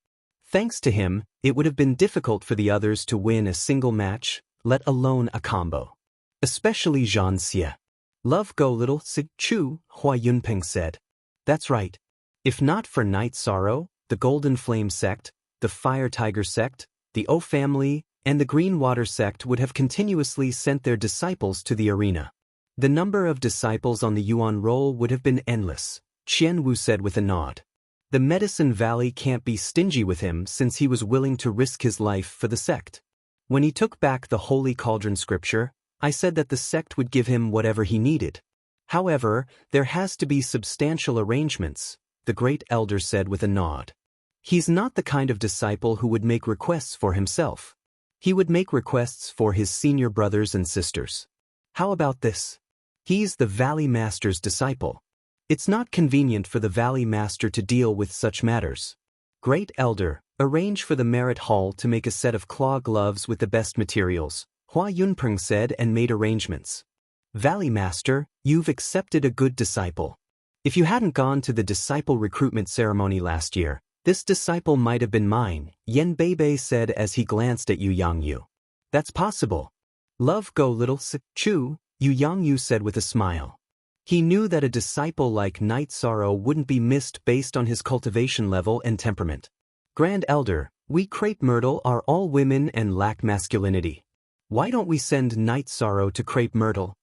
Thanks to him, it would have been difficult for the others to win a single match, let alone a combo. Especially Zhan Xie. Love go little, Sig Chu, Hua Yunpeng said. That's right. If not for Night Sorrow, the Golden Flame sect, the Fire Tiger sect, the O family, and the Green Water sect would have continuously sent their disciples to the arena. The number of disciples on the Yuan roll would have been endless, Qian Wu said with a nod. The Medicine Valley can't be stingy with him since he was willing to risk his life for the sect. When he took back the Holy Cauldron scripture, I said that the sect would give him whatever he needed. However, there has to be substantial arrangements, the great elder said with a nod. He's not the kind of disciple who would make requests for himself. He would make requests for his senior brothers and sisters. How about this? He's the Valley Master's disciple. It's not convenient for the Valley Master to deal with such matters. Great Elder, arrange for the Merit Hall to make a set of claw gloves with the best materials, Hua Yunpeng said and made arrangements. Valley Master, you've accepted a good disciple. If you hadn't gone to the disciple recruitment ceremony last year, This disciple might have been mine, Yen Beibei said as he glanced at Yu Yangyu. That's possible. Love go little Chu, Yu Yangyu said with a smile. He knew that a disciple like Night Sorrow wouldn't be missed based on his cultivation level and temperament. Grand Elder, we Crepe Myrtle are all women and lack masculinity. Why don't we send Night Sorrow to Crepe Myrtle?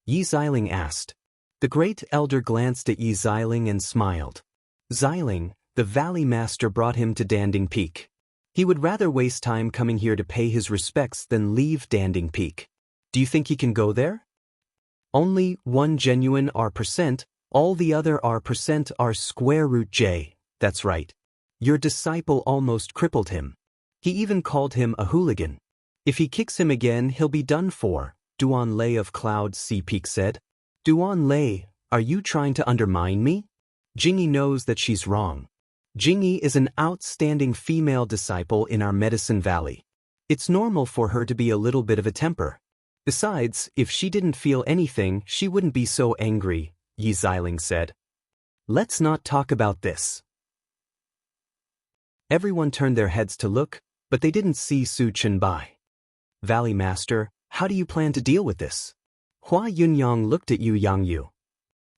Yi Xiling asked. The Great Elder glanced at Yi Xiling and smiled. Xiling, the Valley Master brought him to Danding Peak. He would rather waste time coming here to pay his respects than leave Danding Peak. Do you think he can go there? Only one genuine R%, all the other R% are square root J, that's right. Your disciple almost crippled him. He even called him a hooligan. If he kicks him again he'll be done for, Duan Lei of Cloud Sea Peak said. Duan Lei, are you trying to undermine me? Jingyi knows that she's wrong. Jingyi is an outstanding female disciple in our Medicine Valley. It's normal for her to be a little bit of a temper. Besides, if she didn't feel anything, she wouldn't be so angry, Yi Xiling said. Let's not talk about this. Everyone turned their heads to look, but they didn't see Su Chenbai. Valley Master, how do you plan to deal with this? Hua Yunyang looked at Yu Yangyu.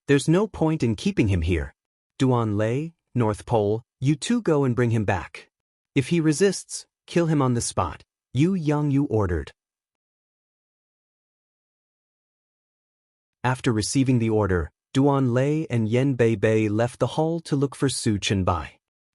There's no point in keeping him here. Duan Lei, North Pole, you two go and bring him back. If he resists, kill him on the spot, Yu Yangyu ordered. After receiving the order, Duan Lei and Yen Beibei left the hall to look for Su Chenbai.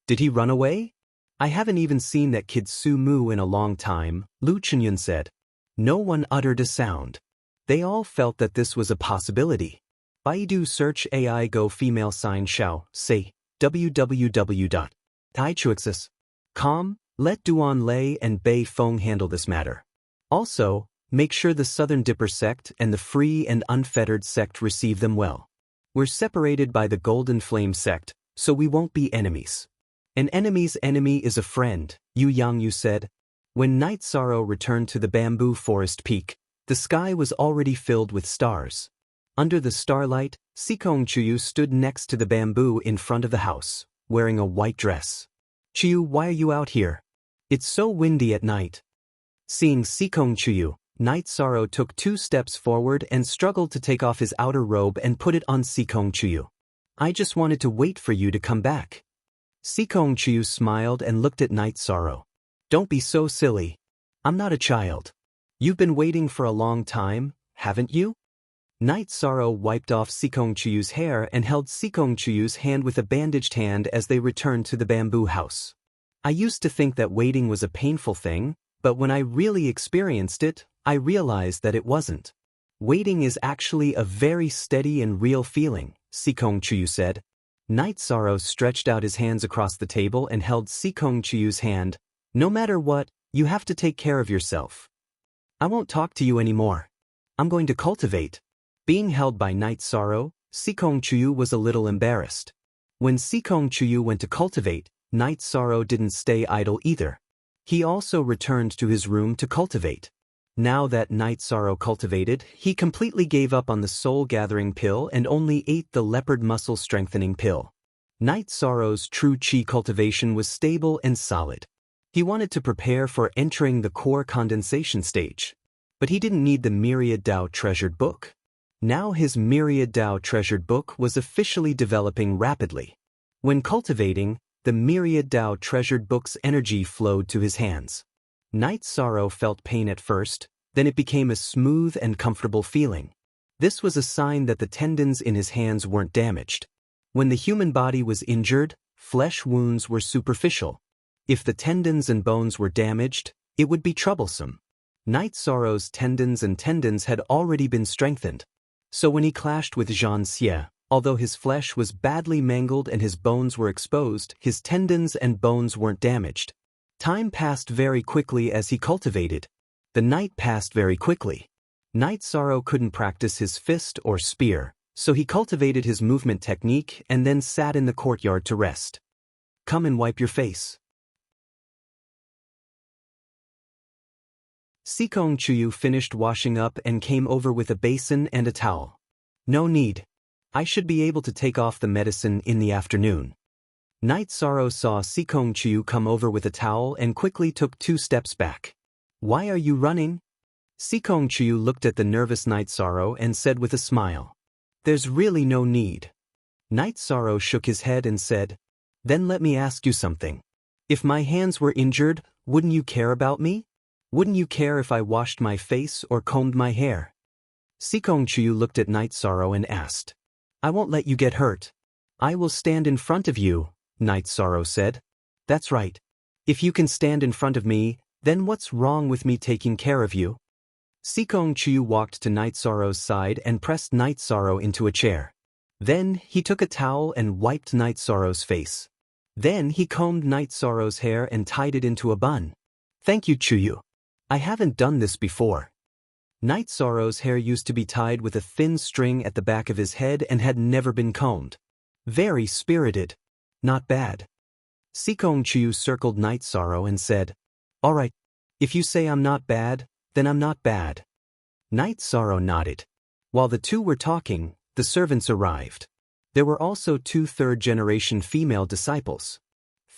Did he run away? I haven't even seen that kid Su Mu in a long time, Lu Chenyun said. No one uttered a sound. They all felt that this was a possibility. Baidu search AI go female sign Xiao, say, www.taichuexis.com, let Duan Lei and Bei Feng handle this matter. Also, make sure the Southern Dipper sect and the Free and Unfettered sect receive them well. We're separated by the Golden Flame sect, so we won't be enemies. An enemy's enemy is a friend, Yu Yangyu said. When Night Sorrow returned to the bamboo forest peak, the sky was already filled with stars. Under the starlight, Sikong Chuyu stood next to the bamboo in front of the house, wearing a white dress. Chuyu, why are you out here? It's so windy at night. Seeing Sikong Chuyu, Night Sorrow took 2 steps forward and struggled to take off his outer robe and put it on Sikong Chuyu. I just wanted to wait for you to come back. Sikong Chuyu smiled and looked at Night Sorrow. Don't be so silly. I'm not a child. You've been waiting for a long time, haven't you? Night Sorrow wiped off Sikong Chuyu's hair and held Sikong Chuyu's hand with a bandaged hand as they returned to the bamboo house. I used to think that waiting was a painful thing, but when I really experienced it, I realized that it wasn't. Waiting is actually a very steady and real feeling, Sikong Chuyu said. Night Sorrow stretched out his hands across the table and held Sikong Chuyu's hand. No matter what, you have to take care of yourself. I won't talk to you anymore. I'm going to cultivate. Being held by Night Sorrow, Sikong Chuyu was a little embarrassed. When Sikong Chuyu went to cultivate, Night Sorrow didn't stay idle either. He also returned to his room to cultivate. Now that Night Sorrow cultivated, he completely gave up on the soul-gathering pill and only ate the leopard muscle-strengthening pill. Night Sorrow's true chi cultivation was stable and solid. He wanted to prepare for entering the core condensation stage. But he didn't need the Myriad Dao Treasured Book. Now his Myriad Dao Treasured Book was officially developing rapidly. When cultivating, the Myriad Dao Treasured Book's energy flowed to his hands. Night Sorrow felt pain at first, then it became a smooth and comfortable feeling. This was a sign that the tendons in his hands weren't damaged. When the human body was injured, flesh wounds were superficial. If the tendons and bones were damaged, it would be troublesome. Night Sorrow's tendons had already been strengthened. So when he clashed with Zhan Xie, although his flesh was badly mangled and his bones were exposed, his tendons and bones weren't damaged. Time passed very quickly as he cultivated. The night passed very quickly. Night Sorrow couldn't practice his fist or spear, so he cultivated his movement technique and then sat in the courtyard to rest. Come and wipe your face. Sikong Chuyu finished washing up and came over with a basin and a towel. No need. I should be able to take off the medicine in the afternoon. Night Sorrow saw Sikong Chiu come over with a towel and quickly took 2 steps back. Why are you running? Sikong Chiu looked at the nervous Night Sorrow and said with a smile. There's really no need. Night Sorrow shook his head and said, Then let me ask you something. If my hands were injured, wouldn't you care about me? Wouldn't you care if I washed my face or combed my hair? Sikong Chiu looked at Night Sorrow and asked. I won't let you get hurt. I will stand in front of you, Night Sorrow said. That's right. If you can stand in front of me, then what's wrong with me taking care of you? Sikong Chiu walked to Night Sorrow's side and pressed Night Sorrow into a chair. Then he took a towel and wiped Night Sorrow's face. Then he combed Night Sorrow's hair and tied it into a bun. Thank you, Chiu. I haven't done this before. Night Sorrow's hair used to be tied with a thin string at the back of his head and had never been combed. Very spirited. Not bad. Sikong Chiu circled Night Sorrow and said, All right, if you say I'm not bad, then I'm not bad. Night Sorrow nodded. While the two were talking, the servants arrived. There were also 2 third-generation female disciples.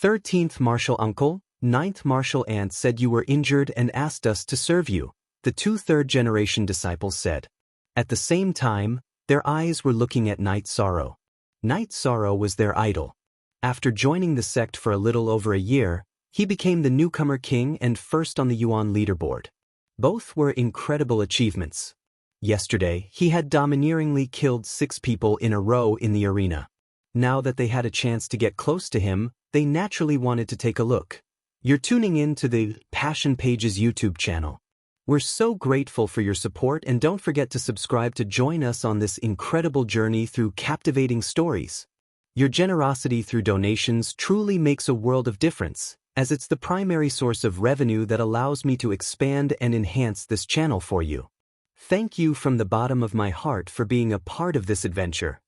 13th Martial Uncle, 9th Martial Aunt said you were injured and asked us to serve you, the 2 third-generation disciples said. At the same time, their eyes were looking at Night Sorrow. Night Sorrow was their idol. After joining the sect for a little over a year, he became the newcomer king and first on the Yuan leaderboard. Both were incredible achievements. Yesterday, he had domineeringly killed 6 people in a row in the arena. Now that they had a chance to get close to him, they naturally wanted to take a look. You're tuning in to the Passion Pages YouTube channel. We're so grateful for your support, and don't forget to subscribe to join us on this incredible journey through captivating stories. Your generosity through donations truly makes a world of difference, as it's the primary source of revenue that allows me to expand and enhance this channel for you. Thank you from the bottom of my heart for being a part of this adventure.